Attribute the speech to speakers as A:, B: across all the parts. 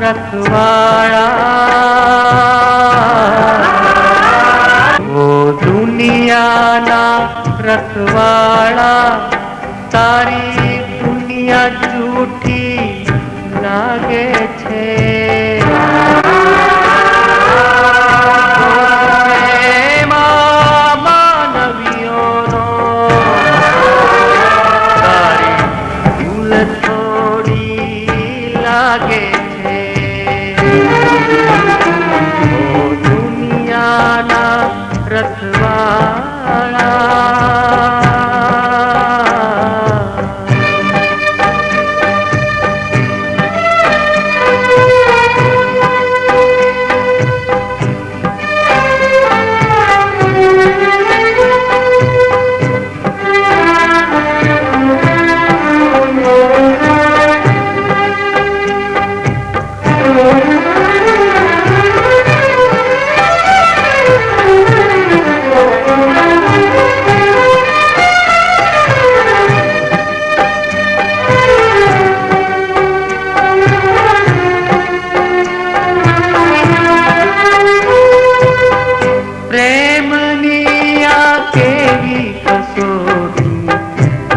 A: रखवाड़ा वो दुनिया ना रखवाड़ा तारी दुनिया झूठी लागे छे मानवीयोनो तारी भूल थोड़ी लागे छे वो दुनिया ना रखवाड़ा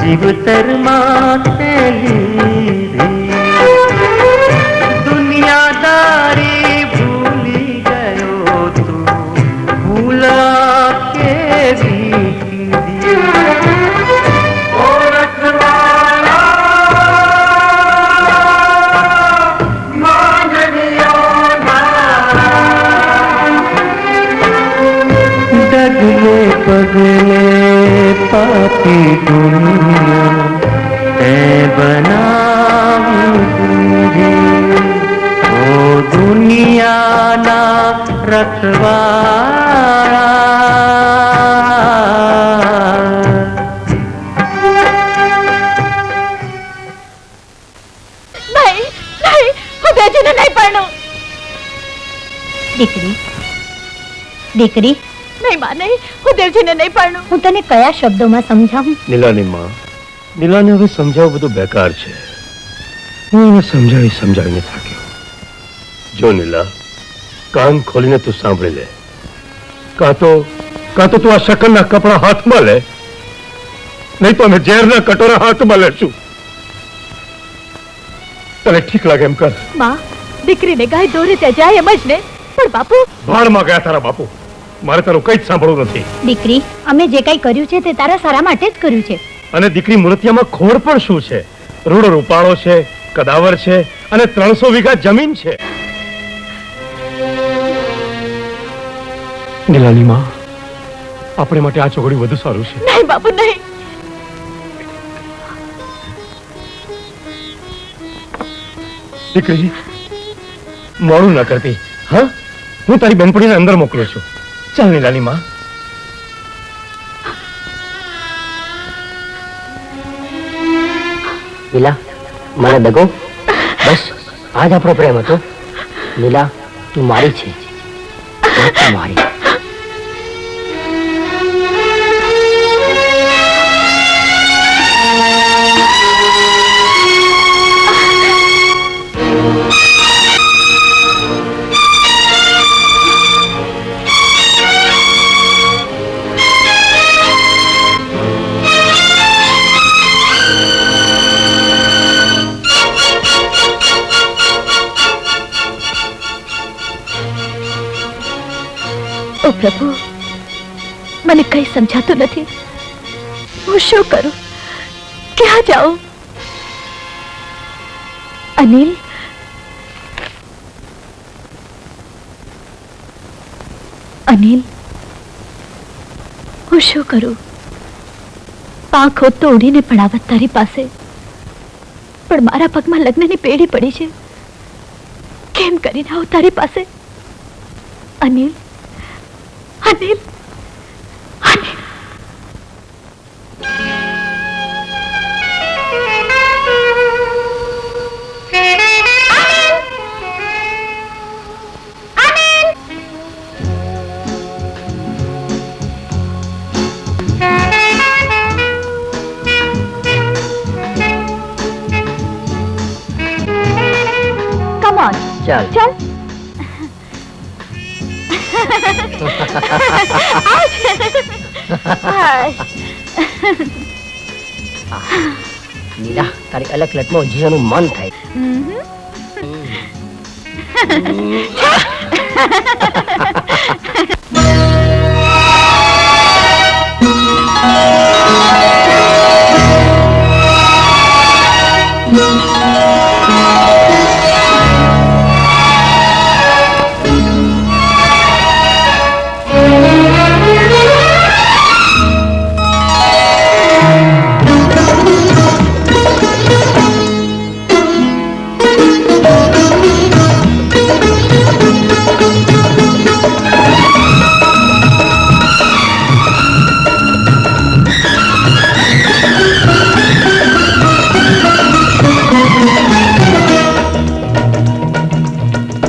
A: जीवतर माते लीधी दुनियादारी भूली गयो तू भूला के भी कीधी ओ रखवाला मानवियों ना डगले पगले पापी दुनिया ते बनावी दूरी ओ दुनिया ना रखवाड़ा
B: नहीं नहीं હું બેજીને નહીં પરણું દીકરી દીકરી નહીં માં નહીં હું દેવજીને નહીં પરણું હું તને કયા શબ્દોમાં સમજાવું
C: નીલાની માં નીલાને હવે સમજાવવું બધું બેકાર છે હું એને સમજાવીને થાક્યો જો નીલા કાન ખોલીને તું સાંભળી લે કાં તો તું આ શકનના કપડા હાથમાં લે નહીં તો અમે ઝેરના કટોરા હાથમાં લેશું તને ઠીક લાગે એમ કર
B: માં દીકરીને ગાય દોરે ત્યાં જાય એમ જ ને પણ બાપુ
C: ભાડમાં ગયા તારા બાપુ મારે તારું કઈ જ સાંભળવું નથી
B: દીકરી અમે જે કઈ કર્યું છે તે તારા સારા માટે જ કર્યું છે
C: અને દીકરી મૂર્તિયામાં ખોડ પણ શું છે રૂડો રૂપાળો છે કદાવર છે અને 300 વીઘા જમીન છે નીલાની માં આપણે માટે આ ચોગડી વધુ સારું છે
B: નહીં બાપુ નહીં
C: દીકરી મોડું ન કરતી હા હું તારી બેનપણીને અંદર મોકલું છું ચાલ નીલાની માં
D: નીલા મને દગો બસ આજ આપણો પ્રેમ હતો નીલા તું મારી છે તું મારી
B: ઓ પ્રભુ મને કઈ સમજાતું નથી હું શું કરું ક્યાં જાઉં અનિલ અનિલ હું શું કરું પાંખ હોત તો ઉડીને પણ આવત તારી પાસે પણ મારા પગમાં લગ્નની પેઢી પડી છે કેમ કરીને આવું તારી પાસે અનિલ અનિલ અનિલ
D: चल
B: चल
D: નીલા તારી અલગ લટમાં જીવાનું મન થાય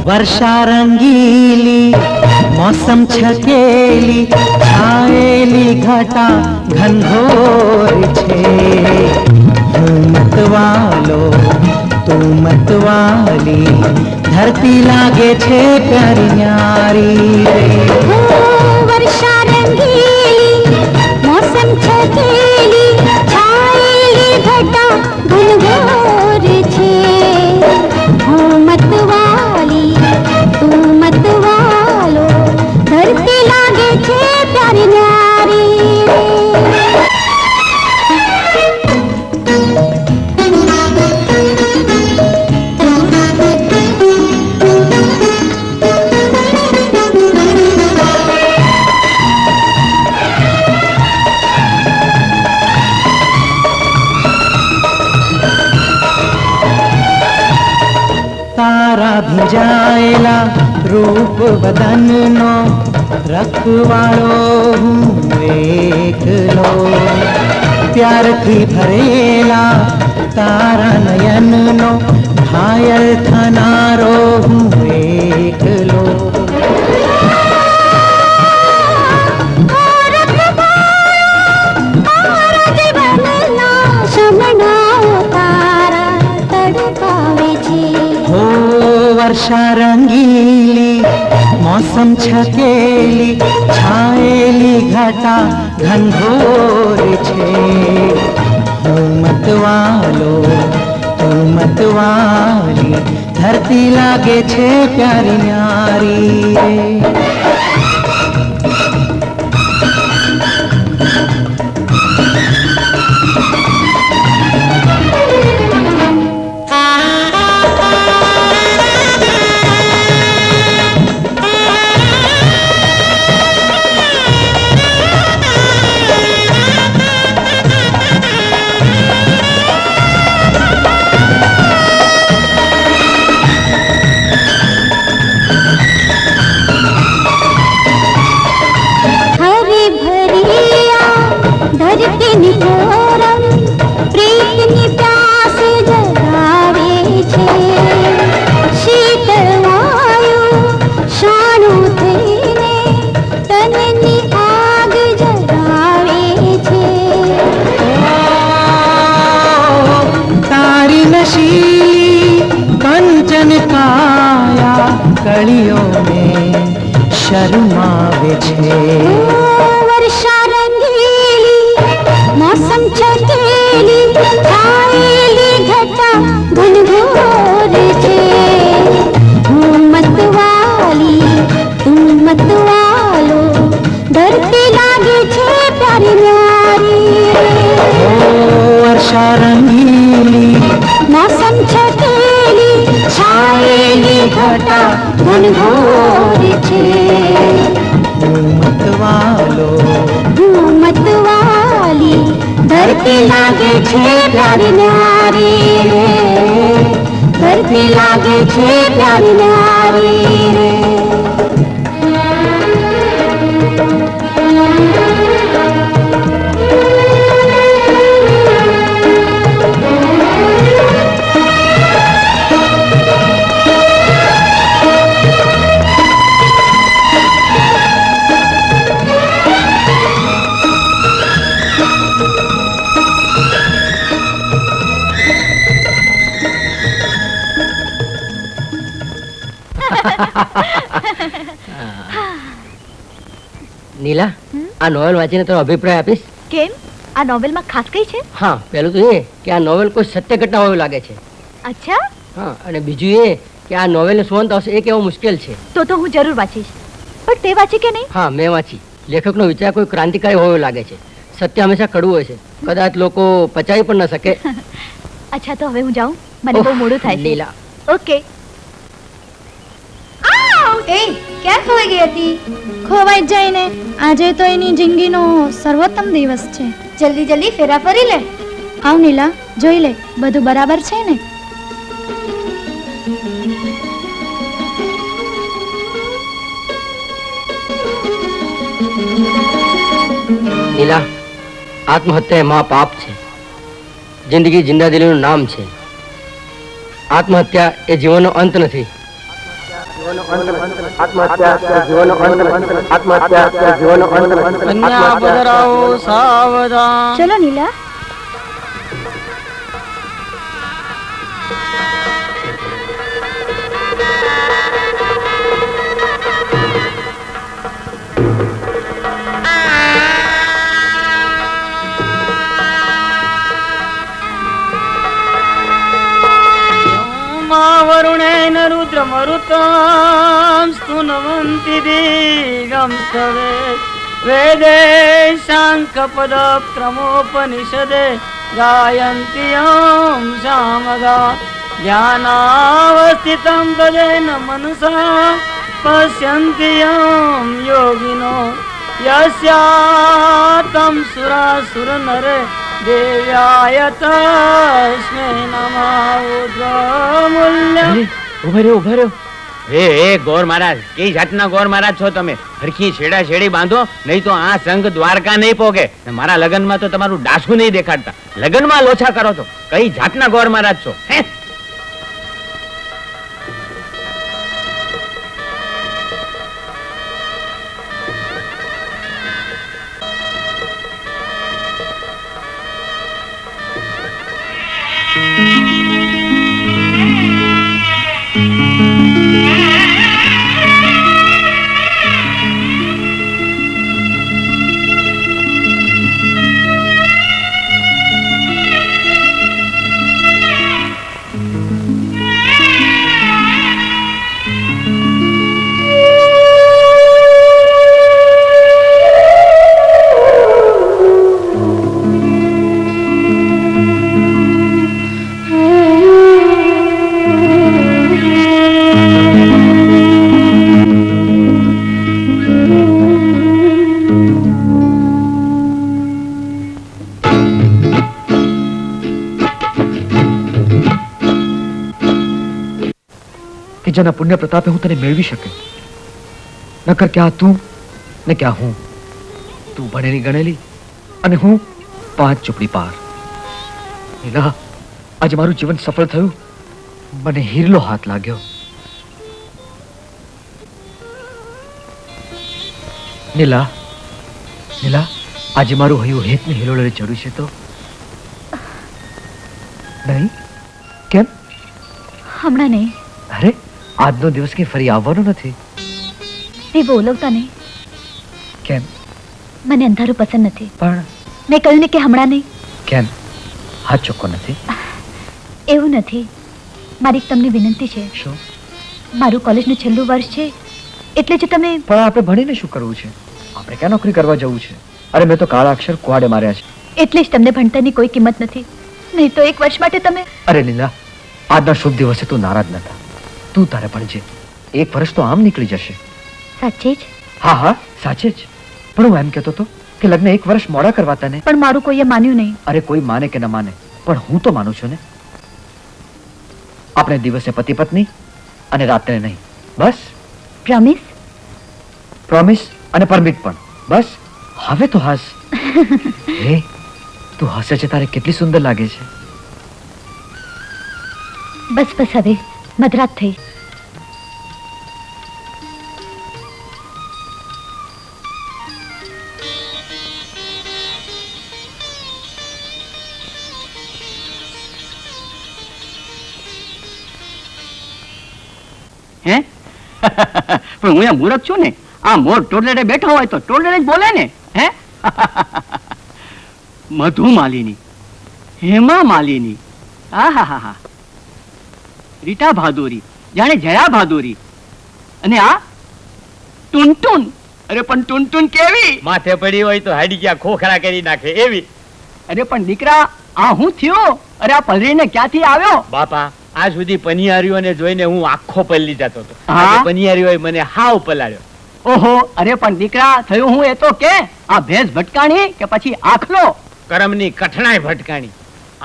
A: वर्षा रंगीली मौसम छकेली छाएली घटा घनघोर छे તું મતવાલો તું મતવાલી ધરતી લાગે છે પ્યારી ન્યારી
B: वर्षा रंगीली मौसम छकेली छाएली घटा घनघोर छे હું मतवाली તું मतवालो धरती लागे छे प्यारी न्यारी
A: તારા ભીંજાયેલા રૂપ બદનનો રખવાળો હું એકલો પ્યારથી ભરેલા તારા નયનનો ઘાયલ થનારો હું એકલો हो वर्षा रंगीली मौसम छकेली छाएली घटा घनघोर छे હું मतवालो તું मतवाली धरती लागे छे प्यारी न्यारी कंचन काया कलियों में शर्मावे छे
B: वर्षा रंगीली मौसम छकेली छाएली घटा घनघोर छे હું मतवाली તું मतवालो धरती लागे छे प्यारी न्यारी
A: वर्षा रंगीली
B: मौसम छकेली छाएली घटा घनघोर छे
A: હું मतवालो
B: હું मतवाली धरती लागे छे प्यारी न्यारी रे धरती लागे छे प्यारी न्यारी रे
D: નીલા, આ નોવેલ વાંચીને તારો અભિપ્રાય આપીશ?
B: કેમ? આ નોવેલમાં ખાસ કઈ છે?
D: હા, પહેલું તો એ કે આ નોવેલ કોઈ સત્ય ઘટના હોય એવું લાગે છે.
B: અચ્છા,
D: હા, અને બીજું એ કે આ નોવેલનો સુવંત આવશે એ કેવો મુશ્કેલ છે.
B: તો હું જરૂર વાંચીશ. પણ તે વાંચી કે નહીં?
D: હા, મેં વાંચી. લેખકનો વિચાર કોઈ ક્રાંતિકારી હોય એવું લાગે છે. સત્ય હંમેશા કડવું હોય છે, કદાચ લોકો પચાવી પણ ન શકે.
B: અચ્છા, તો હવે હું જાઉં, મને બહુ મોડું થાય છે.
D: નીલા,
B: ઓકે.
E: એ ક્યાં ખોવાઈ ગઈ હતી? ખોવાઈ જ જાય ને, આજે તો એની જિંદગીનો સર્વોત્તમ દિવસ છે. જલ્દી જલ્દી ફેરા ફરી લે. આવ નીલા, જોઈ લે બધું બરાબર છે ને?
D: નીલા, આત્મહત્યા એ મહાપાપ છે. જિંદગી જિંદાદિલીનું નામ છે. આત્મહત્યા એ જીવનનો અંત નથી.
E: ચલો નીલા.
A: वरुणेन रुद्रमरुतां स्तुनवन्ति दिव्यं स्तवे वेदे शाङ्खपदक्रमोपनिषदे गायन्ति यं सामगा ध्यानावस्थितं तदेन मनसा पश्यन्ति यं योगिनो यस्यातं सुरासुरनरे देव्याय तस्मै नमः रुद्रमूल्यम्.
D: ઉભા રહ્યો.
F: એ ગોર મહારાજ, કઈ જાતના ગોર મહારાજ છો તમે? હરખી છેડા છેડી બાંધો, નહીં તો આ સંઘ દ્વારકા નહીં પોગે. મારા લગનમાં તો તમારું ડાસું નહીં દેખાડતા, લગનમાં લોચા કરો છો. કઈ જાતના ગોર મહારાજ છો? હે?
G: કે જેના પુણ્ય પ્રતાપે હું તને મેળવી શકે. નકર ક્યાં તું ને ક્યાં હું. તું ભણેલી ગણેલી અને હું 5 ચોપડી પાર. નીલા, આજે મારું જીવન સફળ થયું. મને હીરલો હાથ લાગ્યો. નીલા, આજે મારું હૈયું હેતને હિલોળે ચડ્યું છે તો નહીં? કેમ?
B: હમણાં નહીં.
G: અરે, આજનો દિવસ કે ફરી આવવાનો નથી.
B: તે બોલવતા નહીં.
G: કેમ?
B: મને અંધારું પસંદ નથી.
G: પણ
B: મેં કહ્યું ને કે હમણાં નહીં.
G: કેમ? હાથ ચોખ્ખો નથી?
B: એવું નથી. મારી એક તમને વિનંતી છે.
G: શું?
B: મારું કોલેજનું છેલ્લું વર્ષ છે, એટલે જ તમે.
G: પણ આપણે ભણીને શું કરવું છે? આપણે ક્યાં નોકરી કરવા જવું છે? અરે, મેં તો કાળા અક્ષર કુવાડે માર્યા છે.
B: એટલે જ તમને ભણતરની કોઈ કિંમત નથી. નહીં તો 1 વર્ષ માટે તમે.
G: અરે લીલા, આજના શુભ દિવસે તું નારાજ ન થા. તું તારે ભણજે. 1 વર્ષ તો આમ નીકળી જશે.
B: સાચે જ?
G: હા, સાચે જ. પણ હું એમ કહેતો હતો કે લગ્ન 1 વર્ષ મોડા કરવા તને.
B: પણ મારું કોઈએ માન્યું નહીં.
G: અરે, કોઈ માને કે ન માને, પણ હું તો માનું છું ને. આપણે દિવસે પતિ પત્ની અને રાત્રે નહીં. બસ.
B: પ્રોમિસ?
G: પ્રોમિસ અને પરમિટ પણ. બસ. હવે તો હસ. હે, તું હસે છે તારે કેટલી સુંદર લાગે છે.
B: બસ હવે મધરાત થઈ.
F: હે? પણ
H: હું એ મૂર્ખ છું ને? આ મોર ટોડલે બેઠો હોય તો ટોડલે જ બોલે ને. હે મધુ માલિની, હેમા માલિની, આહાહા, રીટા ભાદુરી, જાણે જયા ભાદુરી, અને આ ટુનટુન. અરે પણ ટુનટુન કેવી!
F: માથે પડી હોય તો હાડી ખોખરા કરી નાખે એવી.
H: અરે પણ દીકરા, આ હું થયો? અરે આ પલરીને ક્યાંથી આવ્યો?
F: બાપા, આ સુધી પનિયારીઓને જોઈને હું આખો પલ્લી જતો હતો.
H: હા?
F: આજે પનિયારીઓએ મને હાવ પલાળ્યો.
H: ઓહો, અરે પણ દીકરા, થયું હું એ તો કે આ ભેંસ ભટકાણી કે પછી આખલો?
F: કરમની કઠણાઈ ભટકાણી.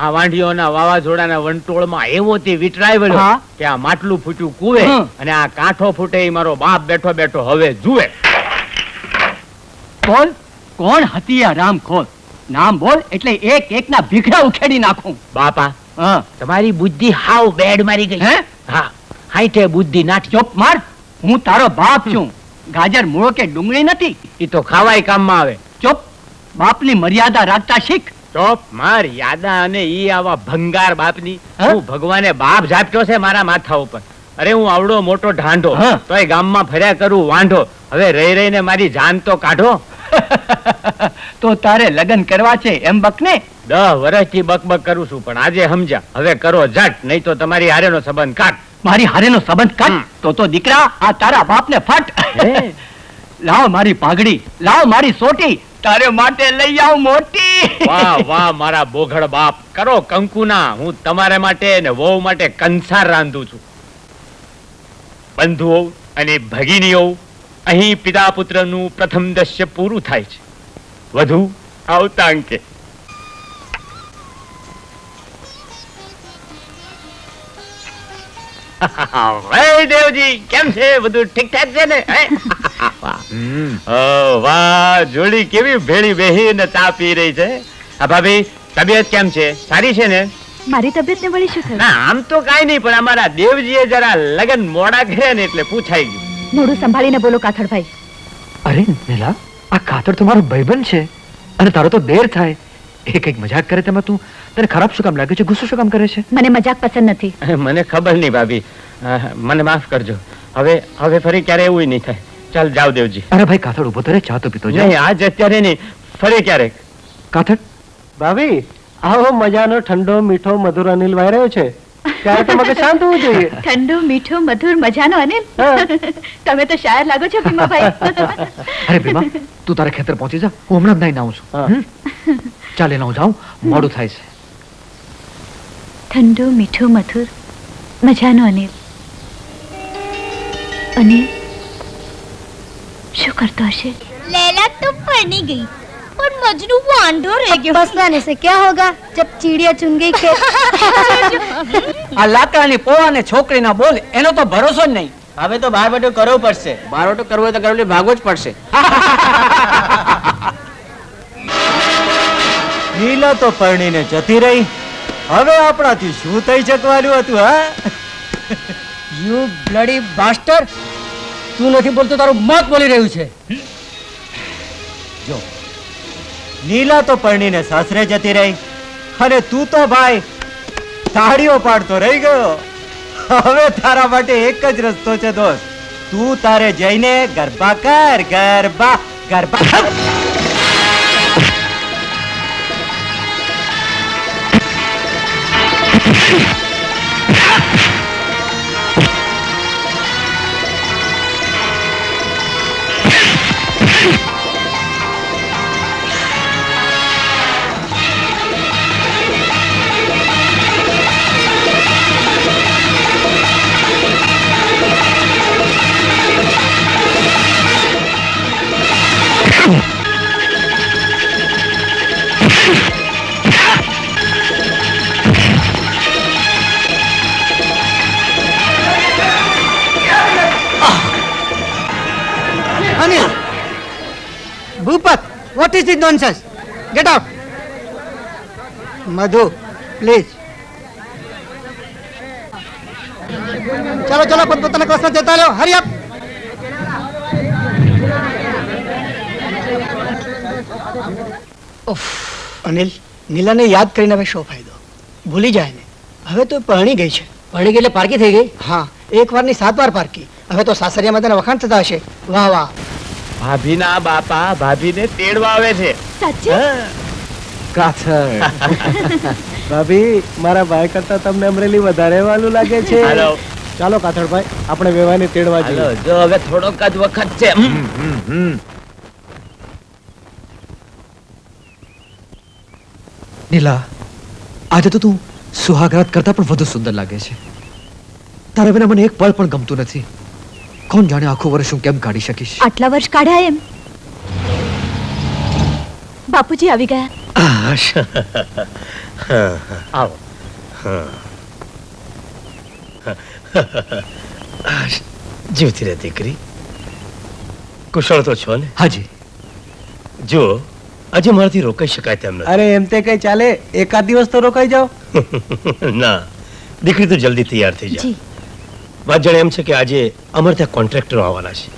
F: આ વાંઢીઓના વાવાઝોડાના વંટોળમાં એવો તે વિટરાઈ વળ્યો
H: હા?
F: કે આ માટલું ફૂટ્યું કુવે
H: હમ.
F: અને આ કાંઠો ફૂટે ઈ મારો બાપ બેઠો બેઠો હવે જુએ.
H: બોલ, કોણ હતી આ રામખોર? નામ બોલ એટલે એક એકના ભીખડા ઉખેડી નાખું.
F: બાપા,
H: હા,
F: તમારી બુદ્ધિ હાવ બેડ મારી ગઈ.
H: હે?
F: હા, હાઈઠે બુદ્ધિ નાઠી.
H: ચોપ માર. હું તારો બાપ છું. ગાજર મૂળો કે ડુંગળી નથી.
F: ઈ તો ખાવાય કામમાં આવે.
H: ચોપ, બાપની મર્યાદા રાખતા શીખ.
F: ચોપ માર. યાદા અને ઈ આવા ભંગાર બાપની.
H: હા?
F: હું ભગવાને બાપ ઝાપટ્યો છે મારા માથા ઉપર. અરે હું આવડો મોટો ઢાંઢો,
H: હા.
F: તોય ગામમાં ફર્યા કરું વાંઢો. હવે રહી રહીને મારી જાન તો કાઢો.
H: તો તારે લગ્ન કરવા છે એમ બકને.
F: 10 વર્ષથી બકબક કરું છું, પણ આજે સમજ્યા. હવે કરો ઝટ, નહીં તો તમારી હારેનો સંબંધ કાઢ.
H: મારી હારેનો સંબંધ કાઢ.
F: હમ.
H: તો દીકરા, આ તારા બાપને ફટ.
F: હે?
H: લાવ મારી પાઘડી, લાવ મારી સોટી, તારે માટે લઈ આવ મોટી.
F: વાહ વાહ મારા બોઘડ બાપ, કરો કંકુના. હું તમારા માટે ને વહુ માટે કંસાર રાંધું છું. બંધુઓ અને ભગીનીઓ, અહીં પિતા પુત્રનું પ્રથમ દશ્ય પૂરું થાય છે. વધુ આવતા અંકે. હે દેવજી, કેમ છે? બધું ઠીકઠાક છે ને? હે? ઓ વાહ, જોડી કેવી ભેળી બેહીને ચા પી રહી છે. આ ભાભી, તબિયત કેમ છે? સારી છે ને?
B: મારી તબિયતને વળી શું થયું?
F: ના, આમ તો કાંઈ નહીં, પણ અમારા દેવજીએ જરા લગન મોડા કર્યા ને એટલે પૂછાઈ ગયું.
B: મોઢું સંભાળીને બોલો કાથડભાઈ.
G: અરે નીલા, આ કાતર તો મારો ભાઈબંધ છે અને તારો તો દેર થાય. એ કઈક મજાક કરે તેમાં તું તને ખરાબ શું કામ લાગે છે? ગુસ્સો શું કામ કરે છે?
B: મને મજાક પસંદ નથી.
F: મને ખબર નહીં ભાભી, મને માફ કરજો. હવે ફરી ક્યારે એવું નહીં થાય. ચાલ જાવ દેવજી.
G: અરે ભાઈ કાતર ઉભો તો રે, ચા તો પીતો જા.
F: નહીં, આજ અત્યારે નહીં, ફરી ક્યારેક.
G: કાતર,
A: ભાભી, આવો મજાનો ઠંડો મીઠો મધુર અનિલ વાઈ રહ્યો છે, ત્યારે તો મગજ શાંત હોવું જોઈએ.
B: ઠંડુ મીઠું મધુર મજાનો અનિલ.
A: હા.
B: તમે તો શાયર લાગો છો ભીમાભાઈ.
G: અરે ભીમા, તું તારા ખેતર પહોંચી જા, હું હમણાં જ નાઈને આવું છું.
A: હા.
G: હમ? ચાલ એને હું જાઉં, મોડું થાય છે.
B: ઠંડુ મીઠું મધુર મજાનો અનિલ. અનિલ શું કરતો હશે?
E: लैला तो पढ़ने गई और मजनू वांढो रह गया। बस लाने से क्या होगा जब चिड़िया चुन गई खेत।
A: આ લાકડાની પોવાને છોકરીના બોલ, એનો તો ભરોસો જ નહીં.
I: હવે તો બાર બટો કરવો પડશે. બાર બટો કરવો હોય તો ગરવલી ભાગવો જ પડશે.
A: નીલા તો પરણીને જતી રહી, હવે આપણાથી શું થઈ શકવાનું હતું? હા,
I: યુ બ્લડી બાસ્ટર, તું નથી બોલતો, તારું મત બોલી રહ્યું છે.
A: જો નીલા તો પરણીને સાસરે જતી રહી અને તું તો ભાઈ તાળીઓ પાડતો રહી ગયો. હવે તારા માટે એક જ રસ્તો છે દોસ્ત, તું તારે જઈને ગરબા કર. Garba garba.
I: Anil, Bhupat, what is this nonsense? Get out. Madhu, please. ચલો ચલો, પોતપોતાના ક્લાસમાં જતા રહો. હરી અપ. અનિલ, નીલાને યાદ કરીને હવે શો ફાયદો? ભૂલી જાય ને, હવે તો પરણી ગઈ છે. પરણી ગઈ એટલે પારકી થઈ ગઈ? હા, એક વારની 7 વાર પારકી. હવે તો સાસરિયામાં તેના વખાણ થતા હશે. વાહ વાહ.
F: ભાભીના બાપા ભાભીને તેડવા આવે છે.
B: સાચે?
J: ભાભી મારા ભાઈ કરતા તમને અમરેલી વધારે વાલું લાગે છે.
F: હાલો
J: ચાલો કાથડભાઈ આપણે વેવાઈને તેડવા
F: હાલો,
J: જઈએ.
F: જો હવે થોડોક જ વખત છે.
G: નીલા, આજે તો તું સુહાગરાત કરતા પણ વધુ સુંદર લાગે છે. તારા વિના મને એક પળ પણ ગમતું નથી. કોણ જાણે આખું વર્ષ હું કેમ કાઢી શકીશ.
B: આટલા વર્ષ કાઢ્યા એમ? બાપુજી આવી ગયા.
F: આવો.
C: જીવતી રહે દીકરી. કુશળ તો છો ને?
G: હાજી.
C: જો આજે મારાથી રોકાઈ શકાય તેમ નથી.
J: અરે એમ તે કઈ ચાલે, એકાદ દિવસ તો રોકાઈ જાઓ.
C: ના દીકરી તો જલ્દી તૈયાર થઈ જાય.
B: જી.
C: વાત જાણે એમ છે કે આજે અમારે ત્યાં કોન્ટ્રાક્ટરો આવવાના છે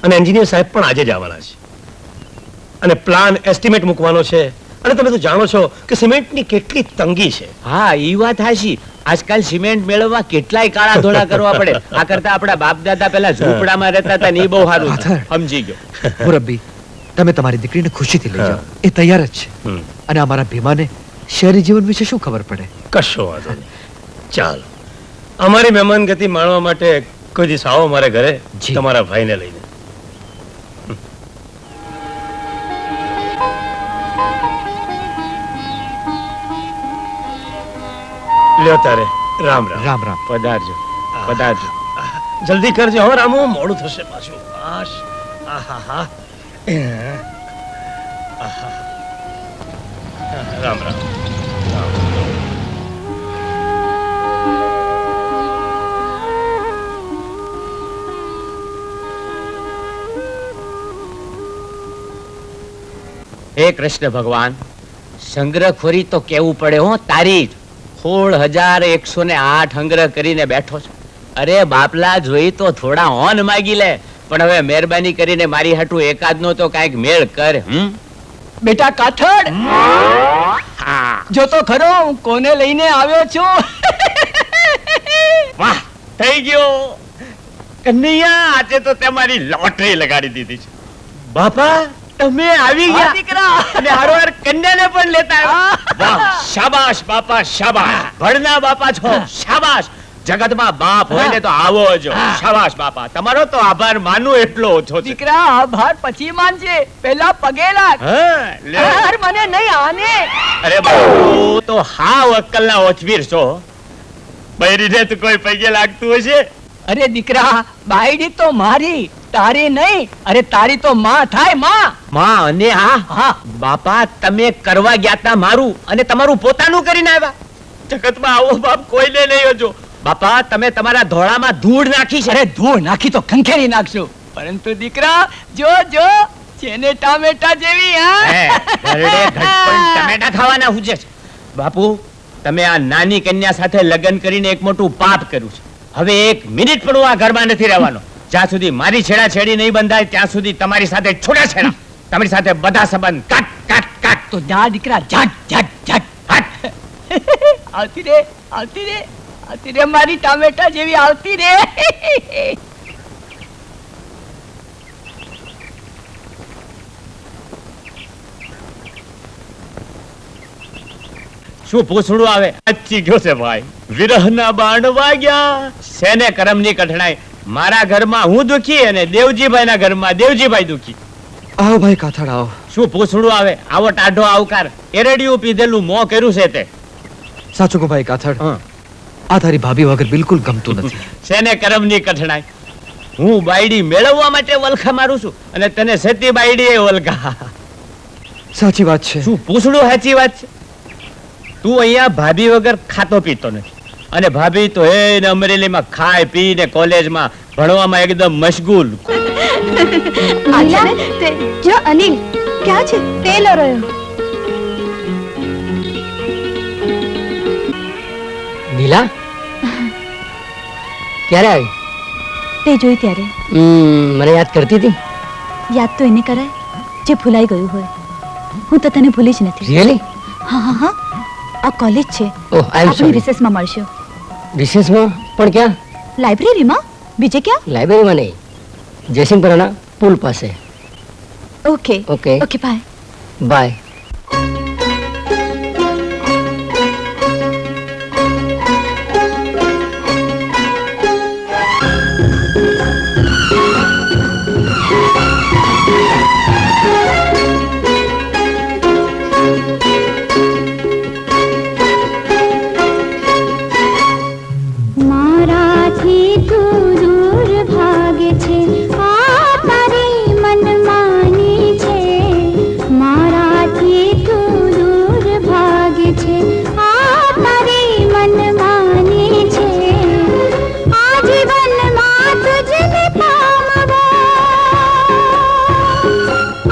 C: અને એન્જિનિયર સાહેબ પણ આજે જ આવવાના છે અને પ્લાન એસ્ટિમેટ મૂકવાનો છે. અને તમે તો જાણો છો કે સિમેન્ટની કેટલી તંગી છે.
F: હા, ઈ વાત હાચી. આજકાલ સિમેન્ટ મેળવવા કેટલાય કાળા ધોળા કરવા પડે. આ કરતા આપણા બાપ દાદા પેલા ઝૂંપડામાં રહેતા હતા ને ઈ બહુ સારું છે.
G: પાથર.
F: સમજી ગયો.
G: મુરબ્બી, તમે તમારી દીકરીને ખુશીથી લઈ જાઓ. એ તૈયાર જ છે.
C: હમ.
G: અને અમારા ભીમાને શહેરી જીવન વિશે શું ખબર પડે?
C: કશો વાંધો નહીં. ચાલો અમારી મહેમાન ગતિ માણવા માટે કોઈ દિવસ આવો મારા ઘરે
G: જી.
C: તમારા ભાઈને લઈને. લ્યો તારે રામ રામ.
G: રામ રામ.
F: પધારજો પધારજો.
C: જલ્દી કરજો હવે રામુ, મોડું થશે પાછું. આશ. આહાહા. આહા. રામ રામ.
F: હે કૃષ્ણ ભગવાન, સંગ્રહખોરી તો કેવું પડે હો તારી. 16,108 સંગ્રહ કરીને બેઠો છો. અરે બાપલા, જોઈ તો થોડા હોન માગી લે. પણ હવે મહેરબાની કરીને મારી હાટુ એકાદનો તો કાંઈક મેળ કર.
H: બેટા કાથડ, જો તો ખરો હું કોને લઈને આવ્યો છું.
F: વાહ, થઈ ગયો કન્હૈયા, આજે તો તે મારી લોટરી લગાડી દીધી છે. બાપા, તમે આવી
H: હા,
F: ગયા
H: દીકરા.
F: અને હારોહાર કન્યાને પણ લેતા આવ્યા. વાહ, શાબાશ બાપા, શાબાશ. ભણના બાપા છો, શાબાશ. જગતમાં બાપ હોય ને તો આવો જો. શાબાશ બાપા, તમારો તો આભાર માનું એટલો ઓછો છે.
H: દીકરા, આભાર પછી માનજે, પહેલા પગે લાગ.
F: હા, લે.
H: હાર મને નહીં, આને.
F: અરે બાપુ, તો હાવ અક્કલના ઓછવીર છો. બૈરીને તો કોઈ પગે લાગતું હશે.
H: અરે દીકરા, બાયડી તો મારી, તારી નહીં. અરે તારી તો માં થાય, માં.
F: માં અને
H: હા.
F: બાપા, તમે કરવા ગયા તા મારું અને તમારું પોતાનું કરીને આવ્યા. જગતમાં આવો બાપ કોઈને નહીં હોજો. બાપા, તમે તમારા ધોળામાં ધૂળ નાખી છે.
H: અરે ધૂળ નાખી તો ખંખેરી નાખશું, પરંતુ દીકરા જો જો છેને ટામેટા જેવી.
F: હે, ઘરડે ઘટપણ ટમેટા ખાવાના હુજે છે. બાપુ, તમે આ નાની કન્યા સાથે લગ્ન કરીને એક મોટું પાપ કર્યું છે. હવે એક મિનિટ પણ હું આ ઘરમાં નથી રહેવાનો. જ્યાં સુધી મારી છેડાછેડી નહીં બંધાય ત્યાં સુધી તમારી સાથે છોડાછેડા, તમારી સાથે બધા સંબંધ કાટ કાટ કાટ.
H: તો જા દીકરા, ઝટ ઝટ ઝટ
F: હટ.
H: આવતી રે, આવતી રે, આવતી રે મારી ટામેટા જેવી, આવતી રે.
F: શું પૂછડું આવે અચ્છી ગયો છે ભાઈ. વિરહના બાણ વાગ્યા, શેને કરમની કઠણાઈ. મારા ઘરમાં હું દુખી અને દેવજીભાઈના ઘરમાં દેવજીભાઈ દુખી.
G: આવો ભાઈ કાથડ, આવો.
F: શું પૂછડું આવે, આવો ટાઢો આવકાર. એરડિયું પીધેલું મોં કર્યું છે તે.
G: સાચું કહું ભાઈ કાથડ,
F: હં.
G: આ તારી ભાભી વગર બિલકુલ ગમતું નથી.
F: શેને કરમની કઠણાઈ. હું બાયડી મેળવવા માટે વલખા મારું છું અને તને સતી બાયડી એ વલખા.
G: સાચી વાત છે.
F: શું પૂછડું સાચી વાત છે. તું અહીંયા ભાભી વગર ખાતો પીતો નથી અને ભાભી તો એને અમરેલીમાં ખાય પીને કોલેજમાં ભણવામાં એકદમ મશગુલ.
E: જો અનિલ ક્યાં છે તે લો રહ્યો.
D: નીલા ક્યારે આવી?
B: તે જોઈ ત્યારે
D: મને યાદ કરતી હતી.
B: યાદ તો એને કરાય જે ભૂલાઈ ગયું હોય. હું તો તને ભૂલી જ નથી.
D: રિયલી?
B: હા હા હા, આ કોલેજ છે.
D: ઓહ, આઈ એમ
B: આપણી
D: સોરી.
B: રિસેસમાં મળશું.
D: વિશેષમાં પણ ક્યાં?
B: લાઇબ્રેરીમાં. બીજે ક્યાં?
D: લાઇબ્રેરીમાં નહીં, જયસિંહપુરાના પુલ પાસે.
B: Okay
D: okay
B: okay bye.
D: Bye.
E: મારાથી તું દૂર ભાગે છે, આ તારી મનમાની છે. મારાથી તું દૂર ભાગે છે, આ તારી મનમાની છે. આજીવનમાં તુજને પામવા,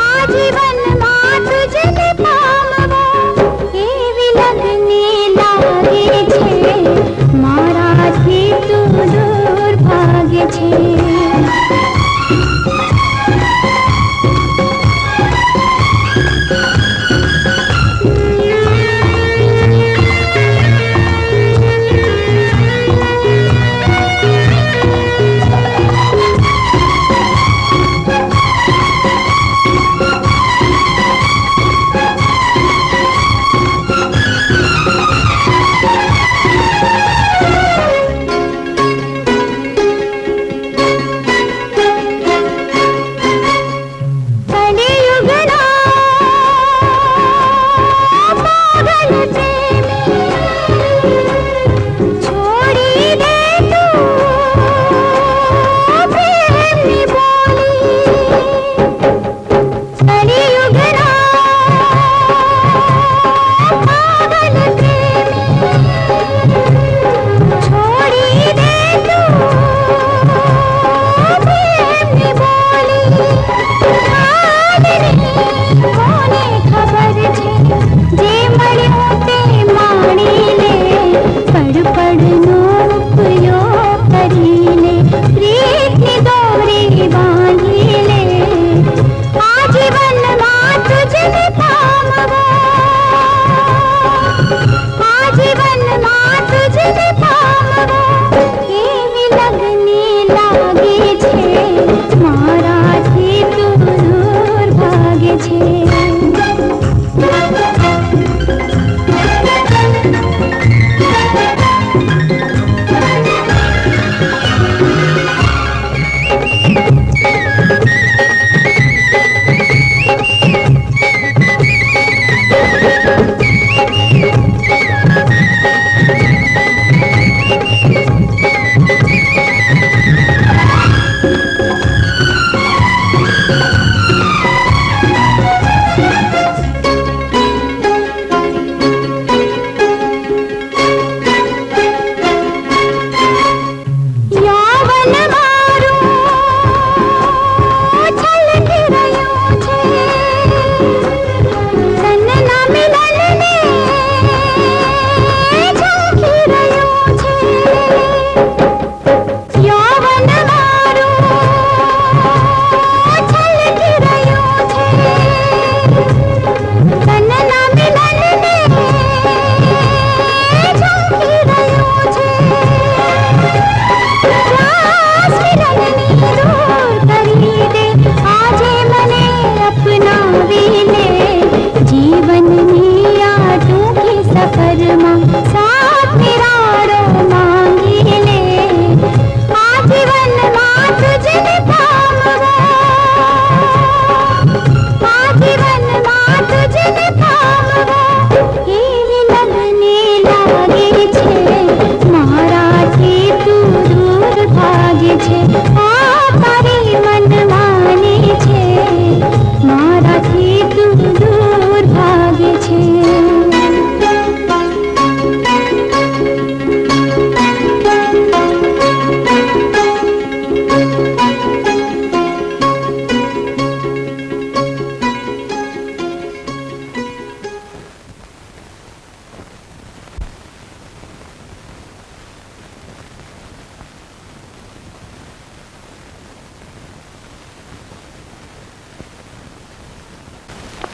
E: આજીવનમાં તુજને પામવા એવી લગની લાગે છે. મારાથી તું દૂર ભાગે છે.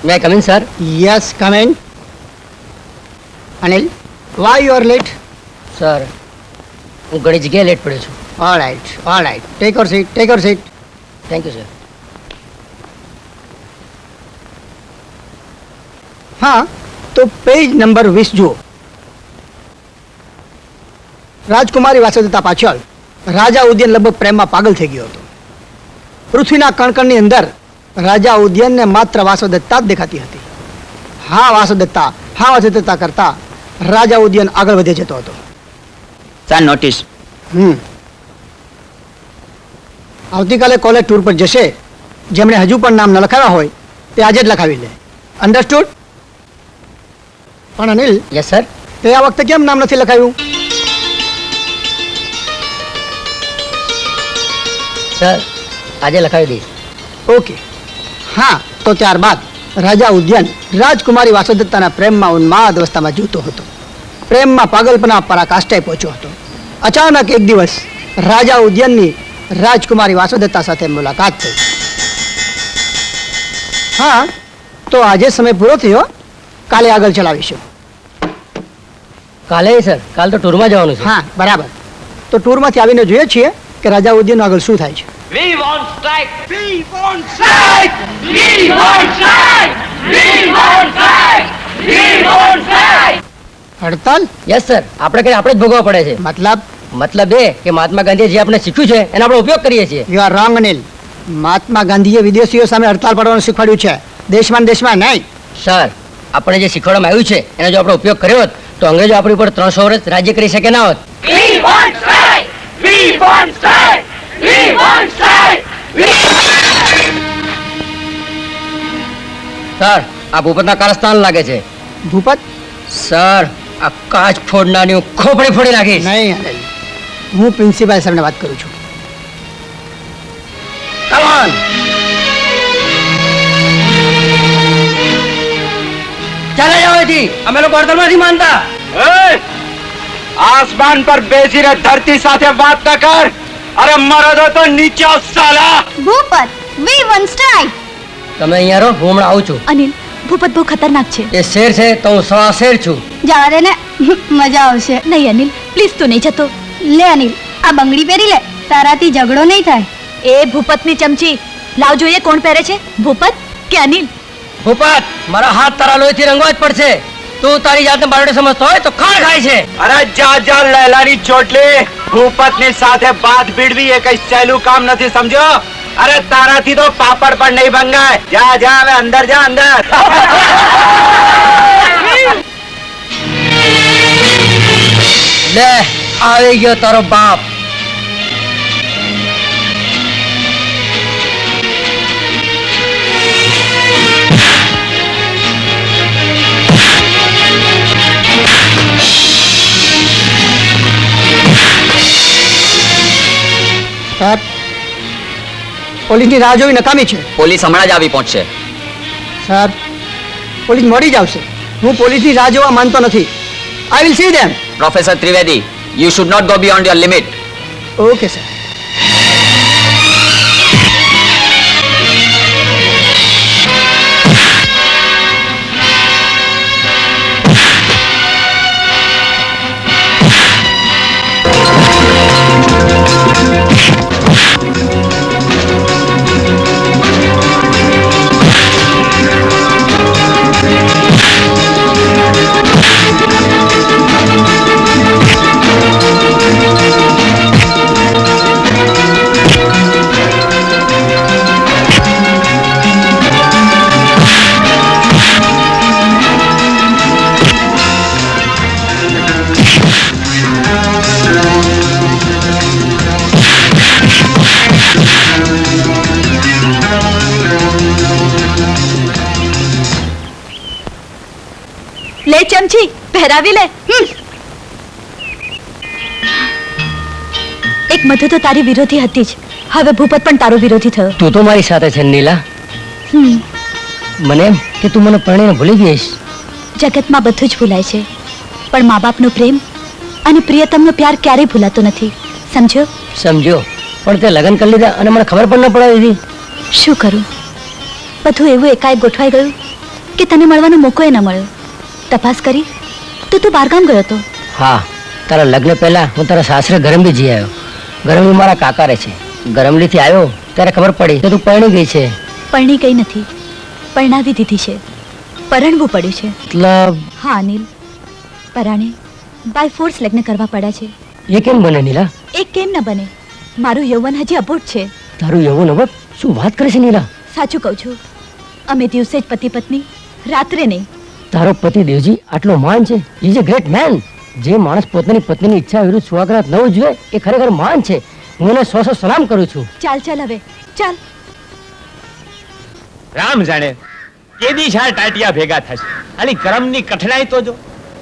D: May I come in, sir?
I: Yes, come in. Anil, why you are late?
D: Sir, હું ઘણી જગ્યાએ લેટ પડ્યો છું.
I: All right take your seat
D: thank you sir.
I: હા તો પેજ નંબર 20 જુઓ. રાજકુમારી વાસુદેવતા પાછળ રાજા ઉદયન લગભગ પ્રેમમાં પાગલ થઈ ગયો હતો. પૃથ્વીના કણકણની અંદર રાજા ઉદયનને માત્ર વાસુદેવતા જ દેખાતી હતી. હા વાસુદેવતા કરતા રાજા ઉદયન આગળ વધે જતો હતો.
F: Sir notice.
I: આવતીકાલે કોલેજ ટૂર પર જશે. જેમણે હજુ પણ નામ ન લખાવ્યા હોય તે આજે જ લખાવી લે. અન્ડરસ્ટુડ? પણ અનિલ,
D: યસ સર.
I: તે આ વખતે કેમ નામ નથી લખાવ્યું?
D: સર આજે લખાવી દઈશ.
I: ઓકે. હા તો ત્યારબાદ રાજા ઉદ્યાન રાજકુમારી વાસુદેવતાના પ્રેમમાં ઉન્માદ અવસ્થામાં જીવતો હતો. પ્રેમમાં પાગલપના પરાકાષ્ઠાએ પહોંચ્યો હતો. અચાનક એક દિવસ રાજા ઉદ્યાનની રાજકુમારી વાસુદેવતા સાથે મુલાકાત થઈ. હા તો આજે સમય પૂરો થયો. કાલે આગળ ચલાવીશું.
D: કાલે સર, કાલ તો ટૂરમાં જવાનું છે.
I: હા બરાબર. તો ટૂરમાંથી આવીને જોઈએ છીએ કે રાજા ઉદ્યાનનું આગળ શું થાય છે. હડતાલ?
D: યસ સર, આપણે કઈ આપણે જ ભોગવવા પડે છે. મતલબ એ કે મહાત્મા ગાંધીએ જે આપણે શીખ્યું છે એનો આપણે ઉપયોગ કરીએ છીએ.
I: You are wrong Anil. Mahatma ગાંધીએ વિદેશીઓ સામે હડતાલ પાડવાનું શીખવાડ્યું છે, દેશમાં નહીં.
D: સર, આપણે જે શીખવાડવામાં આવ્યું છે એનો જો આપણે ઉપયોગ કર્યો હોત તો અંગ્રેજો આપણી ઉપર 300 વર્ષ રાજ્ય કરી શકે ના હોત. સર, આ ભૂપતના કારસ્તાન લાગે છે.
I: ભૂપત?
D: સર, આ કાચ ફોડનારની ખોપડી ફોડી નાખીશ.
I: નહીં અનિલ, હું પ્રિન્સિપાલ સાહેબને વાત કરું છું.
D: Come on. ચાલે જાઓ અહીંથી, અમે લોકો હડતાલમાં નથી માનતા.
A: આસમાન પર બેસીને ધરતી સાથે વાત ન કર. અરે મરદો તો નીચે આવ સાલા.
E: Bhupat, we want strike.
D: તમે અહીંયા રહો, હું હમણાં આવું છું.
B: અનિલ, ભૂપત બહુ ખતરનાક છે.
D: એ શેર છે તો હું સવા શેર છું.
E: જવા દે ને, મજા આવશે.
B: નહીં અનિલ, પ્લીઝ તું નહીં જતો.
E: લે અનિલ, આ બંગડી પહેરી લે, તારાથી ઝઘડો નહીં થાય.
B: એ ભૂપતની ચમચી લાવ, જોઈએ કોણ પહેરે છે, ભૂપત કે અનિલ?
D: ભૂપત, મારા હાથ તારા લોહીથી રંગવા જ પડશે. તું તારી જાતને બારડે સમજતો હોય તો ખાણ ખાય છે.
A: અરે જા લૈલાની ચોટલી. ભૂપતની સાથે બાત ભીડવી એ કઈ સહેલું કામ નથી, સમજો. અરે તારાથી તો પાપડ પણ નહીં ભંગાય. જા હવે અંદર જા, અંદર.
D: લે, આવી ગયો તારો બાપ.
I: સાહેબ, પોલીસની રાહ જોવી નકામી છે.
F: પોલીસ હમણાં જ આવી પહોંચશે.
I: સાહેબ, પોલીસ મોડી જ આવશે. હું પોલીસની રાહ જોવા માનતો નથી. I will see them.
F: Professor Trivedi, you should not go beyond your limit.
I: Okay sir.
B: લે ચમચી, પહેરાવી લે. એક મધુ તો તારી વિરોધી હતી જ, હવે ભૂપત પણ તારો વિરોધી થયો.
D: તું તો મારી સાથે છે નીલા. મને એમ કે તું મને પરણીને ભૂલી ગઈશ.
B: જગતમાં બધું જ ભૂલાય છે, પણ મા બાપનો પ્રેમ અને પ્રિયતમનો પ્યાર ક્યારેય ભૂલાતો નથી, સમજ્યો?
D: સમજ્યો, પણ તે લગ્ન કરી લીધા અને મને ખબર પણ ન પડાવી દીધી.
B: શું કરું, બધું એવું એકાએક ગોઠવાઈ ગયું કે તને મળવાનો મોકો ન મળ્યો. તપાસ કરી તો તું બહારગામ ગયો હતો.
D: હા, તારા લગ્ન પહેલા હું તારા સાસરે ઘરે બી જઈ આવ્યો. ગરમલી મારા કાકા રહે છે. ગરમલી થી આવ્યો ત્યારે ખબર પડી કે તું પરણી ગઈ છે.
B: પરણી કઈ નથી, પરણાવી દીધી છે. પરણવું પડ્યું છે.
D: મતલબ
B: હા અનિલ, પરાણે બાય ફોર્સ લગ્ન કરવા પડ્યા છે.
D: એ કેમ બને નીલા?
B: એ કેમ ન બને? મારું યૌવન હજી અબોટ છે.
D: તારું યૌવન હવે શું વાત કરે છે નીલા?
B: સાચું કહું છું. અમે દિવસે જ પતિ પત્ની, રાત્રે નહીં.
D: તારો પતિ દેવજી આટલો માન છે. Is a great man. જે માણસ પોતાની પત્નીની ઈચ્છા વિરુદ્ધ સ્વાગત ન ઉજવે એ ખરેખર માન છે. હું એને સો સલામ કરું છું.
B: ચાલ ચાલ હવે ચાલ.
F: રામ જાણે કેદી શાળ ટાટિયા ભેગા થશે. આલી કરમની કઠણાઈ તો જો.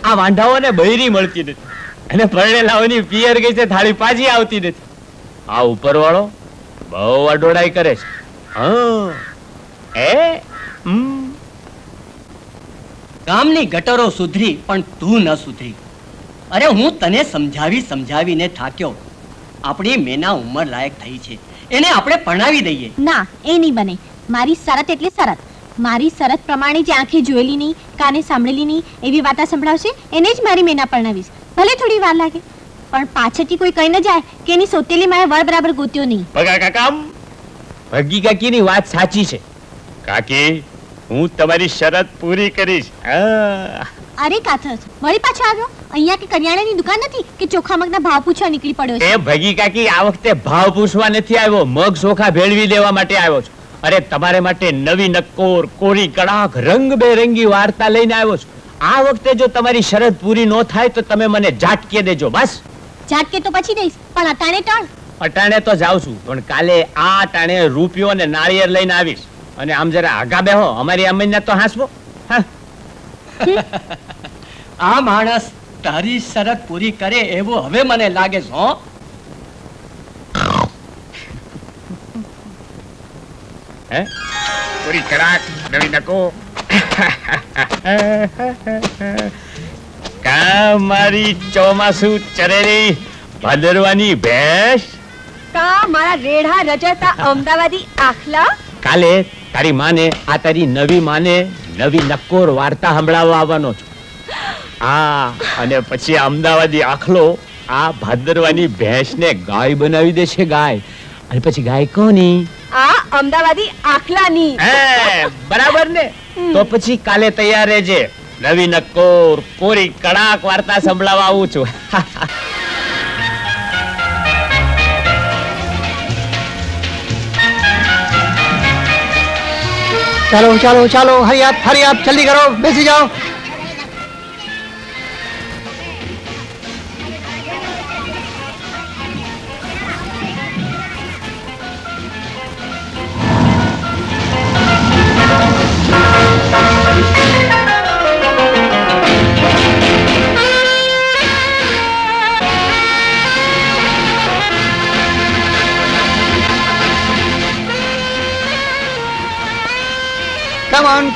F: આ વાંઢાઓને બૈરી મળતી નથી અને પરણેલાઓની પિયર ગઈ છે થાળી પાછી આવતી નથી. આ ઉપરવાળો બહુ અડોડાઈ કરે છે. હા
H: ગામની ગટરો સુધરી પણ તું ન સુધરી. અરે હું તને સમજાવીને થાક્યો. આપણી મેના ઉંમર લાયક થઈ છે, એને આપણે પરણાવી દઈએ.
E: ના, એ નહીં બને. મારી શરત એટલે શરત. મારી શરત પ્રમાણે જે આંખે જોયેલી નહીં, કાને સાંભળેલી નહીં એવી વાતા સંભળાવશે એને જ મારી મેના પરણાવીશ. ભલે થોડી વાર લાગે, પણ પાછળથી કોઈ કહી ન જાય કે એની સોતેલી માએ વળ બરાબર ગોત્યો નહીં.
F: ભગા કાકા, ભગી કાકીની વાત સાચી છે. કાકી, હું તમારી શરત પૂરી કરીશ.
E: અરે કાથર, વળી પાછો આવ્યો. અહીંયા કે કરિયાણાની દુકાન નથી કે ચોખા મગના ભાવ પૂછવા નીકળી પડ્યો છે.
F: એ ભગી કાકી, આ વખતે ભાવ પૂછવા નથી આવ્યો, મગ ચોખા ભેળવી દેવા માટે આવ્યો છું. અરે તમારે માટે નવી નક્કોર, કોરી કડાક, રંગબેરંગી વાર્તા લઈને આવ્યો છું. આ વખતે જો તમારી શરત પૂરી ન થાય તો તમે મને ઝાટકે દેજો. બસ
E: ઝાટકે તો પછી દઈશ, પણ અટાણે ટળ.
F: અટાણે તો જાઉં છું, પણ કાલે આ અટાણે રૂપિયો અને નાળિયેર લઈને આવીશ. અને આમ જરા આગા બેહો, અમારી અમીને તો હાંસવો.
H: આ માણસ તારી શરત પૂરી કરે એવું હવે મને લાગે છે. હો,
F: પૂરી કડાક, નવી નકો. કા મારી ચોમાસુ ચરેલી ભાદરવાની ભેંસ.
B: કા મારા રેઢા રજતા અમદાવાદી આખલા.
F: કાલે તારી માને, આ તારી નવી માને નવી નક્કોર વાર્તા સંભળાવવા આવવાનો છું. હા, અને પછી અમદાવાદી આખલો આ ભાદરવાની ભેંસને ગાય બનાવી દેશે. ગાય. અને પછી ગાય કોની?
B: આ અમદાવાદી આખલાની.
F: બરાબર ને? તો પછી કાલે તૈયાર રહેજે. નવી નક્કોર, કોરી કડાક વાર્તા સંભળાવવા આવું છું.
I: ચાલો ચાલો ચાલો, હરી આપ જલ્દી કરો, બેસી જાઓ.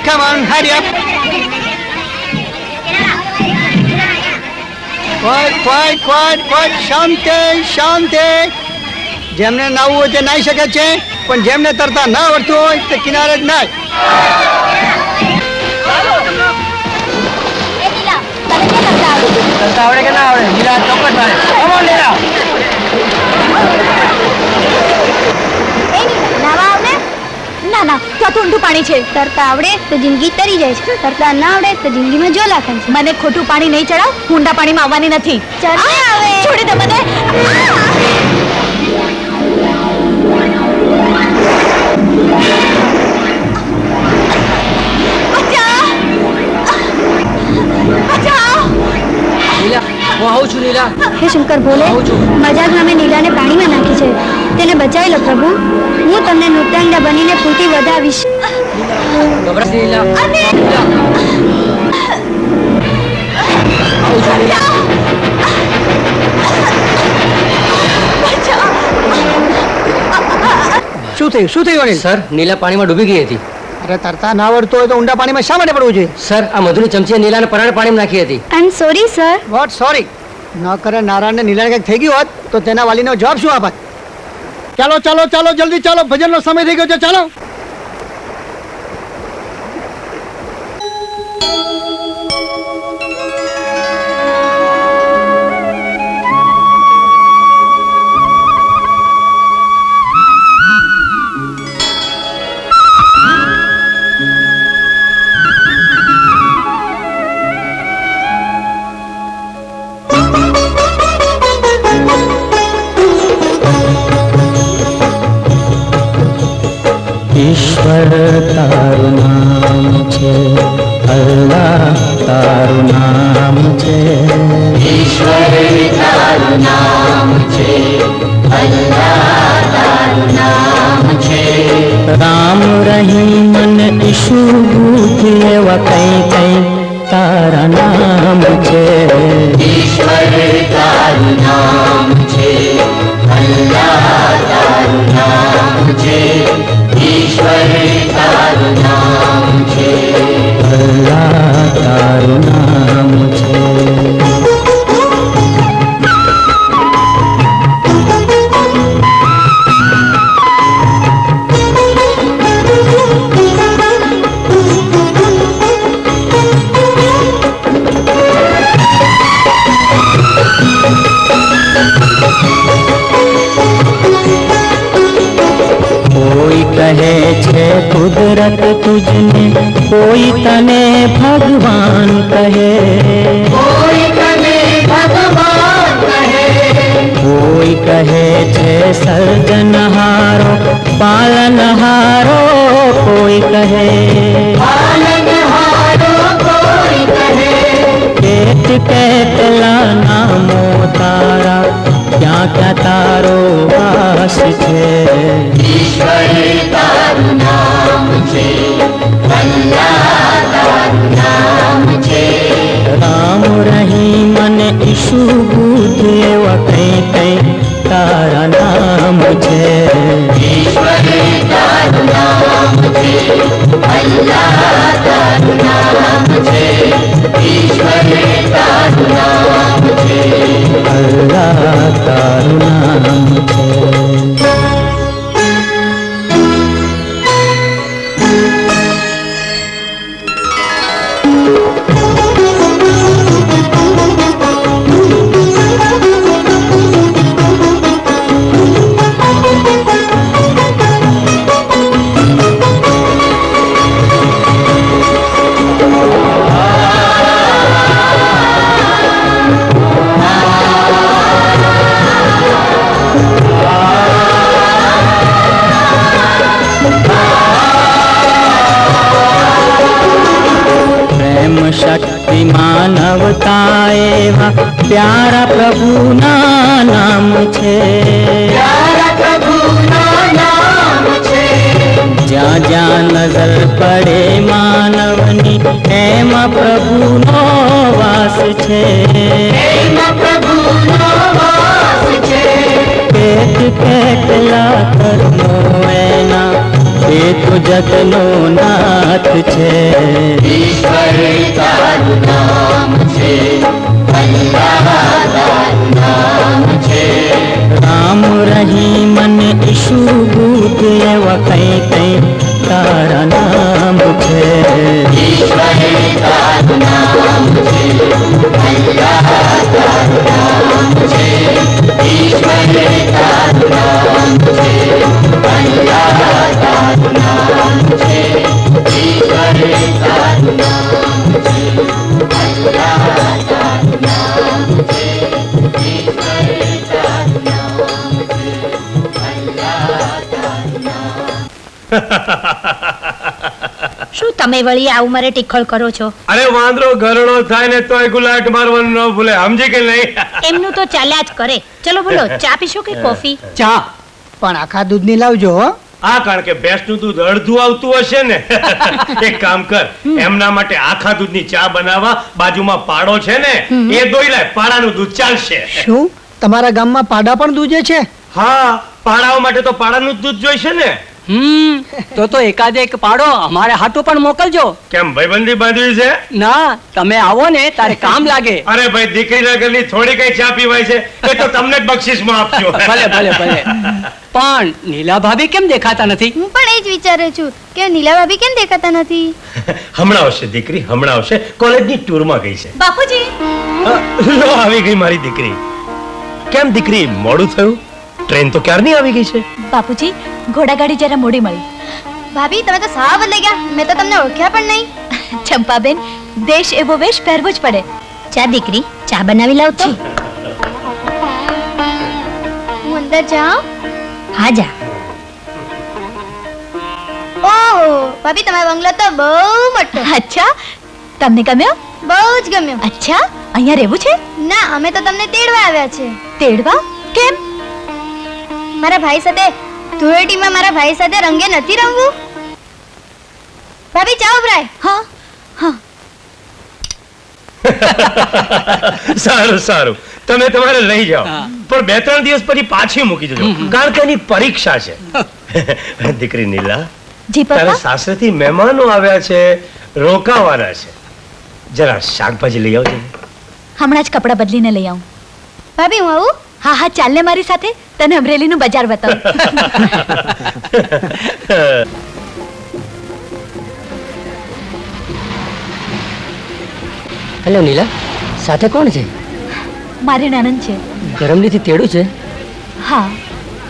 I: Come on, hurry up. Quiet, શાંતિ. જેમને નાવું હોય તે નાહી શકે છે, પણ જેમને તરતા ના આવડતું હોય તે કિનારે જ નાય.
D: આવડે કે ના આવડે? નીલા ચોક્કસ મારે. Come on, નીલા.
B: ના ના, ત્યાં તો ઊંડું પાણી છે.
E: તરતા આવડે તો જિંદગી તરી જાય છે, તરતા ના આવડે તો જિંદગીમાં જો લાખાય છે.
B: મને ખોટું પાણી નહીં ચડાવ, ઊંડા પાણીમાં આવવાની નથી. છોડી દે મને.
D: હું આવું છું નીલા.
E: હે શંકર ભોલે, મજાકમાં મેં નીલાને પાણીમાં નાખી છે. તેને બચાવી લો પ્રભુ. હું તમને નૃત્યાંગના બનીને ફૂટી વધાવીશ.
D: ગભરાશ નીલા.
I: શું થયું અનિલ?
D: સર, નીલા પાણીમાં ડૂબી ગઈ હતી.
I: અરે તરતા ના આવડતું હોય તો ઊંડા પાણીમાં શા માટે પડવું જોઈએ?
D: સર, આ મધુની ચમચીએ નીલાને પરાણે પાણીમાં નાખી હતી.
E: I am sorry sir.
I: What sorry? ન કરે નારાયણને નીલાને કંઈક થઈ ગયું હોત તો તેના વાલીનો જવાબ શું આપત? ચાલો જલ્દી ચાલો, ભજનનો સમય થઈ ગયો છે. ચાલો.
D: ઈશ્વર તારું નામ છે, અલ્લાહ તારું નામ છે, ઈશ્વર તારું નામ છે, અલ્લાહ તારું નામ છે, રામ રહીમ ને ઈશુ બુદ્ધ એવા કઈ કઈ તારા નામ છે, ઈશ્વર તારું નામ છે, અલ્લાહ તારું નામ છે, ઈશ્વર તારું નામ છે, અલ્લાહ તારું નામ છે. કોઈ કહે છે કુદરત તુજને, કોઈ તને ભગવાન કહે, કોઈ તને ભગવાન કહે, કોઈ કહે છે સર્જનહારો પાલનહારો, કોઈ કહે પાલનહારો, કોઈ કહે કેટ કેટલા નામો તારા, ક્યાં ક્યાં તારો વાસ છે, ઈશ્વર તારું નામ છે, અલ્લાહ તારું નામ છે, રામ રહીમ ને ઈશુ બુદ્ધ એવા કઈ કઈ તારા નામ છે, ઈશ્વર તારું નામ છે, અલ્લાહ તારું નામ છે, ઈશ્વર તારું નામ છે, અલ્લાહ તારું નામ છે. શક્તિ માનવતા એવા પ્યારા પ્રભુના નામ છે, પ્યારા પ્રભુના નામ છે, જ્યાં જ્યાં નજર પડે માનવની એમાં પ્રભુનો વાસ છે, એમાં પ્રભુનો વાસ છે, કેટ કેટલા કર્મો એના એ તો જગનો નાથ છે, ઈશ્વર તારું નામ છે, અલ્લાહ તારું નામ છે, રામ રહીમ ને ઈશુ બુદ્ધ એવા કઈ કઈ તારા નામ છે, ઈશ્વર તારું નામ છે, અલ્લાહ તારું નામ છે, ઈશ્વર તારું નામ છે, અલ્લાહ તારું નામ છે, ઈશ્વર તારું નામ છે, અલ્લાહ તારું નામ છે, ઈશ્વર તારું નામ છે, અલ્લાહ તારું નામ.
B: શું તમે વળી આ ઉંમરે ટીખળ કરો છો?
C: અરે વાંદરો ઘરડો થાય ને તોય ગુલાટ મારવાનું ન ભૂલે, સમજી કે નહીં?
B: એમનું તો ચાલ્યા જ કરે. ચલો બોલો, ચા પીશો કે કોફી?
I: ચા પણ આખા દૂધની લાવજો હો.
C: આ કારણ કે ભેંસનું દૂધ અડધું આવતું હશે ને. એક કામ કર, એમના માટે આખા દૂધની ચા બનાવવા બાજુમાં પાડો છે ને, એ દોઈ લે, પાડાનું દૂધ ચાલશે.
I: શું તમારા ગામમાં પાડા પણ દૂધે છે?
C: હા, પાડાઓ માટે તો પાડાનું જ દૂધ જોઈશે ને.
H: તો એકાદ એક પાડો અમારે હાટું પણ મોકલજો.
C: કેમ ભાઈબંધી બાંધવી છે?
H: ના, તમે આવો ને તારે કામ લાગે.
C: અરે ભાઈ, દીકરીના ઘરની થોડી કઈ ચા પીવાય છે, એ તો તમને જ બક્ષિસમાં આપજો.
H: ભલે ભલે ભલે. પણ નીલા ભાભી કેમ દેખાતા નથી?
E: હું પણ એ જ વિચારું છું કે નીલા ભાભી કેમ દેખાતા નથી.
C: હમણાં આવશે દીકરી, હમણાં આવશે. કોલેજની ટૂરમાં ગઈ છે.
B: બાપુજી,
C: લો આવી ગઈ મારી દીકરી. કેમ દીકરી, મોડું થયું? ટ્રેન તો ક્યારની આવી ગઈ છે.
B: બાપુજી, ઘોડાગાડી જરા મોડી મળી.
E: ભાભી તમે તો સાવ બદલાઈ ગયા, મેં તો તમને ઓળખ્યા પણ નહીં.
B: ચંપાબેન, દેશ એવો વેશ પહેરવો જ પડે. ચા દીકરી, ચા બનાવી લાવ તો.
E: હું અંદર જાઉં?
B: હા જા.
E: ઓ ઓહો ભાભી તમારો બંગલો તો બહુ મોટો.
B: અચ્છા, તમને ગમ્યો?
E: બહુ જ ગમ્યો.
B: અચ્છા, અહીંયા રહેવું છે?
E: ના અમે તો તમને તેડવા આવ્યા છે.
B: તેડવા? કેમ?
E: મારા ભાઈ સાથે ધૂળેટીમાં મારા ભાઈ સાથે રંગે નથી રમવું. ભાભી ચાઓ ભરાય.
B: હા હા.
C: સારું સારું, તમે તમારે લઈ જાઓ, પણ 2-3 દિવસ પછી પાછી મૂકી દેજો, કારણ કે એની પરીક્ષા છે. દીકરી નીલા,
B: જી
C: તારા
B: પપ્પા.
C: સાસરેથી મહેમાનો આવ્યા છે, રોકાવાના છે, જરા શાકભાજી લઈ આવજો.
B: હમણાં જ કપડાં બદલીને લઈ આવું.
E: ભાભી હું આવું?
B: હા હા, ચાલ ને મારી સાથે, તને અમરેલીનું બજાર બતાવું.
D: હેલો નીલા, સાથે કોણ છે?
B: મારી નણંદ છે.
D: ગરમલીથી તેડું છે?
B: હા,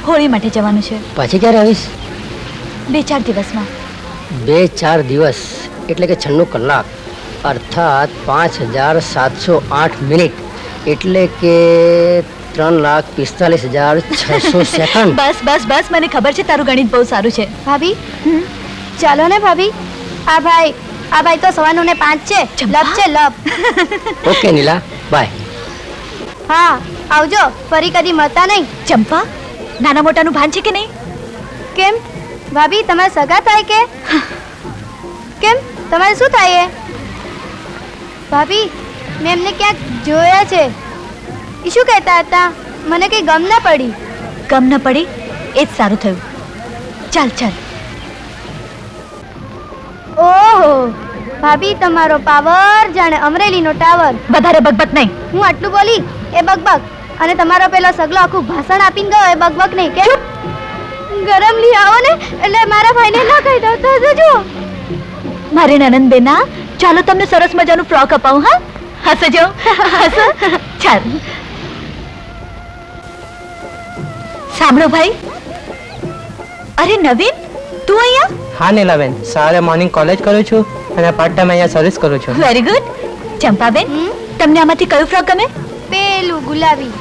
B: હોળી માટે જવાનું છે.
D: પાછી ક્યારે આવીશ?
B: 2-4 દિવસમાં.
D: 2-4 દિવસ એટલે કે 96 કલાક, અર્થાત 5708 મિનિટ, એટલે કે 3,45,600 સેકન્ડ.
B: બસ બસ બસ, મને ખબર છે તારું ગણિત બહુ સારું છે.
E: ભાભી ચાલો ને ભાભી. આ ભાઈ તો 9:45 છે.
B: ચંપા?
E: લપ છે લપ.
D: Okay Neela, by.
E: હા આવજો, ફરી કદી મળતા નહીં.
B: ચંપા, નાના મોટાનું ભાન છે કે નહીં?
E: કેમ ભાભી તમારે સગા થાય કે કેમ તમારે શું થાય? ભાભી મેં એમને ક્યાંક જોયા છે. એ શું કહેતા હતા? મને કઈ ગમ ના પડી.
B: ગમ ન પડી એ જ સારું થયું. ચાલ ચાલ.
E: ઓહો ભાભી તમારો પાવર જાણે અમરેલીનો ટાવર.
B: વધારે બકબક નહીં.
E: હું આટલું બોલી એ બકબક, અને તમારો પેલો સગલો આખું ભાષણ આપીને ગયો એ બકબક નહીં કે? ગરમ લઈ આવો ને એટલે મારા ભાઈને ના કહી દો તો જુઓ.
B: મારી નણંદ બેના, ચાલો તમને સરસ મજાનું ફ્રોક અપાવું. હા, હસજો હસો. ચાલ. સાંભળો ભાઈ. અરે નવીન, તું અહીંયા?
J: હા નીલાબેન, સવારે મોર્નિંગ કોલેજ કરું છું અને પાર્ટ ટાઈમ અહીંયા સર્વિસ કરું છું.
B: Very good. ચંપાબેન, તમને આમાંથી કયું ફ્રોક ગમે?
E: પેલું ગુલાબી.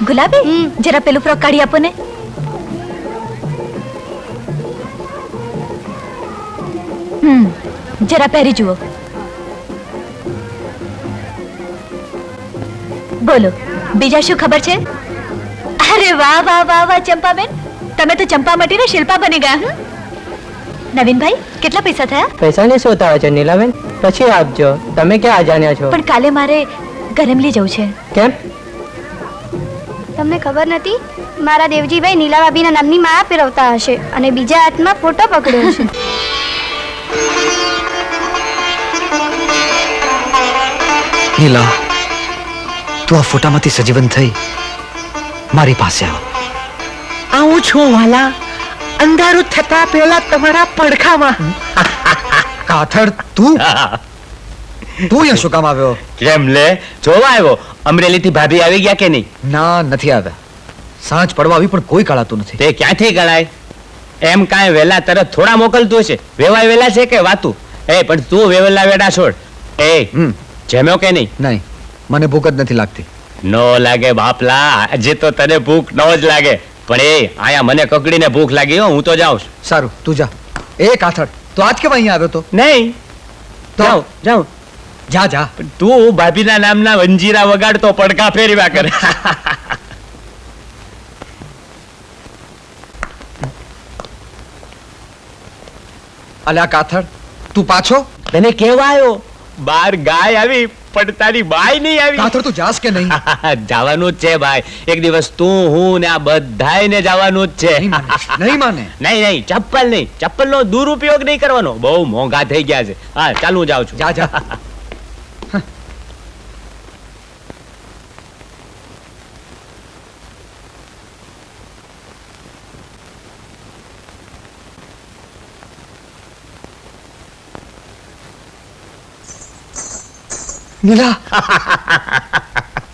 B: ગુલાબી? જરા પેલું ફ્રોક કાઢી આપો ને. જરા પહેરી જુઓ. બોલો, બીજા શું ખબર છે? અરે વાહ વાહ વાહ વાહ ચંપાબેન, તમે તો ચંપા મટીને શિલ્પા બની ગયા. નવીનભાઈ, કેટલા પૈસા થયા?
J: પૈસાની શું ઉતાવળ છે નીલાબેન? પછી આપજો. તમે ક્યાં અજાણ્યા છો?
B: પણ કાલે મારે ગરમલી જવું છે.
J: કેમ?
E: તમને ખબર નથી? મારા દેવજીભાઈ નીલા ભાભીના નામની માળા પહેરવતા હશે અને બીજા હાથમાં ફોટો પકડ્યો છે.
G: નીલા, તું આ ફોટામાંથી સજીવન થઈ મારી પાસે આવ.
J: આવું છું વાલા, અંધારું થતા પહેલા તમારા પડખામાં.
G: કાથડ, તું અહીંયા શું કામ આવ્યો?
F: કેમ લે, જોવા આવ્યો? અમરેલીથી ભાભી આવી ગયા કે નહીં?
G: ના, નથી આવ્યા. સાંજ પડવા આવી પણ કોઈ કળાતું નથી.
F: તે ક્યાંથી કળાય? એમ કાંઈ વેલા તરત થોડા મોકલતું હશે. વેવાય વેલા છે કે વાતું? એ પણ તું વેવેલા વેડા છોડ. એ જમ્યો કે નહીં?
G: નહીં, મને ભૂખ જ નથી લાગતી.
F: નો લાગે બાપલા, આજે તો તને ભૂખ ન જ લાગે, પણ એ આયા મને કકડીને ભૂખ લાગી હો. હું તો જાઉં છું.
G: સારું, તું જા. એ કાથડ, તું આજ કેમ અહીંયા આવ્યો તો?
F: નહીં,
G: તો
F: જાઉં જાઉં.
G: જા જા.
F: પણ તું ભાભીના નામના વંજીરા વગાડતો પડકા ફેરવ્યા કરે.
G: અલ્યા કાથડ, તું પાછો?
F: તને કેવા આવ્યો? બાર ગાય આવી પણ તારી બાઈ નહીં આવી.
G: કાથડ, તું જાસ કે નહીં?
F: જવાનું જ છે ભાઈ. એક દિવસ તું, હું ને આ બધાયને જવાનું જ છે.
G: નહીં માને, નહીં માને.
F: નહીં નહીં, ચપ્પલ નહીં. ચપ્પલનો દુરુપયોગ નહીં કરવાનો, બહુ મોંઘા થઈ ગયા છે. હા ચાલ, હું જાઉં છું.
G: જા જા. નીલા,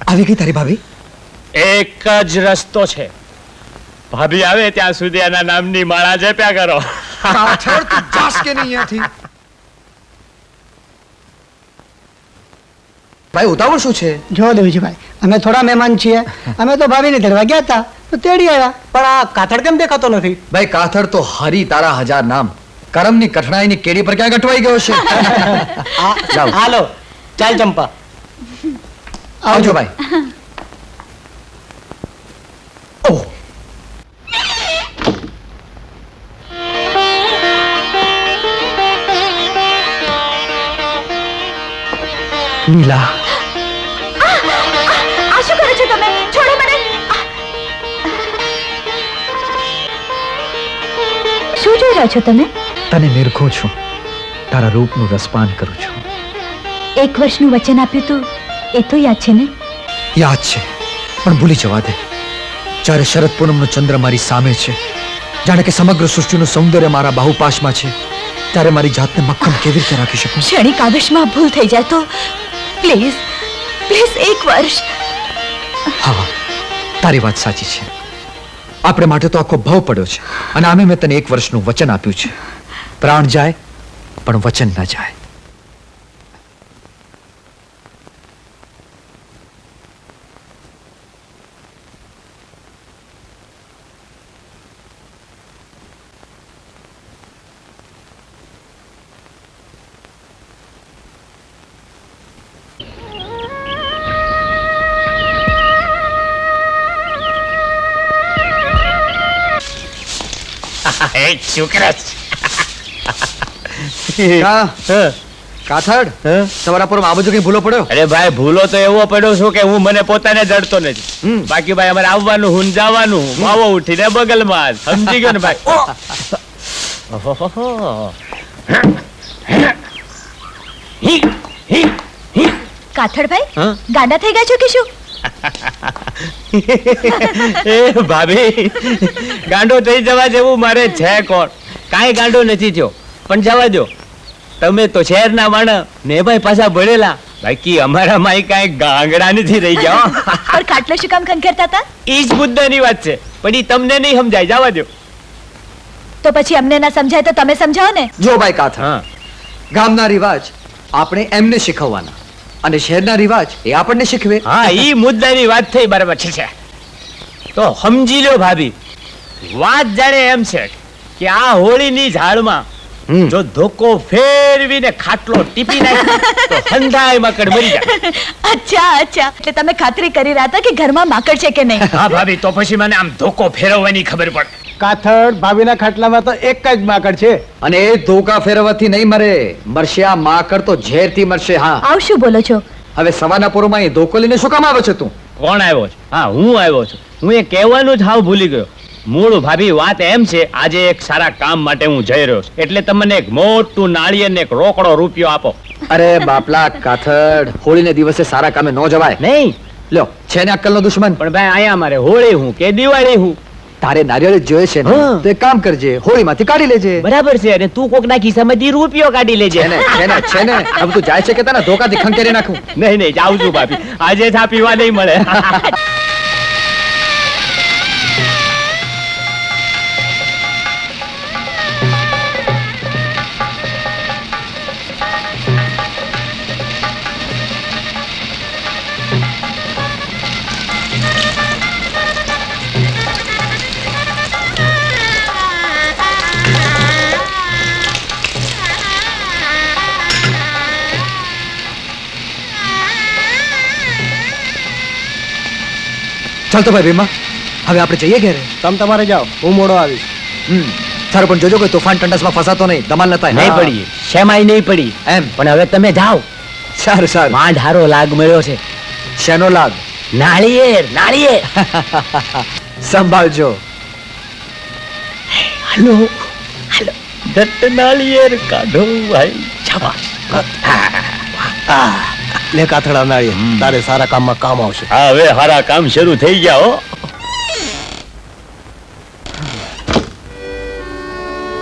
G: આવી ગઈ તારી ભાભી?
F: એક જ રસ્તો છે, ભાભી આવે ત્યાં સુધી એના નામની માળા જપ્યા કરો.
G: કાથડ, તું જાસ કે નહીં અહીંયાથી? ભાઈ, ઉતાવળ શું છે?
I: જો દેવજીભાઈ, અમે થોડા મહેમાન છીએ. અમે તો ભાભીને તેડવા ગયા હતા તો તેડી આવ્યા.
J: પણ આ કાથડ કેમ દેખાતો નથી?
G: ભાઈ કાથડ તો હરી તારા 1000 નામ. કરમની કઠણાઈની કેડી પર ક્યાં ગઠવાઈ ગયો છે? જાઓ.
H: હાલો ચાલ ચંપા.
G: આવજો ભાઈ. ઓહ, નીલા,
B: આ શું કરો છો તમે? છોડો મને. શું જોઈ રહ્યા છો તમે?
G: તને નિરખું છું, તારા રૂપનું રસપાન કરું છું.
B: 1 વર્ષનું વચન આપ્યું તું એ તો યાદ છે ને?
G: યાદ છે, પણ ભૂલી જવા દે. જ્યારે શરદ પૂનમનો ચંદ્ર મારી સામે છે, જાણે કે સમગ્ર સૃષ્ટિનું સૌંદર્ય મારા બાહુપાશમાં છે, ત્યારે મારી જાતને મક્કમ કેવી રીતે રાખી શકું?
B: ક્ષણિક આવેશમાં ભૂલ થઈ જાય તો પ્લીઝ પ્લીઝ 1 વર્ષ.
G: હા, તારી વાત સાચી છે. આપણે માટે તો આખો ભાવ પડ્યો છે, અને આમે મેં તને 1 વર્ષનું વચન આપ્યું છે. પ્રાણ જાય પણ વચન ના જાય. કાથડ, તમારા પર આ બધું કઈ ભૂલો પડ્યો?
F: અરે ભાઈ ભૂલો તો એવો પડ્યો છું કે હું મને પોતાને જડતો નથી. બાકી ભાઈ અમારે આવવાનું હું ને જવાનું, માવો ઉઠીને બગલમાં. સમજી ગયો ને ભાઈ? ઓહોહોહો.
B: કાથડભાઈ ગાંડા થઈ ગયા છો કે શું?
F: એ ભાભી, ગાંડો થઈ જવા જેવું મારે છે કોણ? કાંઈ ગાંડો નથી થયો, પણ જવા દો. તમે તો શહેરના માણસ ને ભાઈ પાછા ભણેલા, બાકી અમારામાં કાંઈ ગાંગડા નથી રહી ગયા.
B: પણ ખાટલો શું કામ ખંખેરતા હતા?
F: ઈ જ મુદ્દાની વાત છે, પણ ઈ તમને નહીં સમજાય. જવા દો.
B: તો પછી અમને ના સમજાય તો તમે સમજાવો ને.
G: જો ભાઈ કાથડ, ગામના રિવાજ આપણે એમને શીખવવાના, અને શહેરના રિવાજ એ આપણને શીખવે.
F: હા, ઈ મુદ્દાની વાત થઈ બરાબર છે. તો સમજી લો ભાભી, વાત જાણે એમ છે કે આ હોળીની ઝાડમાં જો ધોકો ફેરવીને ખાટલો ટીપી નાખે તો હંધાય માકડ મરી જાય.
B: અચ્છા અચ્છા, એટલે તમે ખાતરી કરી રહ્યા હતા કે ઘરમાં માકડ છે કે નહીં?
F: હા ભાભી, તો પછી મને આમ ધોકો ફેરવવાની ખબર પડે.
A: કાથડ, ભાભીના ખાટલામાં તો એક જ માકડ છે.
G: અને એ ધોકા ફેરવવાથી નહીં મરે, મરશે આ માકડ તો ઝેરથી મરશે. હા,
B: આવ શું બોલો છો?
G: હવે સવારના પોરમાં એ ધોકો લઈને શું કામ આવે છે તું?
F: કોણ આવ્યો છે? હા, હું આવ્યો છું. હું એ કહેવાનું જ હાવ ભૂલી ગયો. મૂળ ભાભી વાત એમ છે, આજે એક સારા કામ માટે હું જઈ રહ્યો છું, એટલે તમને એક મોટું નાળિયેર ને એક રોકડો રૂપિયો આપો.
G: અરે બાપલા કાથડ, હોળીને દિવસે સારા કામે ન જવાય.
F: નહીં
G: લ્યો, છે ને અક્કલનો દુશ્મન.
F: પણ ભાઈ, અહીંયા મારે હોળી હું કે દિવાળી હું?
G: તારે નારિયેળ જ જોઈએ છે ને,
F: હા.
G: તો એક કામ કરજે, હોળીમાંથી કાઢી લેજે.
F: બરાબર છે. અને તું કોકના ખિસ્સામાંથી રૂપિયો કાઢી લેજે.
G: છે ને, છે ને, છે ને. હવે તું જાય છે કે તને ધોકાથી ખંખેરી નાખું?
F: નહીં નહીં, જાઉં છું ભાભી, આજે ચા પીવા નહીં મળે.
G: ચાલ તો ભાઈ ભીમા, હવે આપણે જઈએ ઘેરે.
A: તમે તમારે જાઓ, હું મોડો આવીશ.
G: સારું, પણ જોજો કોઈ તોફાન ટંડસમાં ફસાતો નહીં, ધમાલ ન થાય.
F: નહીં પડી, શેમાય નહીં પડી.
G: એમ?
F: પણ હવે તમે જાઓ.
G: સારું સારું.
F: માંડ હારો લાગ મળ્યો છે.
G: શેનો લાગ?
F: નાળિયેર નાળિયેર.
G: સંભાળજો.
F: હાલો હાલો, દત્ત નાળિયેર કાઢો ભાઈ. શાબાશ.
A: લે કાથડા નાળિયેર, તારે સારા કામમાં કામ આવશે.
F: હા, હવે સારા કામ શરૂ થઈ ગયા હો.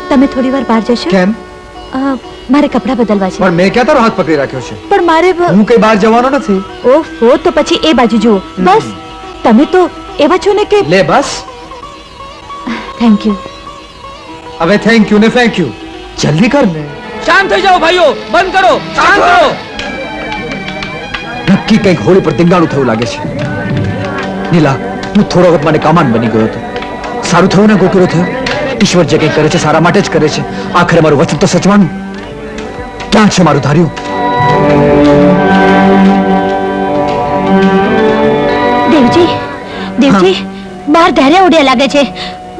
B: તમે થોડી વાર બહાર જશો?
G: કેમ?
B: મારે કપડાં બદલવા છે.
G: પણ મેં ક્યાં તારો હાથ પકડી રાખ્યો છે?
B: પણ મારે
G: હું કઈ બહાર જવાનો નથી.
B: ઓહો, તો પછી એ બાજુ જુઓ. બસ, તમે તો એવા છો ને કે.
G: લે બસ.
B: Thank you.
G: હવે થેન્ક યુ ને થેન્ક યુ, જલ્દી કર ને.
H: શાંત થઈ જાઓ ભાઈઓ, બંધ કરો, શાંત કરો.
G: નક્કી કંઈક હોળી પર ટીંગાણું થયું લાગે છે. નીલા, હું થોડો વખત મને કામાન બની ગયો હતો. સારું થયું ને ગોકુળો થયો. ઈશ્વર જે કંઈ કરે છે સારા માટે જ કરે છે. આખરે મારું વચન તો સચવાનું. ક્યાં છે મારું ધાર્યું?
B: દેવજી દેવજી બહાર ધાર્યા ઉડ્યા લાગે છે.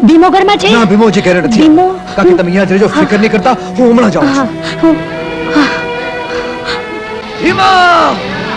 B: ભીમો ઘરમાં છે?
G: ના, ભીમો જે ઘરે નથી.
B: ભીમો
G: કાકી તમે અહીંયા જ રહેજો, ફિકર નહીં કરતા, હું હમણાં જાઉં છું. ભીમા!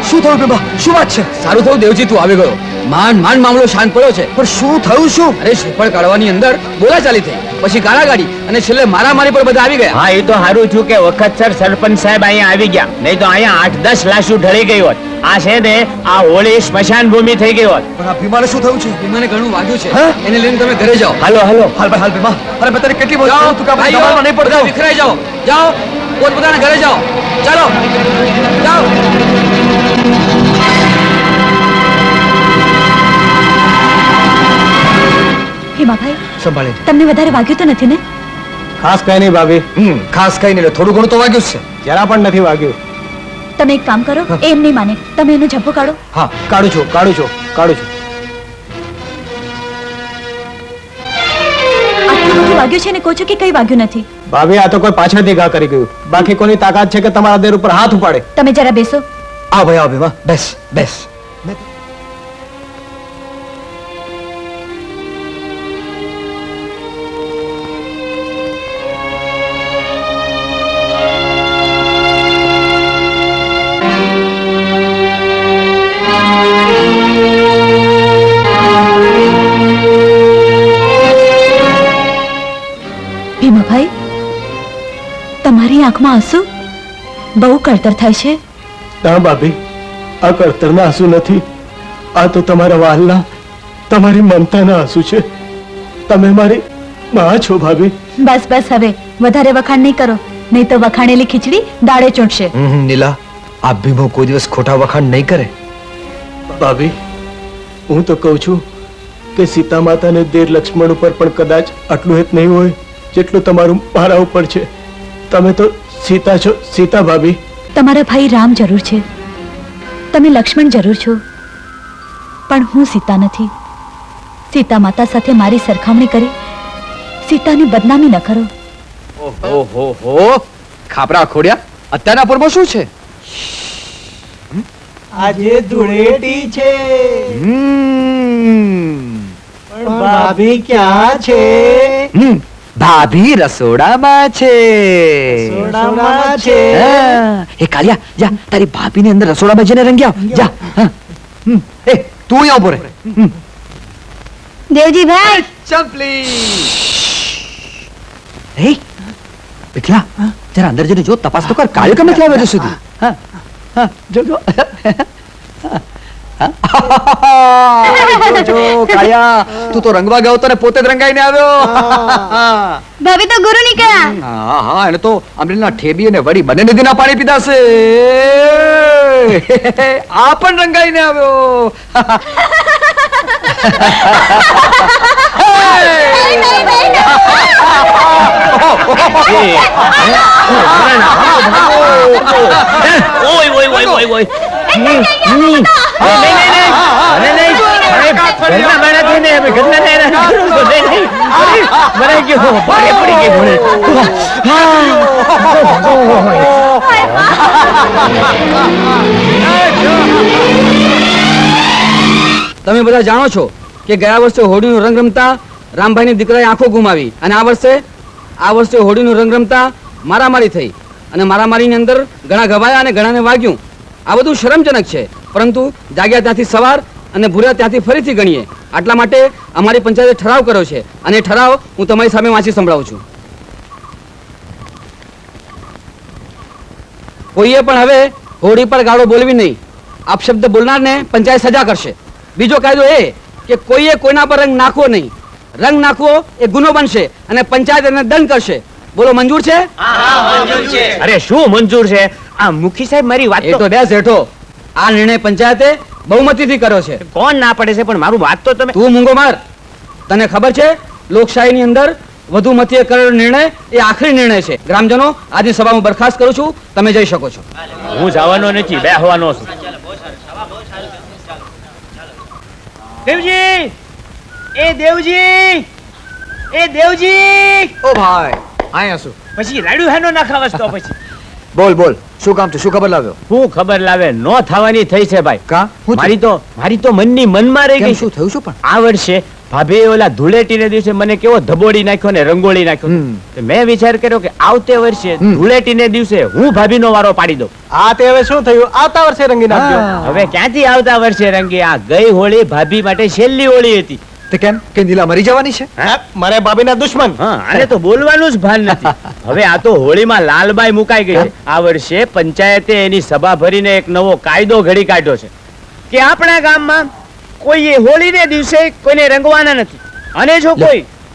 G: શું થયું ભીમા? શું વાત છે?
H: સારું થયું દેવજી તું આવી ગયો. માંડ માંડ મામલો શાંત પડ્યો છે.
G: પણ શું થયું? શું?
H: અરે શ્રીફળ કાઢવાની અંદર બોલાચાલી થઈ, પછી ગાળાગાડી અને છેલ્લે મારામારી પર બધા આવી ગયા.
F: હા એ તો સારું થયું કે વખતસર સરપંચ સાહેબ અહીંયા આવી ગયા, નહીં તો અહીંયા 8-10 લાશો ઢળી ગઈ હોત. આ છે ને આ હોળી સ્મશાન ભૂમિ થઈ ગઈ હોત.
G: પણ આ ભીમાને શું થયું છે?
H: ભીમાને ઘણું વાગ્યું છે.
G: હે?
H: એને લઈને તમે ઘરે જાઓ.
F: હાલો હાલો
G: હાલ ભાઈ હાલ ભીમા. અરે મેં તને કેટલી વાર
H: જાઓ,
G: કહ્યું હતું કે આપણે
H: ભાઈઓ,
G: દબાણમાં નહીં પડતા.
H: બધા વિખરાઈ જાઓ. જાઓ, પોતપોતાના ઘરે જાઓ. ચાલો જાઓ.
B: હિમાભાઈ
G: સંભાળે.
B: તમને વધારે વાગ્યું તો નથી ને?
A: ખાસ કઈ નહીં ભાભી,
G: ખાસ કઈ નહીં, થોડું ઘણું તો વાગ્યું જ છે.
A: જરા પણ નથી વાગ્યું.
B: તમે એક કામ કરો, એ એમ નહીં માને, તમે એનો ઝપ્પો કાઢો.
G: હા, કાઢું છું.
B: આટલું બધું વાગ્યું છે ને કહો છો કે કઈ વાગ્યું નથી?
A: ભાભી આ તો કોઈ પાછળથી ઘા કરી ગયું. બાકી કોની તાકાત છે કે તમારા દેર ઉપર હાથ ઉપાડે?
B: તમે જરા બેસો.
G: આ ભાઈ આ ભીમા, બેસ બેસ.
B: ભીમાભાઈ, તમારી આંખમાં આંસુ? બહુ કળતર થાય છે.
C: ના ભાભી, આ કળતરના આંસુ નથી. આ તો તમારા વાલના, તમારી મમતાના આંસુ છે. તમે મારી માં છો ભાભી.
B: બસ બસ, હવે વધારે વખાણ નહીં કરો, નહીં તો વખાણેલી ખીચડી દાળે ચોંટશે.
G: નીલા, આ ભીમો કોઈ દિવસ ખોટા વખાણ નહીં કરે.
C: ભાભી, હું તો કહું છું કે સીતા માતાને દેર લક્ષ્મણ ઉપર પણ કદાચ આટલું હેત નહીં હોય જેટલું તમારું મારા ઉપર છે. તમે તો સીતા છો, સીતા ભાભી.
B: તમારા ભાઈ રામ જરૂર છે, તમે લક્ષ્મણ જરૂર છો, પણ હું સીતા નથી. સીતા માતા સાથે મારી સરખામણી કરી સીતાની બદનામી ન કરો.
G: ઓહો, ખાપરા ખોડ્યા, અત્યારના પરમાં શું છે?
A: આજે ધૂળેટી છે, પણ ભાભી ક્યાં છે?
G: ભાભી રસોડામાં છે.
A: રસોડામાં છે.
G: હા. એ કાલિયા, જા તારી ભાભીને અંદર રસોડામાં જઈને રંગ્યા આવ. જા. હા. એ તું અહીંયા ઉભો રહે.
E: દેવજી ભાઈ
G: ચંપલી. એ પીઠલા, જરા અંદર જઈને જો, તપાસ તો કર, કાળિયો કેમ નથી આવ્યો હજુ સુધી? હા હા, જો જો કાળિયા, તું તો રંગવા ગયો તો ને પોતે જ રંગાઈને આવ્યો.
E: ભાભી તો ગુરુ નીકળ્યા.
G: હા હા, એને તો અમરીના ઠેબી અને વડી બંને નદીના પાણી પીધા છે. આ પણ રંગાઈને આવ્યો.
F: ઓય ઓય ઓય ઓય ઓય. નહીં, નહીં. અરે નહીં. અરે ઘરના માણસથી નહીં, અમે ઘરના નહીં. નહીં. અરે, મરાઈ ગયો. ભારે પડી ગઈ મને.
H: તમે બધા જાણો છો કે ગયા વર્ષે હોળીનો રંગ રમતા રામભાઈની દીકરાએ આંખો ગુમાવી, અને આ વર્ષે હોળીનો રંગ રમતા મારામારી થઈ, અને મારામારીની અંદર ઘણા ઘવાયા અને ઘણાને વાગ્યું. આ બધું શરમજનક છે, પરંતુ જાગ્યા ત્યાંથી સવાર અને ભૂર્યા ત્યાંથી ફરીથી ગણીએ. આટલા માટે અમારી પંચાયતે ઠરાવ કર્યો છે, અને એ ઠરાવ હું તમારી સામે વાંચી સંભળાવું છું. કોઈએ પણ હવે હોળી પર ગાળો બોલવી નહીં. અપશબ્દ બોલનારને પંચાયત સજા કરશે. બીજો કાયદો એ કે કોઈએ કોઈના પર રંગ નાખવો નહીં. રંગ નાખવો એ ગુનો બનશે અને પંચાયત એને દંડ કરશે. બોલો, મંજૂર છે?
F: અરે શું મંજૂર છે? આ મુખી સાહેબ મારી વાત
H: એ તો બેસ હેઠો. આ નિર્ણય પંચાયતે બહુમતીથી કર્યો છે.
F: કોણ ના પડે છે, પણ મારું વાત તો તમે.
H: તું મૂંગો માર. તને ખબર છે લોકશાહીની અંદર વધુમતીય કરેલો નિર્ણય એ આખરી નિર્ણય છે. ગ્રામજનો, આજની સભામાં બરખાસ્ત કરું છું, તમે જઈ શકો છો.
F: હું જવાનો નથી, બેહવાનો છું. દેવજી, એ દેવજી, એ દેવજી
G: ઓ ભાઈ અહીંયા શું
F: પછી રાડ્યું હેનો નાખાવસ તો પછી
G: બોલ બોલ શું કામ છે? શું ખબર લાવ્યો?
F: હું ખબર લાવે નો થવાની થઈ છે ભાઈ.
G: કા હું
F: મારી તો મનની મનમાં રહી ગઈ.
G: શું થયું? શું પણ
F: આ વર્ષે ભાભી ઓલા ધૂળેટીને દિવસે મને કેવો ધબોડી નાખ્યો ને રંગોળી નાખ્યો. તો મેં વિચાર કર્યો કે આવતે વર્ષે ધૂળેટીને દિવસે હું ભાભીનો વારો પાડી દઉં.
J: આ તે હવે શું થયું? આવતા વર્ષે રંગી નાખજો.
F: હવે ક્યાંથી આવતા વર્ષે રંગી? આ ગઈ હોળી ભાભી માટે છેલ્લી હોળી હતી.
G: તે કેમ કે નીલા મરી જવાની છે?
J: મારે ભાભીના દુશ્મન.
F: હા, આને તો બોલવાનું જ ભાન નથી. હવે આ તો હોળીમાં લાલબાઈ મુકાઈ ગઈ છે. આ વર્ષે પંચાયતે એની સભા ભરીને એક નવો કાયદો ઘડી કાઢ્યો છે કે આપણા ગામમાં કોઈ હોળીને દિવસે કોઈને રંગવાના નથી, અને જો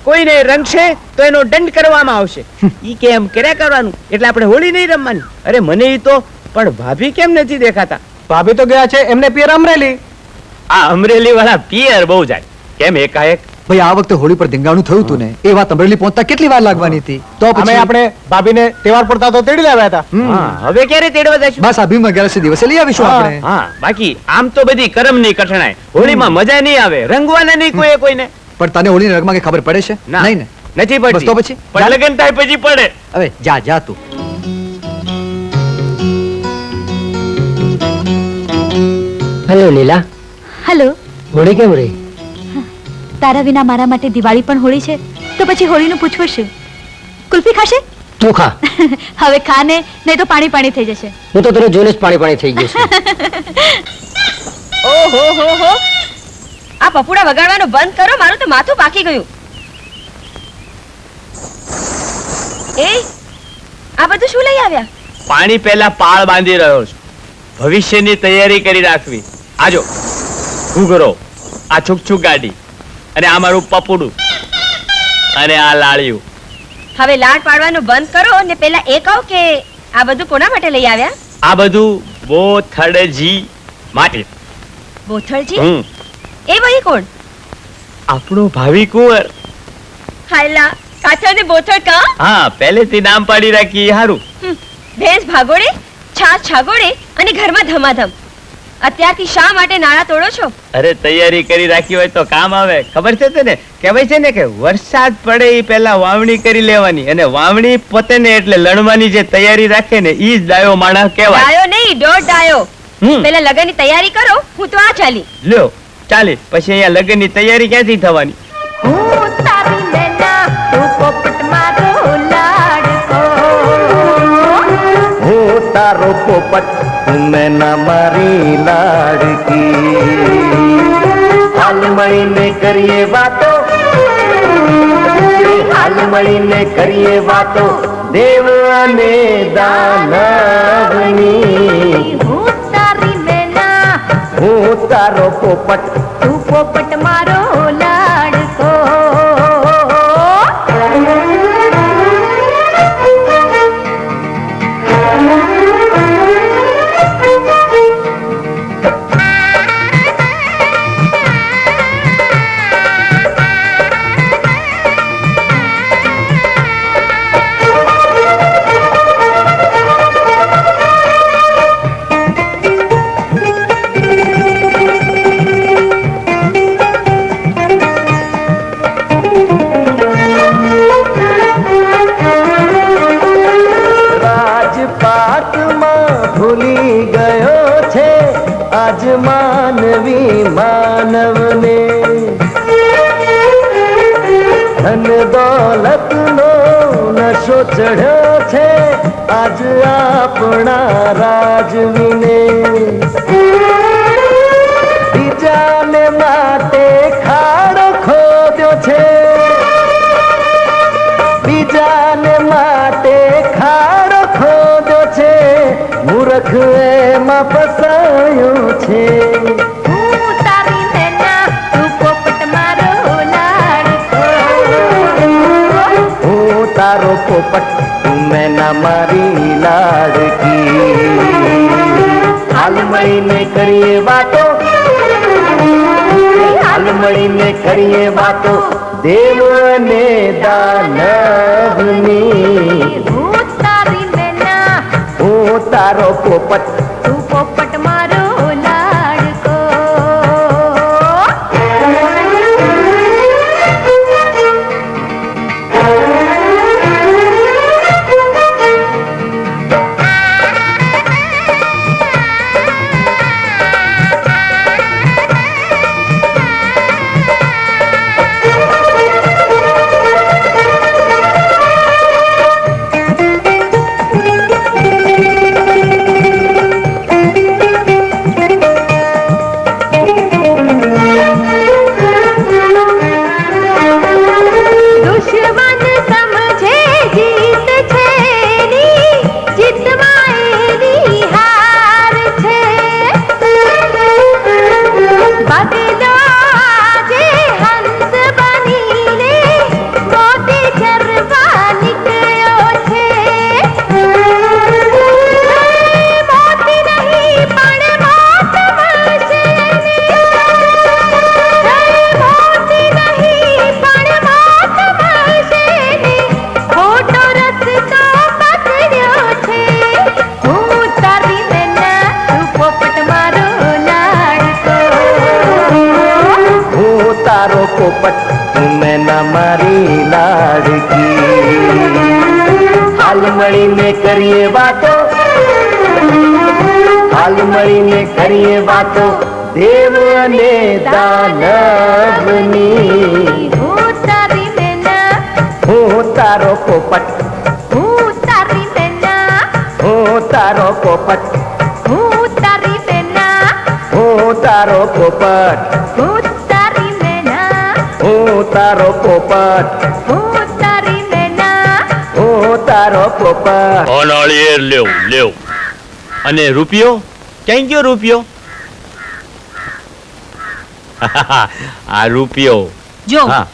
F: કોઈને રંગશે તો એનો દંડ કરવામાં આવશે. ઈ કે એમ કર્યા કરવાનું, એટલે આપણે હોળી નહીં રમવાની. અરે મને ઈ તો, પણ ભાભી કેમ નથી દેખાતા?
J: ભાભી તો ગયા છે એમને પિયર અમરેલી.
F: આ અમરેલી વાળા પિયર બહુ જાય. કેમ એકાએક?
G: ભાઈ આ વખતે હોળી પર ધીંગાણું થયું હતું ને, એ વાત અમરેલી પહોંચતા કેટલી વાર લાગવાની હતી? તો પછી
J: આપણે ભાભીને તહેવાર પડતા તો તેડી લાવ્યા હતા.
F: હા, હવે ક્યારે તેડવા જઈશું?
G: બસ આ ભીમ 11 દિવસે લઈ આવીશું આપણે.
F: હા, બાકી આમ તો બધી કરમની કઠણાઈ. હોળીમાં મજા નહીં આવે, રંગવાના નહીં કોઈને.
G: પણ તને હોળીના રંગમાં કઈ ખબર પડે છે? નહીં ને?
F: નથી પડતી.
G: બસ તો પછી
F: પણ લગન થાય પછી પડે.
G: હવે જા તું.
D: હેલો લીલા,
B: હેલો.
D: હોળી કેમ રહી?
B: તારા વિના મારા માટે દિવાળી પણ હોળી છે, તો પછી હોળીનું પૂછવું શું? કુલ્ફી ખાશે?
D: તું ખા.
B: હવે ખા ને, નહીં તો પાણી પાણી થઈ જશે.
D: હું તો તને જોઈને જ પાણી થઈ ગયું છે.
K: ઓહો હો હો, આ પપુડા વગાડવાનું બંધ કરો, મારું તો માથું પાકી ગયું. એ આ બધું શું લઈ આવ્યા?
F: પાણી પહેલા પાળ બાંધી રહ્યો છું. ભવિષ્યની તૈયારી કરી રાખવી. આજો ઘૂઘરો, આ છુક ગાડી, અને આ મારું પપુડું, અને આ લાળિયું.
K: હવે લાડ પાડવાનું બંધ કરો ને પેલા એ કહો કે આ બધું કોના માટે લઈ આવ્યા?
F: આ બધું બોથડજી માટે.
K: બોથળજી? એ ભાઈ કોણ?
F: આપણો ભાવિ કુંવર.
K: હાયલા કાચા ને બોથળ કા?
F: હા, પહેલેથી નામ પાડી રાખી. હારું.
K: ભેંસ ભાગોડે, છાસ છાગોડે અને ઘરમાં ધમાધમ. અત્યારથી શા માટે નાળા તોડો છો?
F: અરે તૈયારી કરી રાખી હોય તો કામ આવે. ખબર છે તને? કહેવાય છે ને કે વરસાદ પડે એ પહેલા વાવણી કરી લેવાની, અને વાવણી પોતે ને એટલે લણવાની જે તૈયારી રાખે ને ઈ જ ડાયો માણસ કહેવાય.
K: ડાયો નહીં, દોઢ ડાયો. પેલા લગનની તૈયારી કરો, હું તો આ ચાલી.
F: લ્યો ચાલી, પછી અહીંયા લગનની તૈયારી ક્યાંથી થવાની?
K: હું તારી નૈના, તું પોપટ મારો લાડકો.
J: હું તારો પોપટ, તું નૈના મારી લાડકી. હાલ મળીને કરીએ વાતો, હાલ મળીને કરીએ વાતો, દેવ અને દાનવની.
K: હું તારી નૈના,
J: હું તારો પોપટ,
K: તું પોપટ મારો લાડકો.
J: આજ માનવી માનવને ધન દોલત નો નશો ચઢ્યો છે. આજ આપણા રાજવીને બીજાને માટે ખાડો ખોદ્યો છે, બીજાને માટે ખાડો ખોદ્યો છે. મૂર્ખ એમાં ફસાયો છે.
K: હું તારી નૈના, તું પોપટ મારો લાડકો.
J: હું તારો પોપટ, તું નૈના મારી લાડકી. હાલ મળીને કરીએ વાતો, હાલ મળીને કરીએ વાતો, દેવ અને દાનવની.
K: હું તારી નૈના,
J: હું તારો પોપટ,
K: તું પોપટ મારો લાડકો.
J: કરીએ વાતો, હાલ મળીને કરીએ વાતો દેવ અને દાનવની.
E: હું તારી નૈના,
J: હું તારો પોપટ,
E: હું તારી નૈના,
J: હું તારો પોપટ,
E: હું તારી નૈના,
J: હું તારો પોપટ,
E: હું તારી નૈના,
J: હું તારો પોપટ,
E: હું તારી નૈના.
J: હું તારો પોપટ.
F: નાળિયેર લેવ અને રૂપિયો ક્યાં ગયો રૂપિયો? આ રૂપિયો
K: જો
F: હા.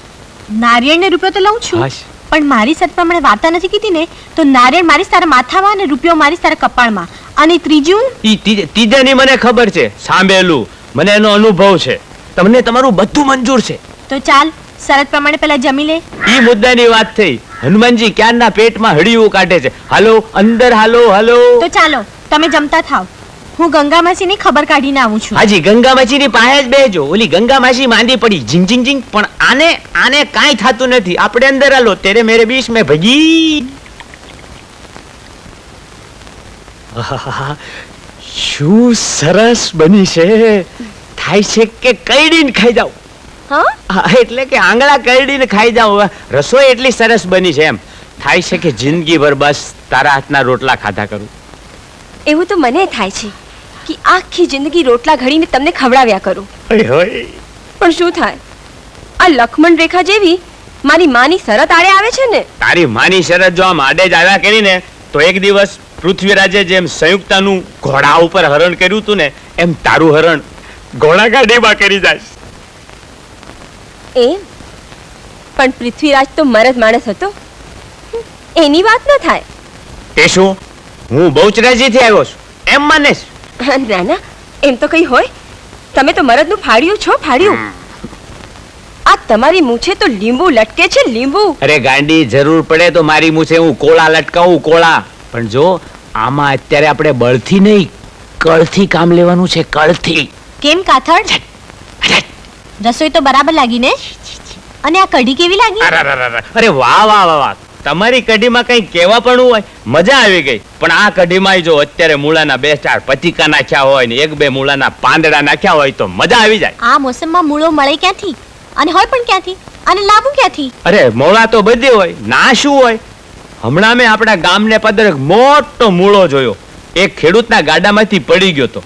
K: નારિયેળ ને રૂપિયો તો લઉં છું,
F: હાશ.
K: પણ મારી સાથે પ્રમાણે વાર્તા નથી કીધી ને, તો નારિયેળ મારી તારા માથામાં અને રૂપિયો મારી તારા કપાળમાં. અને ત્રીજું
F: ત્રીજાની મને ખબર છે, સાંભળેલું, મને એનો અનુભવ છે. તમને તમારું બધું મંજૂર છે.
K: તો ચાલ શરત પ્રમાણે પેલા જમી લે.
F: ઈ મુદ્દાની વાત થઈ. હનુમાનજી ક્યારના પેટમાં હડિયું કાઢે છે. હાલો અંદર, હાલો હાલો.
K: તો ચાલો તમે જમતા થાવ, હું ગંગા માસીની ખબર કાઢીને આવું છું.
F: હાજી, ગંગા માસીની પાસે જ બેજો. ઓલી ગંગા માસી માંદી પડી ઝીંગ ઝીંગ ઝીંગ, પણ આને કાંઈ થતું નથી. આપણે અંદર હાલો, તેરે મેરે બીચ મેં ભગી. શું સરસ બની છે. થાય છે કે કઈડીને ખાઈ જાવ.
K: હા,
F: એટલે કે આંગળા કરડીને ખાઈ જાવ. રસોઈ એટલી સરસ બની છે, એમ થાય છે કે જિંદગીભર બસ તારા હાથના રોટલા ખાધા કરું.
K: એવું તો મને થાય છે કે આખી જિંદગી રોટલા ઘડીને તમને ખવડાવ્યા કરું. પણ શું થાય, આ લક્ષ્મણ રેખા જેવી મારી માની શરત આડે આવે છે ને.
F: તારી માની શરત જો આમ આડે જ આવ્યા કરીને, તો એક દિવસ પૃથ્વીરાજે જેમ સંયુક્તાનું ઘોડા ઉપર હરણ કર્યું હતું ને, એમ તારું હરણ ઘોડા ગાડીમાં કરી જાય.
K: એમ? પણ પૃથ્વીરાજ તો મરદ માણસ હતો, એની વાત ન થાય.
F: તે શું, હું બહુચરાજીથી આવ્યો છું એમ માનેશ?
K: ના ના, એમ તો કઈ હોય. તમે તો મરદનું ફાડ્યું છો, ફાડ્યું. આ તમારી મૂછે તો લીંબુ લટકે છે, લીંબુ.
F: અરે ગાંડી, જરૂર પડે તો મારી મૂછે હું કોળા લટકાવું, કોળા. પણ જો આમાં અત્યારે આપણે બળથી નહીં, કળથી કામ લેવાનું છે, કળથી.
K: કેમ કાથડ? રસોઈ તો બરાબર લાગી ને? અને આ કઢી કેવી લાગી?
F: અરે વાહ વાહ વાહ વાહ, તમારી કઢીમાં કઈ કેવા પણ હોય, મજા આવી ગઈ. પણ આ કઢીમાં જો અત્યારે મૂળાના 2-4 પતિકા નાખ્યા હોય ને 1-2 મૂળાના પાંદડા નાખ્યા હોય તો મજા આવી જાય.
K: આ મોસમમાં મૂળો મળે ક્યાંથી? અને હોય પણ ક્યાંથી? અને લાવું ક્યાંથી?
F: અરે મોળા તો બધી હોય, ના શું હોય. હમણાં મેં આપણા ગામને પદર એક મોટો મૂળો જોયો. એક ખેડૂતના ગાડામાંથી પડી ગયો તો.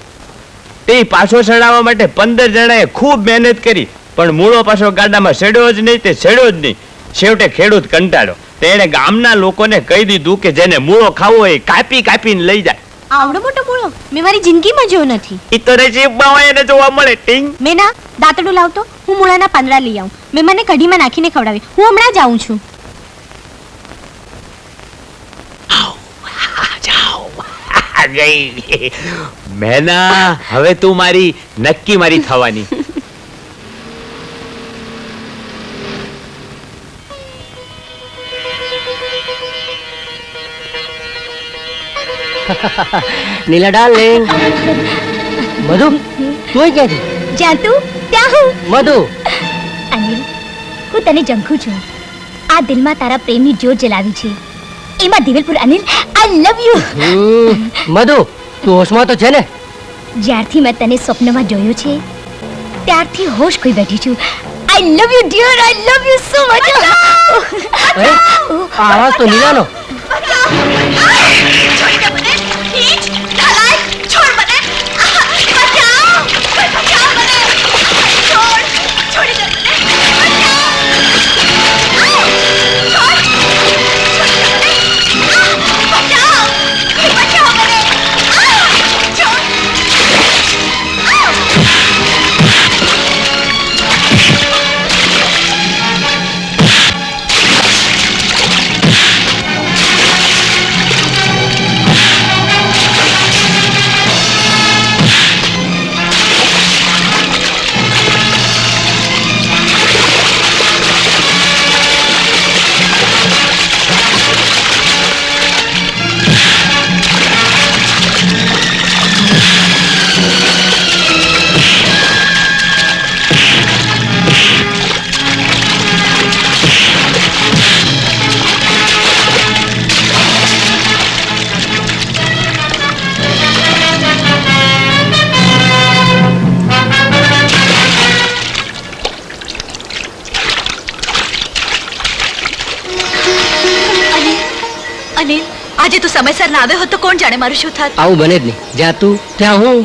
F: તે પાછો ચડાવવા માટે 15 જણાએ ખૂબ મહેનત કરી, પણ મૂળો પાછો ગાડામાં ચડ્યો જ નહીં, તે ચડ્યો જ નહીં. છેવટે ખેડૂત કંટાળ્યો. તેણે ગામના લોકોને કહી દીધું કે જેને મૂળો ખાવો હોય કાપી કાપીને લઈ જાય.
K: આવડો મોટો મૂળો મેં મારી જિંદગીમાં જોયો નથી.
F: ઈ તો રેસીપમાં હોય એને જોવા મળે. ટીંગ.
K: મેના દાંતડું લાવતો, હું મૂળાના પાંદડા લઈ આવું. મેં મને કઢીમાં નાખીને ખવડાવી. હું હમણાં જ આવું છું.
F: મેના, હવે તું મારી નક્કી મારી થવાની.
D: નીલા ડાર્લિંગ. મધુ, તું ક્યાંથી?
B: જ્યાં તું ત્યાં હું.
D: મધુ,
B: અનિલ, હું તને ઝંખું છું. આ દિલમાં તારા પ્રેમની જ્યોત જલાવી છે. એમાં દિવેલપુર અનિલ, આઈ લવ યુ.
D: મધુ, તું હોશમાં તો છે ને?
B: જ્યારથી મેં તને સ્વપ્નમાં જોયો છે ત્યારથી હોશ ખોઈ બેઠી છું. I love you dear, I love you so much.
D: અરે, આ આવાજ તો નીલાનો.
B: સમયસર ના આવ્યો હોત તો કોણ જાણે મારું શું થાત.
D: આવું બને જ નહીં. જ્યાં તું ત્યાં હું.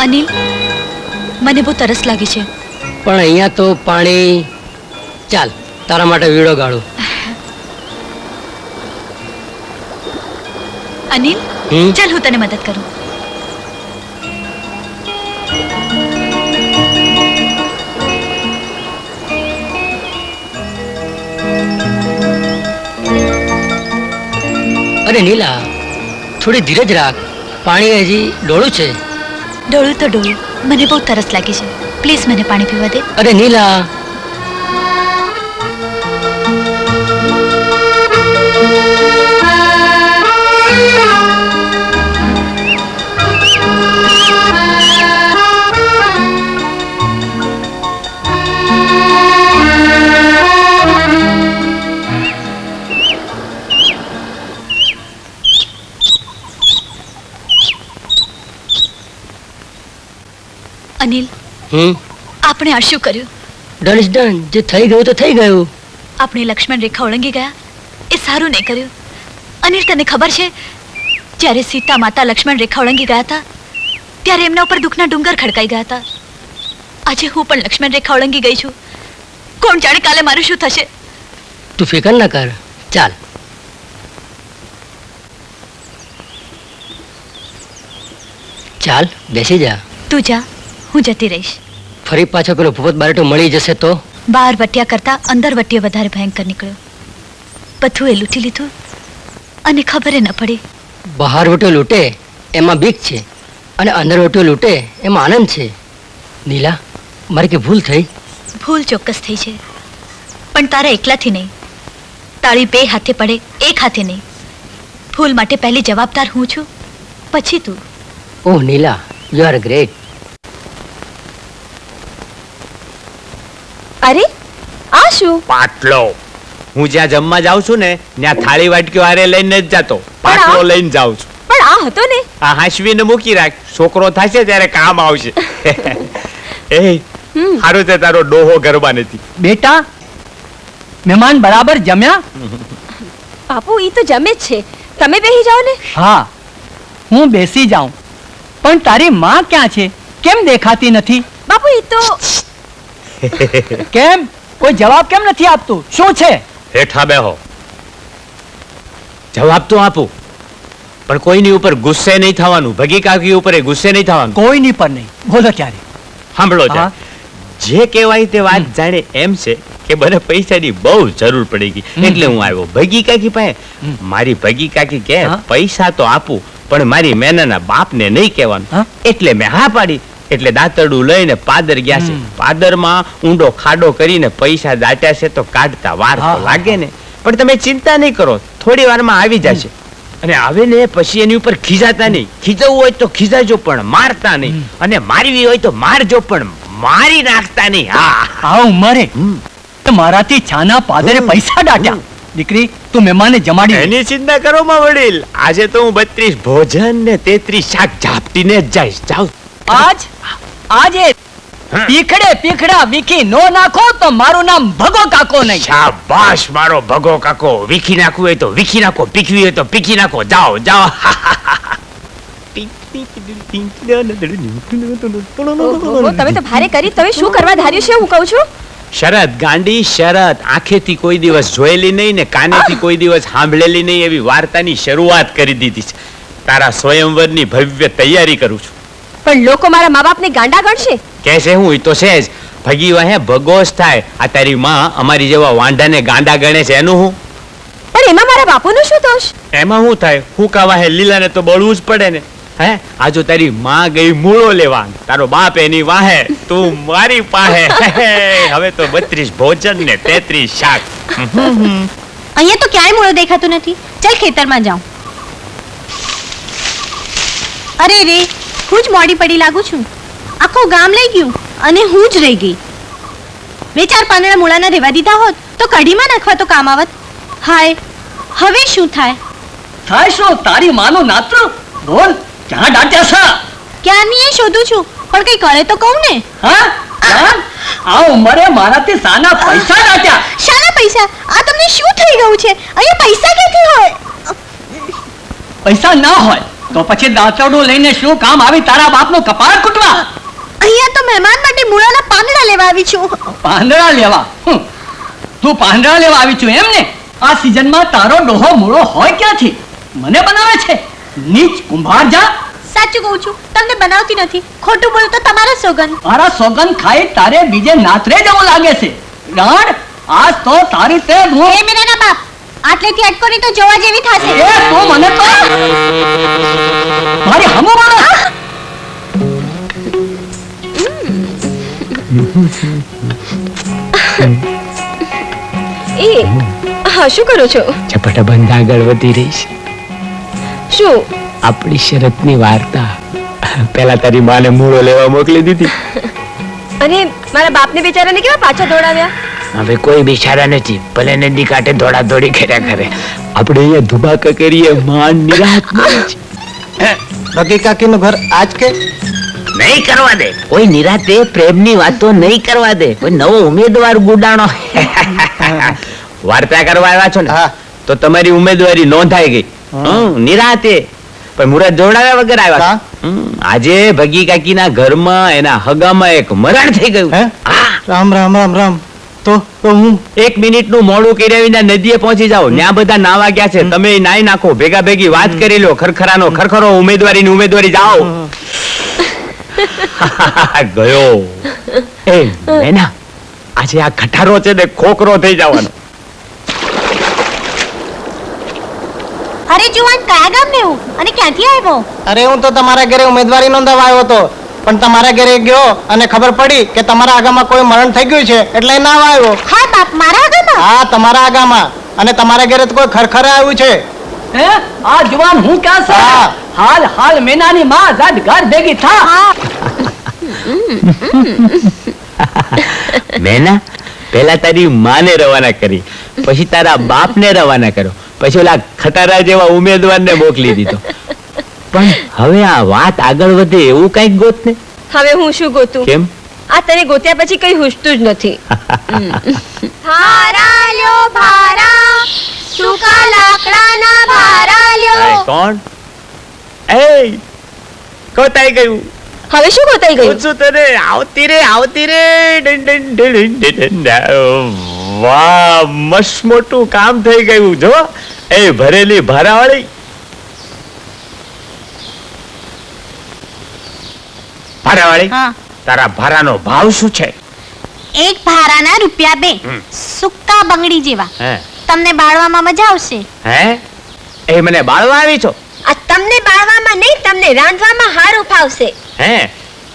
B: અનિલ, મને બહુ તરસ લાગી છે.
D: પણ અહીંયા તો પાણી. ચાલ તારા માટે વીડો ગાળું.
B: અનિલ,
D: હમ?
B: ચાલ હું તને મદદ કરું.
D: અરે નીલા, થોડી ધીરજ રાખ. પાણી હજી ડોળું છે.
B: ડોળું તો ડોળું, મને બહુ તરસ લાગી છે. પ્લીઝ મને પાણી પીવા દે.
D: અરે નીલા.
B: અનિલ, આપણે આ શું કર્યું?
D: Done is done. જે થઈ ગયું તો થઈ ગયું.
B: આપણે લક્ષ્મણ રેખા ઓળંગી ગયા, એ સારું નહીં કર્યું. અનિલ, તને ખબર છે, જ્યારે સીતા માતા લક્ષ્મણ રેખા ઓળંગી ગયા હતા ત્યારે એમના ઉપર દુઃખના ડુંગર ખડકાઈ ગયા હતા. આજે હું પણ લક્ષ્મણ રેખા ઓળંગી ગઈ છું. કોણ જાણે કાલે મારું શું થશે.
D: તું ફિકર ના કર. ચાલ. ચાલ બેસી જા.
B: તું જા, હું જતી રહીશ.
D: ફરી પાછો પેલો ભૂપત બારેટો મળી જશે તો?
B: બહાર વટિયા કરતા અંદર વટિયો વધારે ભયંકર નીકળ્યો. બધું એ લૂંટી લીધું અને ખબર ન પડી.
D: બહાર વટ્યો લૂંટે એમાં બીક છે અને અંદર વટ્યો લૂંટે એમાં આનંદ છે. નીલા, મારી કે ભૂલ થઈ?
B: ભૂલ ચોક્કસ થઈ છે, પણ તારા એકલાથી નહીં. તાળી બે હાથે પડે, એક હાથે નહીં. ભૂલ માટે પહેલી જવાબદાર હું છું, પછી તું.
D: ઓહ નીલા, યુ આર ગ્રેટ.
K: અરે આ શું?
F: પાટલો. હું જ્યાં જમવા જાઉં છું ને ત્યાં થાળી વાટકીઓ હારે લઈને જ જાતો, પાટલો લઈને જાઉં છું.
K: પણ આ હતો ને.
F: આ હાંસવીને મૂકી રાખ, છોકરો થશે ત્યારે કામ આવશે. એ હારું તે તારો ડોહો ગરબા નથી.
L: બેટા, મહેમાન બરાબર જમ્યા?
K: બાપુ ઈ તો જમે જ છે, તમે બેસી જાઓ ને.
L: હા, હું બેસી જાઉં, પણ તારી માં ક્યાં છે? કેમ દેખાતી નથી?
K: બાપુ ઈ તો.
L: કેમ કોઈ જવાબ કેમ નથી આપતું? શું છે?
F: હેઠા બેહો. જવાબ તો આપું, પણ કોઈની ઉપર ગુસ્સે નહીં થવાનું. ભગી કાકી ઉપર એ ગુસ્સે નહીં થવાનું.
L: કોઈની પર નહીં. બોલો ત્યારે.
F: સાંભળો છે, જે કહેવાય તે વાત જાણે એમ છે કે મને પૈસાની બહુ જરૂર પડી ગઈ એટલે હું આવ્યો ભગી કાકી પાસે. મારી ભગી કાકી કે પૈસા તો આપું, પણ મારી મેનાના બાપને નહીં કહેવાનું. એટલે મેં હા પાડી. એટલે દાંતરડું લઈને પાદર ગયા છે. પાદરમાં ઊંડો ખાડો કરીને પૈસા દાટ્યા છે તો કાઢતા વાર તો લાગે ને. પણ તમે ચિંતા નહીં કરો, થોડી વારમાં આવી જશે. અને આવે ને પછી એની ઉપર ખીજાતા નહીં. ખીજવું હોય તો ખીજાજો પણ મારતા નહીં, અને મારવી હોય તો મારજો પણ મારી નાખતા નહીં.
L: આ ઉંમરે મારાથી છાના પાદરે પૈસા દાટ્યા. દીકરી, તું મહેમાને જમાડી.
F: એની ચિંતા કરો માં વડીલ. આજે તો હું 32 ભોજન ને 33 શાક ઝાપટીને જ જઈશ. જાઉં.
L: આજે પીખડે પીખડા વીખી નો નાખો તો મારું નામ ભગો કાકો નહીં.
F: શાબાશ મારો ભગો કાકો. વીખી નાખવું હોય તો વીખી નાખો, પીખવી હોય તો પીખી નાખો. જાઓ જાઓ.
K: તમે તો ભારે કરી. તમે શું કરવા ધાર્યું છે હું કહું છું?
F: શરત ગાંડી, શરત. આંખેથી કોઈ દિવસ જોયેલી નહીં ને કાનેથી કોઈ દિવસ સાંભળેલી નહીં એવી વાર્તાની શરૂઆત કરી દીધી છે. તારા સ્વયંવરની ભવ્ય તૈયારી કરું છું.
K: પણ લોકો મારા મા બાપને ગાંડા ગણશે.
F: કહેશે હું ઈ તો છે જ. ભગી વાહે ભગોશ થાય. આ તારી માં અમારી જેવા વાંઢાને ગાંડા ગણે છે એનું હું?
K: પણ એમાં મારા બાપુનો શું દોષ?
F: એમાં શું થાય? હું કા વાહે લીલાને તો બળવું જ પડે ને. હે, આ જો તારી માં ગઈ મૂળો લેવા, તારો બાપ એની વાહે, તું મારી પાસે. હવે તો 32 ભોજન ને 33 શાક.
E: અહીંયા તો ક્યાંય મૂળો દેખાતું નથી. ચાલ ખેતરમાં જાઉં. અરે રે, હું જ મોડી પડી લાગુ છું. આખું ગામ લઈ ગયું અને હું જ રહી ગઈ. 2-4 પાંદડા મૂળાના રેવા દીધા હોત તો કઢીમાં નાખવા તો કામ આવત. હાય, હવે શું થાય?
L: થાય શું? તારી માનું નાતરું. બોલ, ક્યાં દાટ્યા છે?
E: ક્યારની એ શોધું છું, પણ કઈ કરે તો કહું ને.
L: હા જાન, આ ઉંમરે મારાથી સાના પૈસા નાટ્યા.
E: શાના પૈસા? આ તમને શું થઈ ગયું છે? અહીંયા પૈસા ક્યાંથી હોય?
L: પૈસા ના હોય તો પછી દાંતરડું લઈને શું કામ આવી તારા બાપનું કપાળ કૂટવા?
E: અહીંયા તો મહેમાન માટે મૂળાના પાંદડા લેવા આવી છું.
L: પાંદડા લેવા? તું પાંદડા લેવા આવી છું એમ ને? આ સિઝનમાં તારો ડોહો મૂળો હોય ક્યાંથી? મને બનાવે છે નીચ કુંભાર જા.
E: સાચું કહું છું, તમને બનાવતી નથી. ખોટું બોલું તો તમારા સોગન.
L: મારા સોગન ખાઈ તારે બીજે નાતરે જવું લાગે છે. ગાંડ, આજ તો તારી તે હું.
E: એ મેરાના બાપ, આટલેથી અટકોની તો જોવા જેવી થશે.
L: એ તો મને તો મારી હમો માનો.
K: એ હા, શું કરો છો?
M: ઝપટબંધ આગળ વધી રહી છે.
K: શું?
M: આપણી શરતની વાર્તા. પેલા તારી માને મૂળો લેવા મોકલી દીધી.
K: અને મારા બાપને બિચારાને કેવા પાછા દોડાવ્યા?
M: હવે કોઈ બિચારા નથી, ભલે નદી કાંઠે દોડા દોડી કર્યા કરે. આપણે અહીંયા ધુબાકા કરીએ, માન નિરાત
I: બગી કાકીનું ઘર આજ કે
M: નહીં કરવા દે. કોઈ નિરાતે પ્રેમની વાતો નહીં કરવા દે. કોઈ નવો ઉમેદવાર ગુડાણો.
F: વાર્તા કરવા આવ્યા છો ને, તો તમારી ઉમેદવારી નોંધાઈ ગઈ. નિરાતે પણ મુહૂર્ત જોડાવ્યા વગર આવ્યા. આજે ભગી કાકીના ઘરમાં એના હગામાં એક મરણ થઈ ગયું.
I: રામ રામ રામ રામ. તો હું
F: 1 મિનિટનું મોડું કર્યા વિના નદીએ પહોંચી જાઓ. ત્યાં બધા નાવા ગયા છે, તમે નાઈ નાખો, ભેગા ભેગી વાત કરી લો. ખરખરાનો ખરખરો, ઉમેદવારીની ઉમેદવારી જાઓ. ગયો. એ મેના, આજે આ ખટારો છે ને ખોખરો થઈ જવાનો.
E: અરે જુવાન, કયા ગામને હું અને ક્યાંથી આવ્યો?
I: અરે હું તો તમારા ઘરે ઉમેદવારી નોંધાવા આવ્યો હતો, પણ તમારા ઘરે ગયો અને ખબર પડી કે તમારા આગામાં કોઈ મરણ થઈ ગયું છે, એટલે ના આવ્યો.
E: હા બાપ, મારા આગામાં?
I: હા, તમારા આગામાં. અને તમારા ઘરે તો કોઈ ખરખરે આવ્યું છે.
L: હે આ જુવાન હું ક્યાં છે? હાલ હાલ મેનાની માં જાડ ઘર ભેગી થા.
F: મેના, પેલા તારી માને રવાના કરી, પછી તારા બાપને રવાના કર્યો, પછી ઓલા ખટારા જેવા ઉમેદવારને મોકલી દીધો. પણ હવે આ વાત આગળ વધે એવું કઈક ગોત ને.
K: હવે હું શું ગોતું?
F: કેમ?
K: આ તને ગોત્યા પછી કઈ હુજતું જ નથી.
E: ભારા લ્યો ભારા, સૂકા લાકડાના ભારા લ્યો.
F: કોણ? એ કોતાઈ ગયું.
K: હવે શું ગોતાઈ ગયું?
F: પૂછું તને. આવતી રે આવતી રે. વાહ, મસ્ત મોટું કામ થઈ ગયું. જો એ ભરેલી ભારાવાળી. ભારાવાળી, તારા ભારાનો ભાવ શું છે?
E: એક ભારાના ₹2. સુક્કા બંગડી જેવા. તમને બાળવામાં મજા આવશે.
F: હે? એ મને બાળવા આવી છો?
K: આ તમને બાળવામાં નહીં, તમને રાંધવામાં હારું ફાવશે.
F: હે?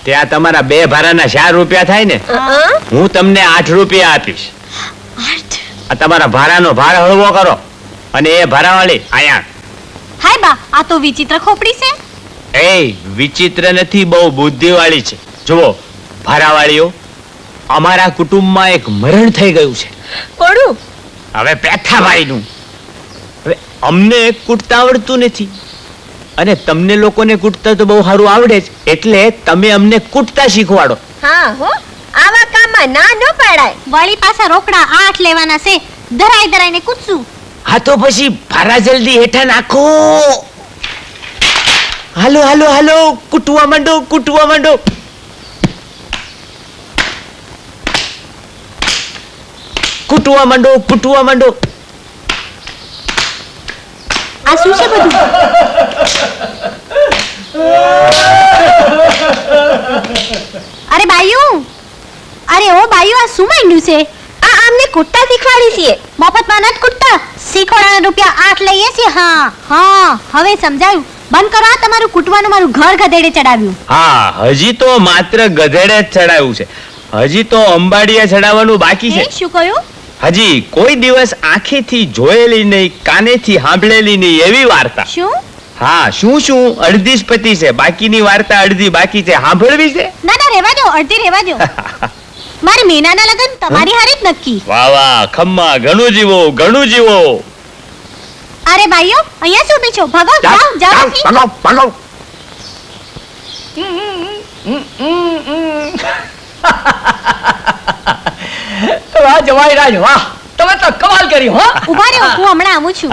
F: ત્યાં તમારા 2 ભારાના 4 રૂપિયા થાય ને. હું તમને 8 રૂપિયા આપીશ. આ તમારા ભારાનો ભાર હળવો કરો. અને એ ભારાવાળી આયા.
E: હાય બા, આ તો વિચિત્ર ખોપડી છે.
F: એ વિચિત્ર નથી, બહુ બુદ્ધિવાળી છે. જુઓ ભારાવાળીઓ, અમારા કુટુંબમાં એક મરણ થઈ ગયું છે.
K: કોનું?
F: હવે પેથાભાઈનું. હવે અમને કૂટતા આવડતું નથી, અને તમને લોકોને કૂટતા તો બહુ સારું આવડે જ, એટલે તમે અમને કૂટતા શીખવાડો.
K: હા હો, આવા કામમાં ના ન પડાય.
E: વળી પાછા રોકડા 8 લેવાના છે. ધરાઈ ધરાઈને કૂદશું.
F: હા તો પછી ભારા જલ્દી હેઠા નાખો. હાલો હાલો હાલો, કૂટવા માંડો, કૂટવા માંડો. કૂટવા માંડો, કૂટવા માંડો.
E: આ શું છે બધું? અરે બાયુ, અરે ઓ બાયુ, આ શું માંડ્યું છે?
K: આ આમને કૂટતા શીખવાડી છીએ.
E: મફતમાં નથી કૂટતા, શીખવાડાના ₹8 લઈએ છીએ. હા હા, હવે સમજાયું. બંધ કરો આ તમારું કૂટવાનું. મારું ઘર ગધેડે ચડાવ્યું.
F: હા, હજી તો માત્ર ગધેડે જ ચડાવ્યું છે. હજી તો અંબાડીએ ચડાવવાનું બાકી છે.
E: શું કહ્યું?
F: હજી કોઈ દિવસ આંખેથી જોયેલી નહીં, કાનેથી સાંભળેલી નહીં એવી વાર્તા.
E: શું?
F: હા, શું શું અડધી જ પતી છે, બાકીની વાર્તા અડધી બાકી છે. સાંભળવી છે?
E: ના ના, રહેવા દો, અડધી રહેવા દો. મારે મીનાના લગન તમારી હારે જ નક્કી.
F: વાહ વાહ, ખમ્મા, ઘણું જીવો, ઘણું જીવો.
E: અરે ભાઈઓ, અહીંયા શું બેઠો? ભાગો, જાઓ જાઓ.
F: ભાગો ભાગો.
L: વાહ જવાઈ રાજ વાહ, તમે તો કમાલ કરી હો.
K: ઉભા રહ્યો, હું હમણાં આવું છું.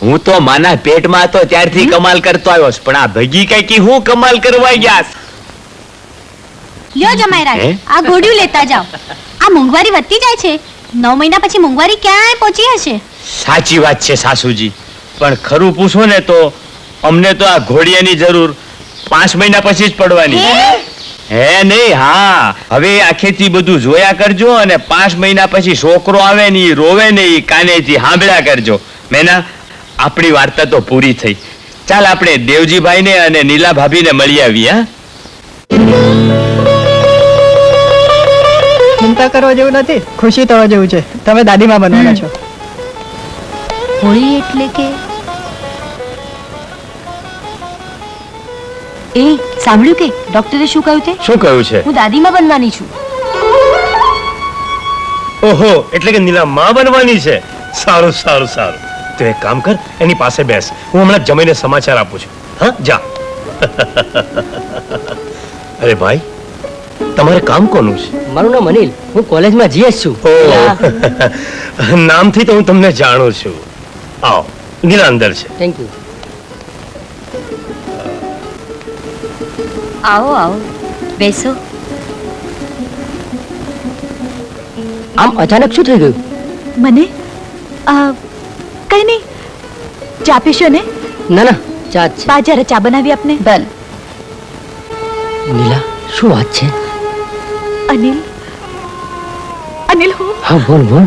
F: હું તો માના પેટમાં હતો ત્યારથી કમાલ કરતો આવ્યો છું, પણ આ ભગી કઈ હું કમાલ કરવા ગયા.
E: લ્યો જમાઈરાજ,
F: હે?
E: આ ઘોડિયું લેતા જાઓ. આ મોંઘવારી વધતી જાય છે. 9 મહિના પછી મોંઘવારી ક્યાંય પહોંચી હશે.
F: સાચી વાત છે સાસુજી, પણ ખરું પૂછો ને તો અમને તો આ ઘોડિયાની જરૂર 5 મહિના પછી જ પડવાની. હે નહીં, હા, હવે આખેથી બધું જોયા કરજો અને 5 મહિના પછી છોકરો આવે ને ઈ રોવે ને ઈ કાનેથી સાંભળ્યા કરજો. મેના આપણી વાર્તા તો પૂરી થઈ. ચાલ આપણે દેવજીભાઈને અને નીલા ભાભીને મળી આવીએ. હા,
I: ચિંતા કરવા જેવું નથી, ખુશી થવા જેવું છે. તમે દાદીમાં બનવાના છો.
B: હોળી એટલે કે એ સાંભળ્યું કે ડોક્ટરે શું કહ્યું તે?
C: શું કહ્યું છે?
K: હું દાદીમાં બનવાની છું.
C: ઓહો, એટલે કે નીલા માં બનવાની છે. સારું સારું સારું. તો એક કામ કર, એની પાસે બેસ. હું હમણાં જમીને સમાચાર આપું છું. હા, જા. અરે ભાઈ, તમારે કામ કોનું છે?
D: મારું નામ અનિલ, હું કોલેજમાં જીએસ છું.
C: ઓહ, નામથી તો હું તમને જાણું છું. આવો, નીલા અંદર છે.
D: Thank you.
K: આવો આવો, બેસો.
D: આમ અચાનક શું થઈ ગયું?
B: મને કઈ નહીં, ચા પીશો ને?
D: ના ના, ચા જ છે.
B: બા જરા ચા બનાવી આપને.
K: બલ
D: નીલા, શું વાત છે?
B: અનિલ, અનિલ હું
D: હા, બોલ બોલ.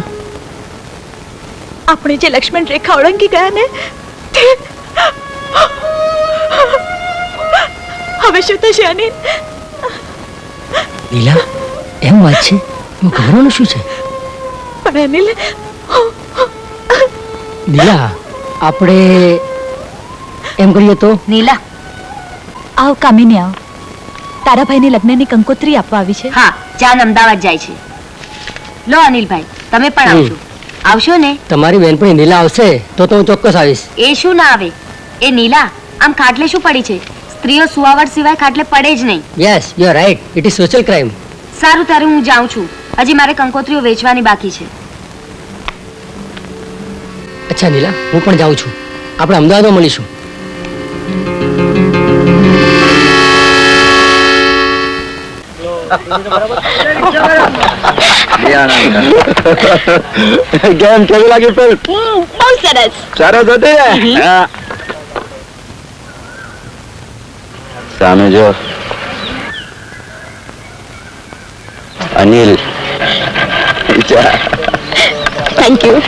B: આપણે જે લક્ષ્મણ રેખા ઓળંગી ગયા ને તે હવે શું થશે અનિલ?
D: નીલા, એમ વાત છે? હું ગભરાનું શું છે?
B: પણ અનિલ,
D: નીલા, આપણે એમ કરીએ તો?
K: નીલા,
B: આવ કામિની આવ. તારા ભાઈને લગ્નની કંકોત્રી આપવા આવી છે.
K: હા, જાન અમદાવાદ જાય છે. લો અનિલભાઈ, તમે પણ આવજો. આવશો ને?
D: તમારી બેનપણી નીલા આવશે તો હું ચોક્કસ આવીશ.
K: એ શું ના આવે? એ નીલા, આમ ખાટલે શું પડી છે? સ્ત્રીઓ સુવાવડ સિવાય ખાટલે પડે જ નહીં.
D: Yes, you are right. It is social crime.
K: સારું, ત્યારે હું જાઉં છું. હજી મારે કંકોત્રીઓ વેચવાની બાકી છે.
D: અચ્છા નીલા, હું પણ જાઉં છું. આપણે અમદાવાદમાં મળીશું.
M: કેમ કેવી લાગી ફિલ્મ?
B: બહુ સરસ.
M: સરસ હતી ને? હા. સામે જો અનિલ.
B: Thank you.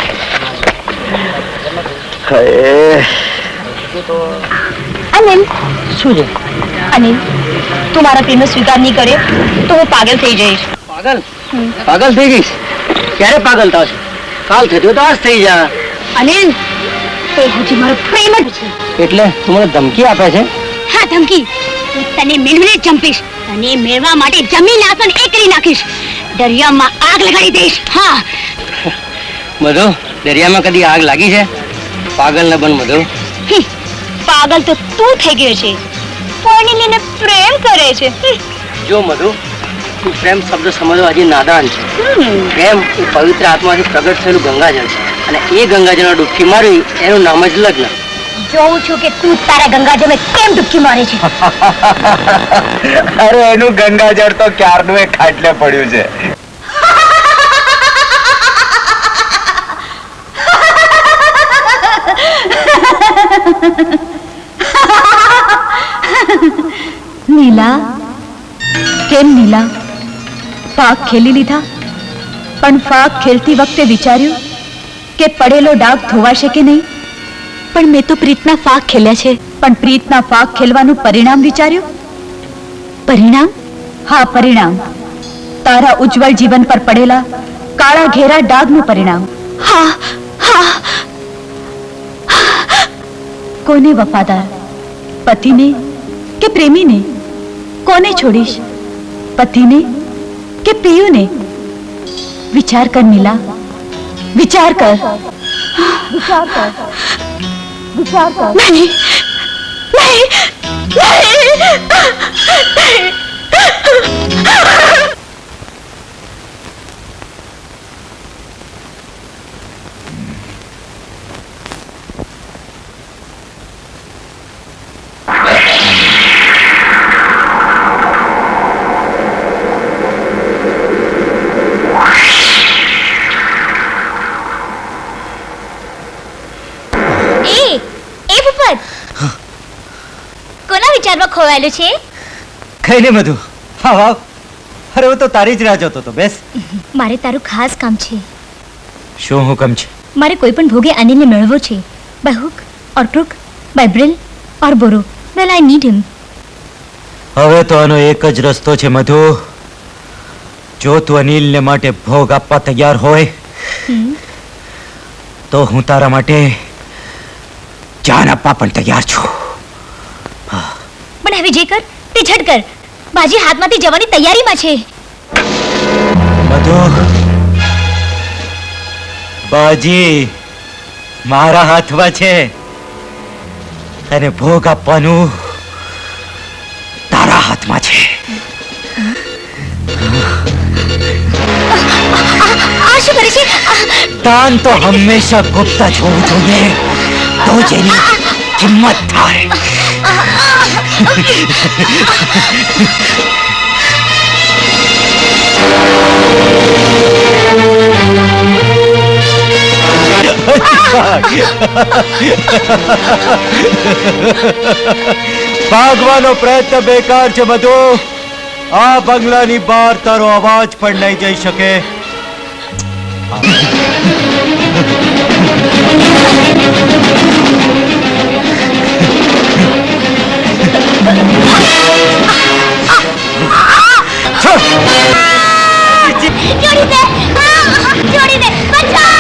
K: અનિલ,
D: શું છે?
K: અનિલ, તું મારા પ્રેમનો સ્વીકાર નહીં કર્યો તો હું પાગલ થઈ જઈશ.
D: પાગલ? પાગલ થઈ ગઈશ? ક્યારે પાગલ થશે? કાલ થયો તો આજ થઈ જા.
K: અનિલ, એ હજી મારો પ્રેમ જ છે.
D: એટલે તું મને ધમકી આપે છે?
K: હા, ધમકી. હું તને મેળવીને જ જંપીશ. તને મેળવા માટે જમીન આસન એક કરી નાખીશ. દરિયામાં આગ લગાડી દઈશ. હા.
D: મધુ, દરિયામાં કદી આગ લાગી છે? પાગલ ન બન મધુ.
K: પાગલ તો તું થઈ ગયો છે. પરણીને પ્રેમ કરે છે.
D: જો મધુ, તું પ્રેમ શબ્દ સમજવા હજી નાદાન છે. પ્રેમ એ પવિત્ર આત્માથી પ્રગટ થયેલું ગંગાજળ છે અને એ ગંગાજળમાં ડૂબકી મારવી એનું નામ જ લગ્ન.
K: જોઉં છું કે તું તારા ગંગાજળમાં કેમ ડૂબકી મારે છે.
F: અરે એનું ગંગાજળ તો ક્યારનું એ ખાટલે પડ્યું છે.
B: નીલા, કેમ નીલા? ફાક ખેલી લીધા, પણ ફાક ખેલતી વખતે વિચાર્યું કે પડેલો ડાઘ ધોવાશે કે નહીં? પણ મેં તો પ્રીતના ફાક ખેલ્યા છે, પણ પ્રીતના ફાક ખેલવાનું પરિણામ વિચાર્યું? પરિણામ? હા, પરિણામ. તારા ઉજ્જવળ જીવન પર પડેલા કાળા ઘેરા ડાઘનું પરિણામ. હા હા. કોને વફાદાર, પતિને કે પ્રેમીને? કોને છોડીશ, પતિને કે પ્રિયુને? વિચાર કર નીલા, વિચાર કર. વિચાર કર, વિચાર કર. નહીં નહીં નહીં.
E: કોના વિચારમાં ખોવાયેલું છે?
A: કઈ નહીં મધુ. હા વાવ. અરે હું તો તારી જ રાહ જોતો હતો. બેસ.
E: મારે તારું ખાસ કામ છે.
A: શું હુકમ છે?
E: મારે કોઈ પણ ભોગે અનિલને મેળવવો છે. By hook or crook, by બ્રિલ or borrow. Well I need him.
A: હવે તો આનો એક જ રસ્તો છે મધુ. જો તું અનિલને માટે ભોગ આપવા તૈયાર હોય તો હું તારા માટે જાન આપવા પણ તૈયાર છું.
E: પણ હવે જે કર તે ઝટ કર. બાજી હાથમાંથી જવાની તૈયારીમાં છે.
A: મધુ, બાજી મારા હાથમાં છે અને ભોગ આપવાનું તારા હાથમાં છે.
E: આ શું કરે છે?
A: દાન તો હંમેશા ગુપ્ત જ હોવું જોઈએ, તો જેની કિંમત થાય. ભાગવાનો પ્રયત્ન બેકાર છે બધો. આ બંગલાની બહાર તારો અવાજ પણ નહીં જઈ શકે.
E: જોડી દે, જોડી દે, બચાવ!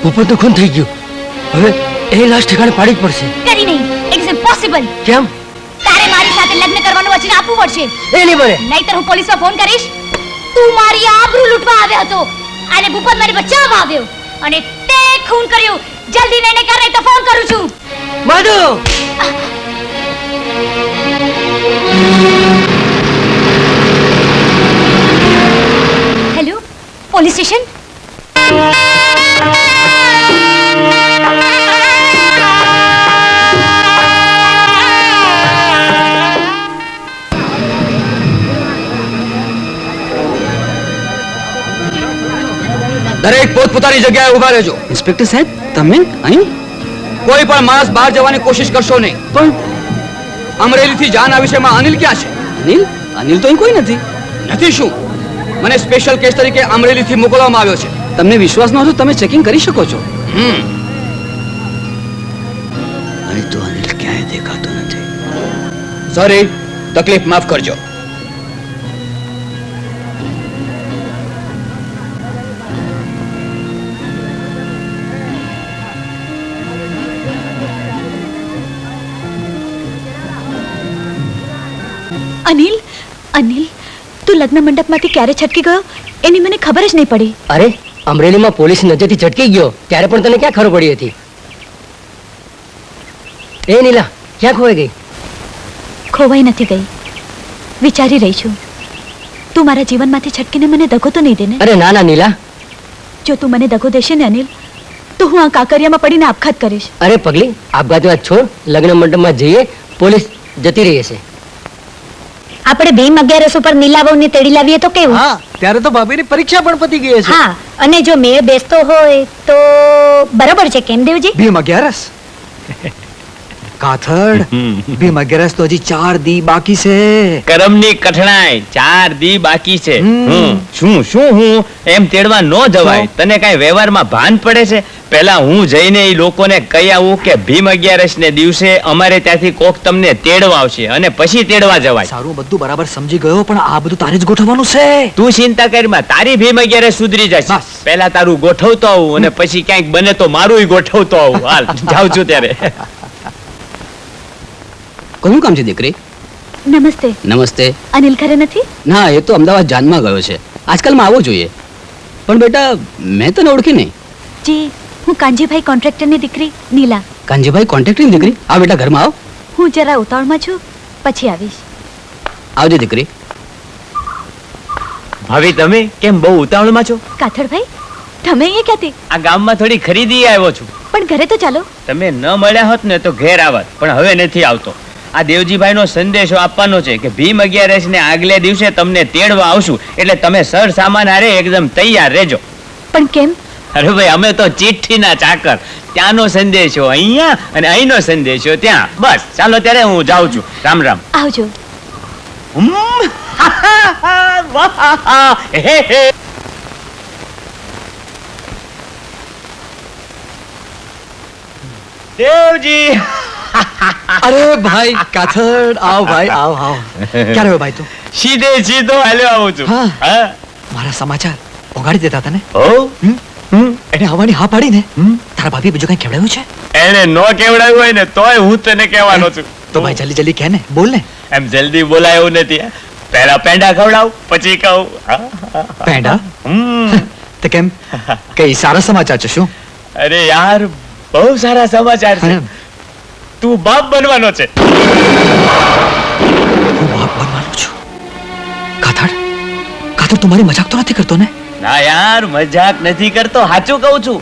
H: ભૂપતનું ખૂન થઈ ગયું. હવે એ લાશ ઠેકાણે પાડી જ પડશે.
E: કરી નહીં. It is impossible.
H: કેમ?
E: તારે મારી સાથે લગ્ન કરવાનું વચન આપવું પડશે.
H: એ નહીં બને.
E: નહીતર હું પોલીસમાં ફોન કરીશ. તું મારી આબરૂ લૂંટવા આવ્યો હતો અને ભૂપત મારી બચાવવા આવ્યો અને તે ખૂન કર્યું. જલ્દી લઈને કર નહીં તો ફોન કરું છું.
H: મધુ!
E: Hello, police station.
H: દરેક પોતપોતાની જગ્યાએ ઉભા રહેજો. ઇન્સ્પેક્ટર સાહેબ, તમે અહીં? કોઈ પણ માણસ બહાર જવાની કોશિશ કરશો નહીં. પણ અમરેલીથી જાન આવી છે, એમાં અનિલ ક્યાં છે? અનિલ? અનિલ તો અહીં કોઈ નથી. નથી શું? મને સ્પેશિયલ કેસ તરીકે અમરેલીથી મોકલવામાં આવ્યો છે. તમને વિશ્વાસ ન હોય તો તમે ચેકિંગ કરી શકો છો. અહીં તો અનિલ ક્યાંય દેખાતો નથી. સોરી, તકલીફ માફ કરજો.
B: અનિલ, અનિલ, તું લગ્ન મંડપમાંથી ક્યારે છટકી ગયો એની મને ખબર જ નહીં પડી.
N: અરે, અમરેલીમાં પોલીસ નજરથી છટકી ગયો ત્યારે પણ તને ક્યાં ખબર પડી હતી? એ નીલા, ક્યાં ખોવાઈ ગઈ?
B: ખોવાઈ નથી ગઈ, વિચારી રહી છું. તું મારા જીવનમાંથી છટકીને મને દગો તો નહીં દે ને?
N: અરે ના ના નીલા,
B: જો તું મને દગો દેશે ને અનિલ, તો હું આ કાંકરિયામાં પડીને આપઘાત કરીશ.
N: અરે પગલી, આપઘાત વાત છોડ, લગ્ન મંડપમાં જઈએ, પોલીસ જતી રહી હશે.
E: આપણે ભીમ 11 ઉપર નીલાવોને તેડી લાવીએ તો કેવું?
G: હા, ત્યારે તો ભાભીની પરીક્ષા પણ પતી ગઈ છે.
E: હા, અને જો મેળ બેસતો હોય તો બરાબર છે. કેમ દેવજી?
G: ભીમ 11 કાથડ, ભીમ 11 તો હજી 4 દી બાકી છે.
F: કરમની કઠણાઈ 4 દી બાકી છે. શું હું એમ તેડવા ન જવાય? તને કઈ વ્યવહારમાં ભાન પડે છે? પેલા હું જઈને એ લોકોને કહી આવું કે ભીમ 11 ને દિવસે અમારે ત્યાંથી કોક તમને તેડવા આવશે અને પછી તેડવા જવાય.
G: સારું, બધું બરાબર સમજી ગયો, પણ આ બધું તારે જ ગોઠવવાનું છે.
F: તું ચિંતા કરમાં, તારી ભીમ 11 સુધરી જશે. પેલા તારું ગોઠવતો આવું અને પછી ક્યાંક બને તો મારું ગોઠવતો આવું. હાલ જાઉં છું ત્યારે.
H: કયું કામ છે દીકરી?
B: નમસ્તે.
H: નમસ્તે.
B: અનિલ ઘરે નથી?
H: ના, એ તો અમદાવાદ જાનમાં ગયો છે. આજકાલમાં આવવો જોઈએ. પણ બેટા, મેં તને ઓળખી નહીં.
B: જી, હું કાંજીભાઈ કોન્ટ્રાક્ટરની દીકરી નીલા.
H: કાંજીભાઈ કોન્ટ્રાક્ટરની દીકરી? આવ બેટા, ઘરમાં આવ.
B: હું જરા ઉતાવળમાં છું, પછી આવીશ.
H: આવજે દીકરી.
F: ભાભી, તમે કેમ બહુ ઉતાવળમાં છો?
B: કાથડભાઈ, તમે અહીંયા ક્યાંથી?
F: આ ગામમાં થોડી ખરીદી આવ્યો છું.
B: પણ ઘરે તો ચાલો.
F: તમે ન મળ્યા હોત ને તો ઘેર આવત, પણ હવે નથી આવતો. આ દેવજીભાઈ નો સંદેશો આપવાનો છે કે ભીમ 11 ને આગલે દિવસે તમને તેડવા આવશું, એટલે તમે સર સામાન હારે એકદમ તૈયાર રહેજો.
B: પણ કેમ?
F: અરે ભાઈ, અમે તો ચિઠ્ઠીના ચાકર. ત્યાંનો સંદેશો અહીંયા અને અહીંનો સંદેશો ત્યાં. બસ ચાલો ત્યારે હું જાઉં છું. રામ રામ.
B: આવજો.
F: દેવજી.
G: અરે ભાઈ કાથડ, આવ ભાઈ, આવ આવ. ક્યારે આવ્યો ભાઈ તું?
F: સીધો હાલ્યો આવું છું.
G: હા, મારા સમાચાર ઓગાળી દેતા તને.
F: ઓ,
G: એને આવવાની હા પાડી ને? તારા ભાભી બીજું કઈ કેવડાવ્યું છે?
F: એને નો કેવડાવ્યું હોય ને તોય હું તને કહેવાનો છું.
G: તો ભાઈ જલ્દી જલ્દી કહે ને, બોલ ને.
F: એમ જલ્દી બોલાય એવું નથી. પહેલા પેંડા ખવડાવ, પછી કહું.
G: પેંડા? તો કેમ, કઈ સારા સમાચાર છે શું?
F: અરે યાર, બહુ સારા સમાચાર છે. તું બાપ બનવાનો છે.
G: હું બાપ બનવાનો છું? કાથડ, કાથડ તું મારી મજાક તો નથી કરતો ને?
F: ના યાર, મજાક નથી કરતો, સાચું કહું છું.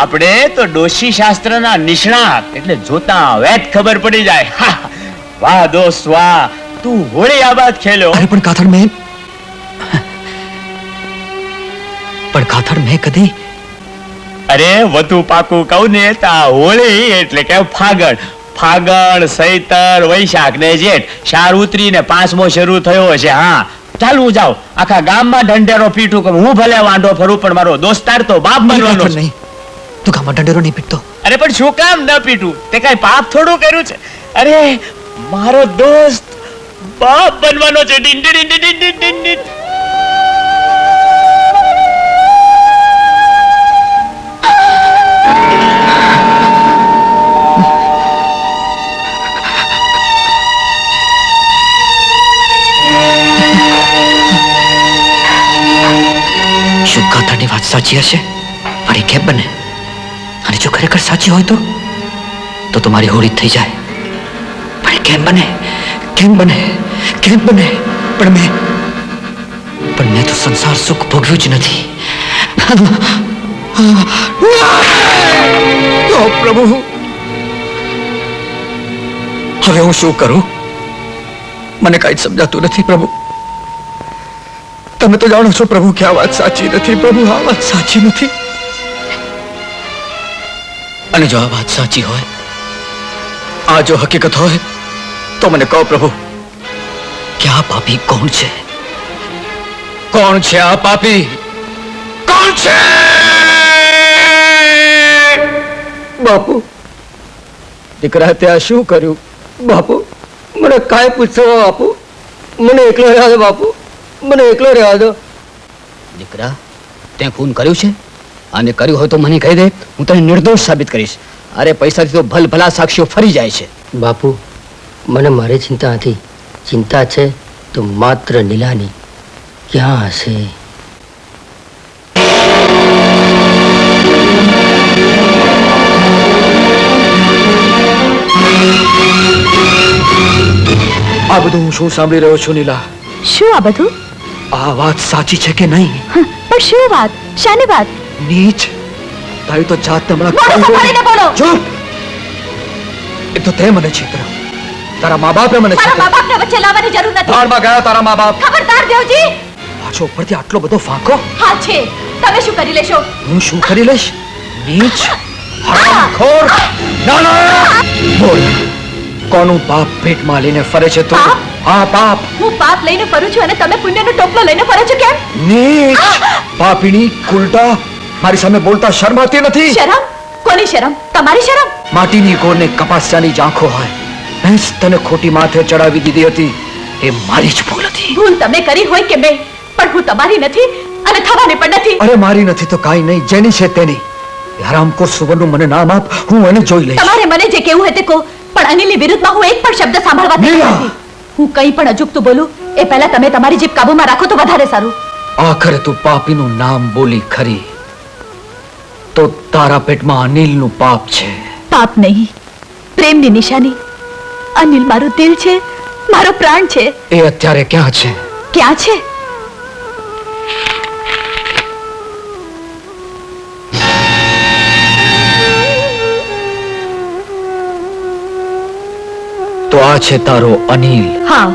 F: આપણે તો ડોશી શાસ્ત્રના નિષ્ણાત, એટલે જોતા વેત ખબર પડી જાય. વાહ દોસ્ત વાહ, તું હોળી આબાદ ખેલ્યો.
G: અરે પણ કાથડ, મેં કદી.
F: અરે વધુ પાકું કહું ને તો આ હોળી એટલે કે ફાગણ. ફાગણ, સૈતર, વૈશાખ ને જેઠ 4 ઉતરીને 5મો શરૂ થયો હશે. હા, ચાલ હું જાઉં. આખા ગામમાં ઢંઢેરો પીઠું કે હું ભલે વાંઢો ફરું, પણ મારો દોસ્તાર તો બાપ બનવાનો છે.
G: નહીં, તું ગામમાં ઢંઢેરો નહીં પીટતો.
F: અરે પણ શું કામ ન પીટું? તે કઈ પાપ થોડું કર્યું છે? અરે મારો દોસ્ત બાપ બનવાનો છે. Dean dean dean dean dean dean dean.
G: શું કાથડની વાત સાચી હશે? મારી કેમ બને? અને જો ખરેખર સાચી હોય તો તમારી હોળી થઈ જાય. પણ કેમ બને? કેમ બને? કેમ બને? પણ મેં તો સંસાર સુખ ભોગવ્યું જ નથી. ઓ પ્રભુ, હવે હું શું કરું? મને કાંઈ સમજાતું નથી પ્રભુ. તમે તો જાણો છો પ્રભુ કે આ વાત સાચી નથી. પ્રભુ, આ વાત સાચી નથી. અને જો આ વાત સાચી હોય, આ જો હકીકત હોય, તો મને કહો પ્રભુ કે આ પાપી કોણ છે? કોણ છે આ પાપી? કોણ છે? બાપુ, દીકરા ત્યાં શું કર્યું? બાપુ, મને કાંઈ પૂછશો બાપુ? મને એકલો રહેવા દો બાપુ, મને એકલો રહેવા દો.
H: દીકરા, તે ખૂન કર્યું છે? અને કર્યું હોય તો મને કહી દે, હું તને નિર્દોષ સાબિત કરીશ. અરે પૈસાથી તો ભલભલા સાક્ષીઓ ફરી જાય છે.
N: બાપુ, મને મારી ચિંતા નથી. ચિંતા છે તો માત્ર નીલાની. ક્યાં હશે?
G: આ બધું હું શું સાંભળી રહ્યો છું નીલા?
B: શું આ બધું?
G: આ વાત સાચી છે કે નહીં?
B: પણ શું વાત? શાની વાત?
G: નીચ, તારી તો જાત
B: મોઢું સંભાળીને બોલો.
G: ચૂપ! એ તો તે મને છેતરા. તારા મા બાપે મને
B: મારા મા બાપને વચ્ચે લાવવાની જરૂર નથી.
G: ધારમાં ગયા તારા મા બાપ.
B: ખબરદાર દેવજી.
G: પાછો ઉપરથી આટલો બધો ફાંકો.
B: હા છે. તમે શું કરી લેશો?
G: હું શું કરી લઈશ? નીચ, હરામખોર, નાના! બોલ, કોનું પાપ પેટમાં લઈને ફરે છે તું? હા, પાપ.
B: હું પાપ લઈને ફરું છું અને તમે પુણ્યનો ટોપલો લઈને ફરો છો કેમ?
G: નીચ, પાપીની, કુલટા, મારી સામે બોલતા શરમ આવતી નથી?
B: શરમ? કોની શરમ? તમારી શરમ?
G: માટીની કોરને કપાસિયાની ઝાંખો હોય, ભેંસ તને ખોટી માથે ચડાવી દીધી હતી, એ મારી જ ભૂલ હતી.
B: ભૂલ તમે કરી હોય કે મેં, પણ હું તમારી નથી અને થવાની પણ નથી.
G: અરે મારી નથી તો કાઈ નહીં, જેની છે તેની. હરામખોર સુવરનું મને નામ આપ, હું એને જોઈ લઈશ.
B: તમારે મને જે કહેવું હોય તે કહો, પણ અનિલની વિરુદ્ધમાં હું એક પણ શબ્દ સાંભળવા તૈયાર નથી. હું કંઈ પણ અજુગતું બોલું એ પહેલા તમે તમારી જીભ કાબુમાં રાખો તો વધારે સારું.
G: આખરે તું પાપીનું નામ બોલી ખરી, તો તારા પેટમાં અનિલનું પાપ છે.
B: પાપ નહીં, પ્રેમની નિશાની. અનિલ મારું દિલ છે, મારો પ્રાણ છે.
G: એ અત્યારે ક્યાં છે?
B: ક્યાં છે?
G: તો આ છે તારો અનિલ.
B: હા.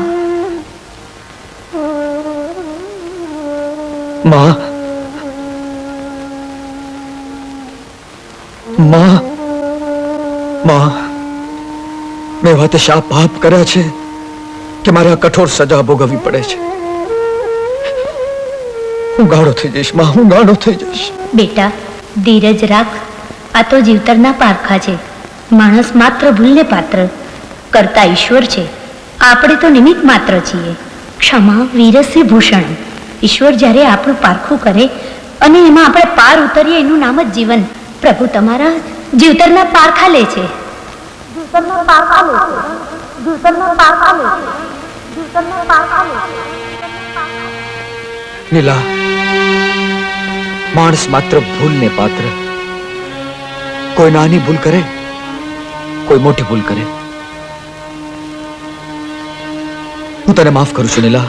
G: માં, માં, માં, મેં વાતે શા પાપ કર્યા છે કે મારે આ કઠોર સજા ભોગવવી પડે છે? હું ગાળો થઈ જઈશ માં, હું ગાળો થઈ જઈશ.
O: બેટા, ધીરજ રાખ. આ તો જીવતરના પારખા છે. માણસ માત્ર ભૂલને પાત્ર, કરતા ઈશ્વર છે. આપણે તો નિમિત્ત માત્ર છીએ. ક્ષમા વીરસ્ય ભૂષણ. ઈશ્વર જ્યારે આપણું પારખું કરે અને એમાં આપણે પાર ઉતરીએ, એનું નામ જ જીવન. પ્રભુ તમારા જીવતરના પારખા લે છે.
G: નીલા, માણસ માત્ર ભૂલને પાત્ર. કોઈ નાની ભૂલ કરે, કોઈ મોટી ભૂલ કરે. હું તને માફ કરું છું નીલા.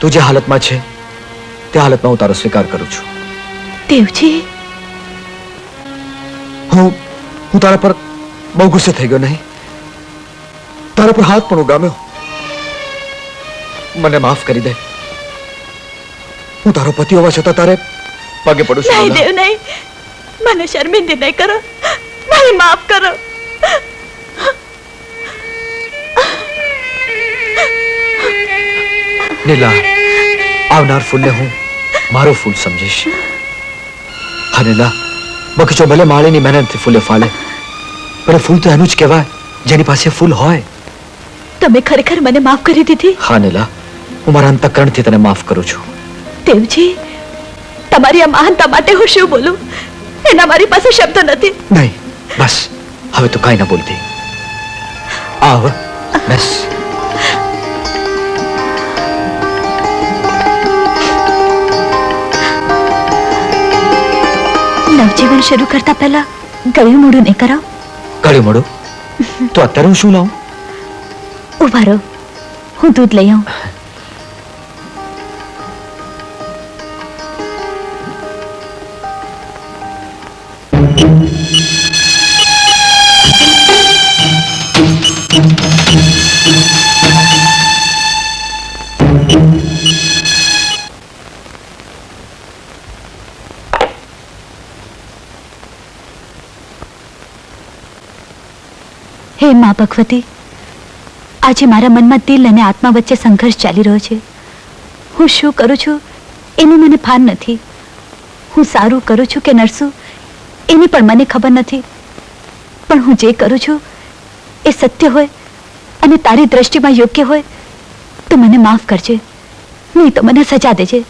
G: તું જે હાલતમાં છે તે હાલતમાં હું તારો સ્વીકાર કરું છું.
B: દેવજી,
G: હું તારા પર બહુ ગુસ્સે થઈ ગયો નહીં? તારા પર હાથ પણ ઉગામ્યો. મને માફ કરી દે. હું તારો પતિ હોવા છતાં તારે પગે પડું છું.
B: નહીં દેવ, નહીં. મને શર્મિંદી નહીં કરો. મને માફ કરો.
G: નીલા, આવનાર ફૂલને હું મારો ફૂલ સમજીશ. હા નીલા, બગીચો ભલે માળીની મહેનતથી ફૂલે ફાલે, પણ ફૂલ તો એનું જ કહેવાય જેની પાસે ફૂલ હોય.
B: તમે ખરેખર મને માફ કરી દીધી?
G: હા નીલા, હું મારા અંતઃકરણથી તને માફ કરું છું.
B: દેવજી, તમારી આ મહાનતા માટે હું શું બોલું? એના મારી પાસે શબ્દ નથી.
G: નહીં, બસ હવે તું કાંઈ ના બોલતી. આવ, બસ.
B: નવજીવન શરૂ કરતા પહેલા ગળ્યું મોઢું નહીં કરાવ.
G: ગળ્યું મોઢું? તો અત્યારે હું શું લાવું?
B: ઉભા રહો, હું દૂધ લઈ આવું. હે મા ભગવતી, આજે મારા મનમાં દિલ અને આત્મા વચ્ચે સંઘર્ષ ચાલી રહ્યો છે. હું શું કરું છું એનું મને ભાન નથી. હું સારું કરું છું કે નરસું એની પણ મને ખબર નથી. પણ હું જે કરું છું એ સત્ય હોય અને તારી દ્રષ્ટિમાં યોગ્ય હોય તો મને માફ કરજે, નહીં તો મને સજા દેજે.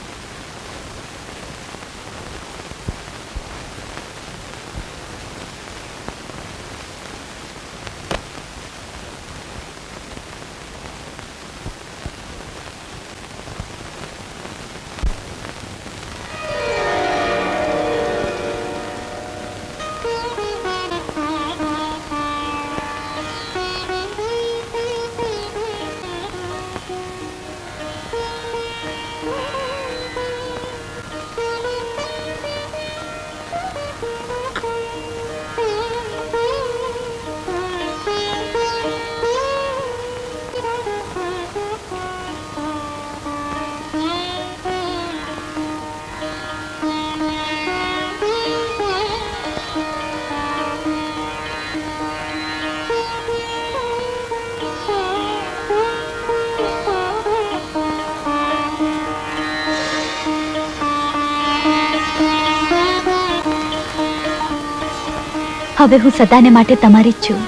B: હવે હું સદાને માટે તમારી જ છું.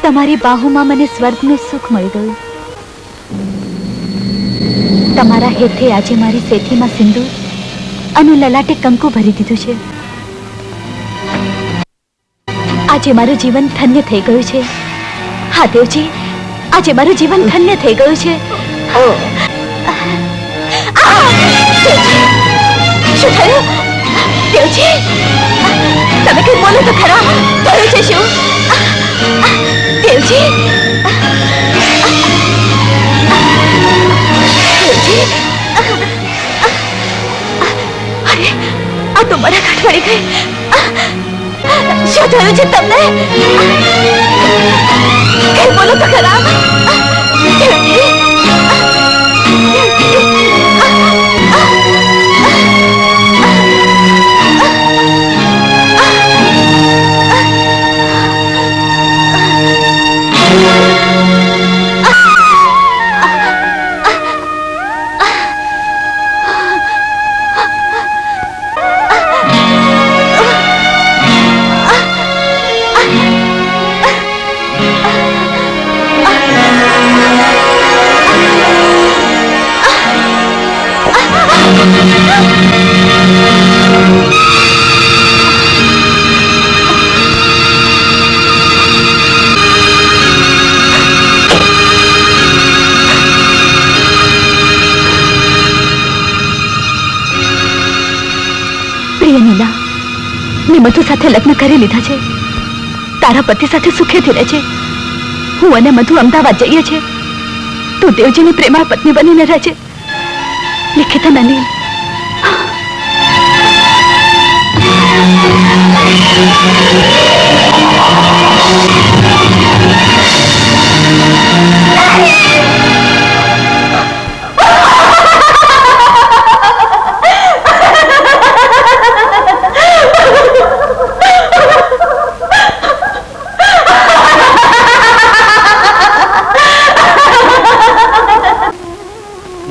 B: તમારી બાહુમાં મને સ્વર્ગનું સુખ મળી ગયું. તમારા હેઠે આજે મારી સેથીમાં સિંદૂર અને લલાટે કંકુ ભરી દીધું છે. આજે મારું જીવન ધન્ય થઈ ગયું છે. હા દેવજી, આજે મારું જીવન ધન્ય થઈ ગયું છે. શું થયું દેવજી? તમે કઈ બોલો તો ખરા, થયું છે શું? દેવજી, દેવજી, અરે આ તો મારા કાંઠ પડી ગઈ. શું થયું છે તમને? કઈ બોલો તો ખરા. દેવજી, મધુ સાથે લગ્ન કરી લીધા છે. તારા પતિ સાથે સુખેથી રહે છે. હું અને મધુ અમદાવાદ જઈએ છીએ. તું દેવજીની પ્રેમાળ પત્ની બનીને રહેજે. લિખિત નની.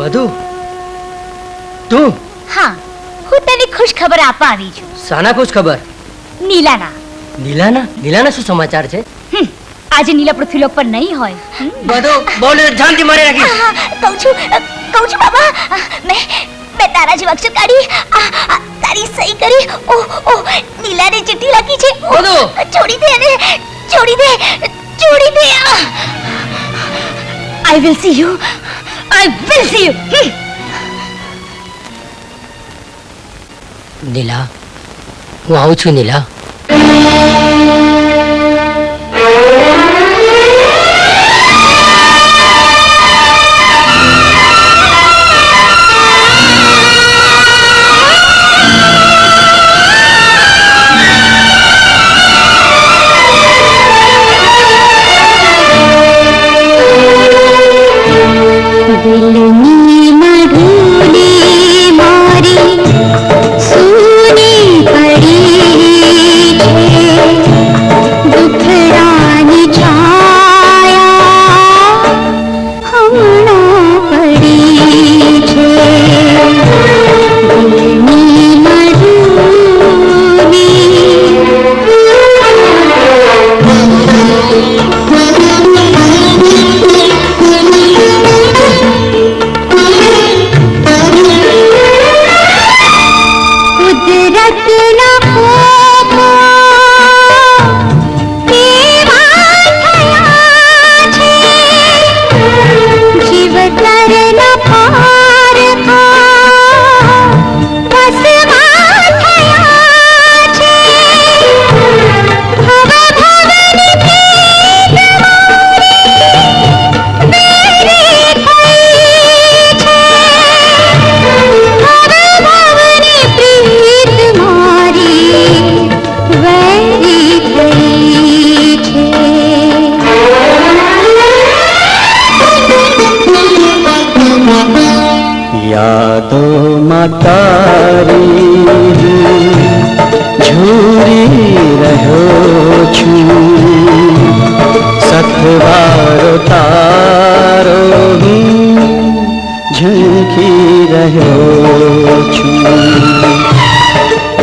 N: મધુ, તું?
O: હા, હું તને ખુશ ખબર આપવા આવી છું.
N: સાના ખુશ ખબર?
O: નીલાના.
N: નીલાના? નીલાના શું સમાચાર છે?
O: આજે નીલા પૃથ્વીલોક પર નહીં હોય.
N: બધો બોલે જાનથી મારી રાખી.
O: કહું છું બાબા, મેં તારા જેવા અક્ષર કાઢી, તારી સહી કરી, નીલાને ચિઠ્ઠી લખી છે.
N: બધો
O: છોડી દે ને, છોડી દે, છોડી દે. I will see you. I will see you.
N: નીલા, હું આવું છું. નીલા,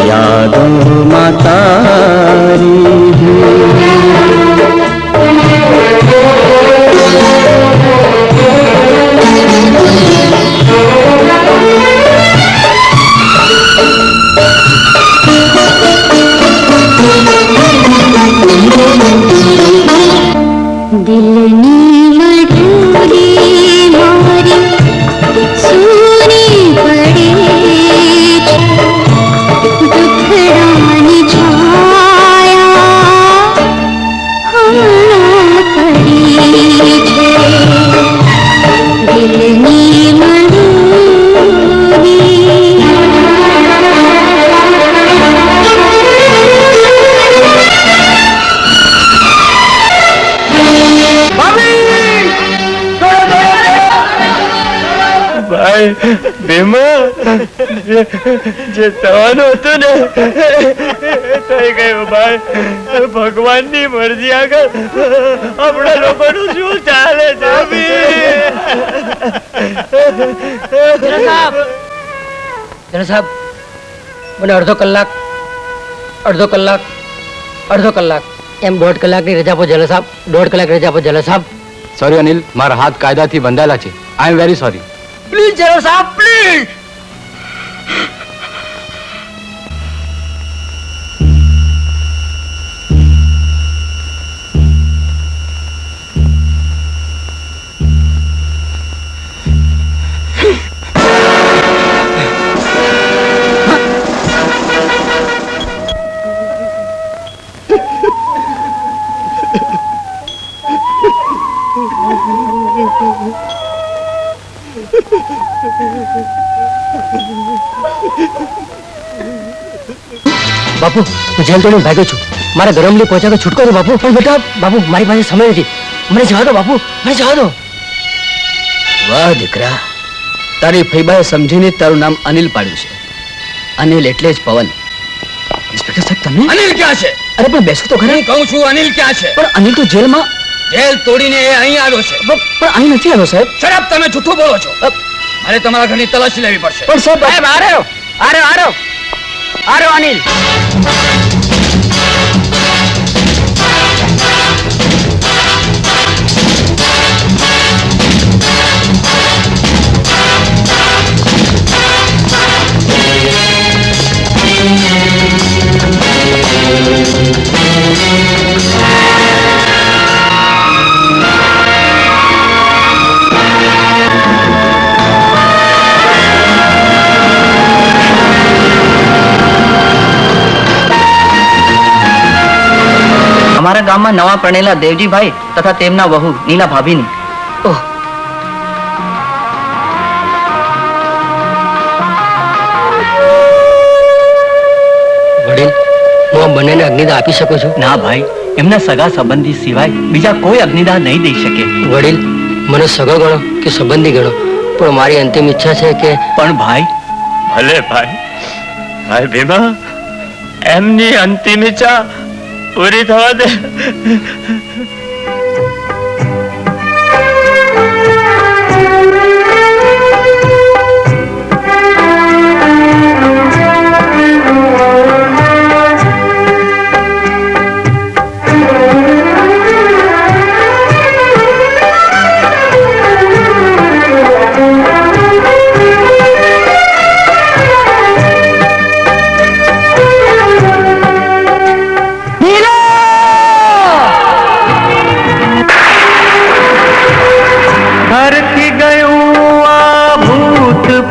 P: यादों तारी
C: ભીમા જે થવાનું હતું ને થઈ ગયું ભાઈ. ભગવાનની મરજી આગળ આપણા લોકોનું શું ચાલે છે?
N: જરા સાહેબ મને અડધો કલાક એમ 1.5 કલાકની રજા આપો જલા સાહેબ. 1.5 કલાક રજા આપો જલા સાહેબ.
H: સોરી અનિલ, મારા હાથ કાયદાથી બંધાયેલા છે. આઈ એમ વેરી સોરી.
N: પ્લીઝ જલા સાહેબ, પ્લીઝ. બાપુ હું જેલ તોડીને ભાગ્યો છું. મારે ગરમલી પહોંચાડો છૂટકો દો બાપુ. પણ બેટા બાપુ મારી પાસે સમય નથી. મને જવા દો બાપુ, મને જવા દો.
H: વાહ દીકરા, તારી ફૈબાએ સમજીને તારું નામ અનિલ પાડ્યું છે. અનિલ એટલે જ પવન. ઇન્સ્પેક્ટર સાહેબ તમે અનિલ ક્યાં છે? અરે પણ બેસો તો ખરા. હું કહું છું અનિલ ક્યાં છે? પણ અનિલ તો જેલમાં. જેલ તોડીને એ અહીં આવ્યો છે. પણ અહીં નથી આવ્યો સાહેબ. શરાબ તમે જૂઠું બોલો છો. મારે તમારા ઘરની તલાશી લેવી પડશે. પણ સાહેબ આર્યો અનિલ. અમારા ગામમાં નવા પરણેલા દેવજીભાઈ તથા તેમના વહુ નીલા ભાભીની. ઓહ,
N: વડીલ હું આ બંનેને અગ્નિદાન આપી શકું છું?
L: ના ભાઈ, એમના સગા સંબંધી સિવાય બીજા કોઈ અગ્નિદાન નહીં દઈ શકે.
N: વડીલ મને સગો ગણો કે સંબંધી ગણો, પણ મારી અંતિમ ઈચ્છા છે કે.
L: પણ ભાઈ.
C: ભલે ભાઈ. ભાઈ ભીમા, એમની અંતિમ ઈચ્છા પૂરી થવા દે.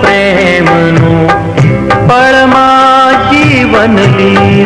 P: પ્રેમનું પળમાં જીવન લી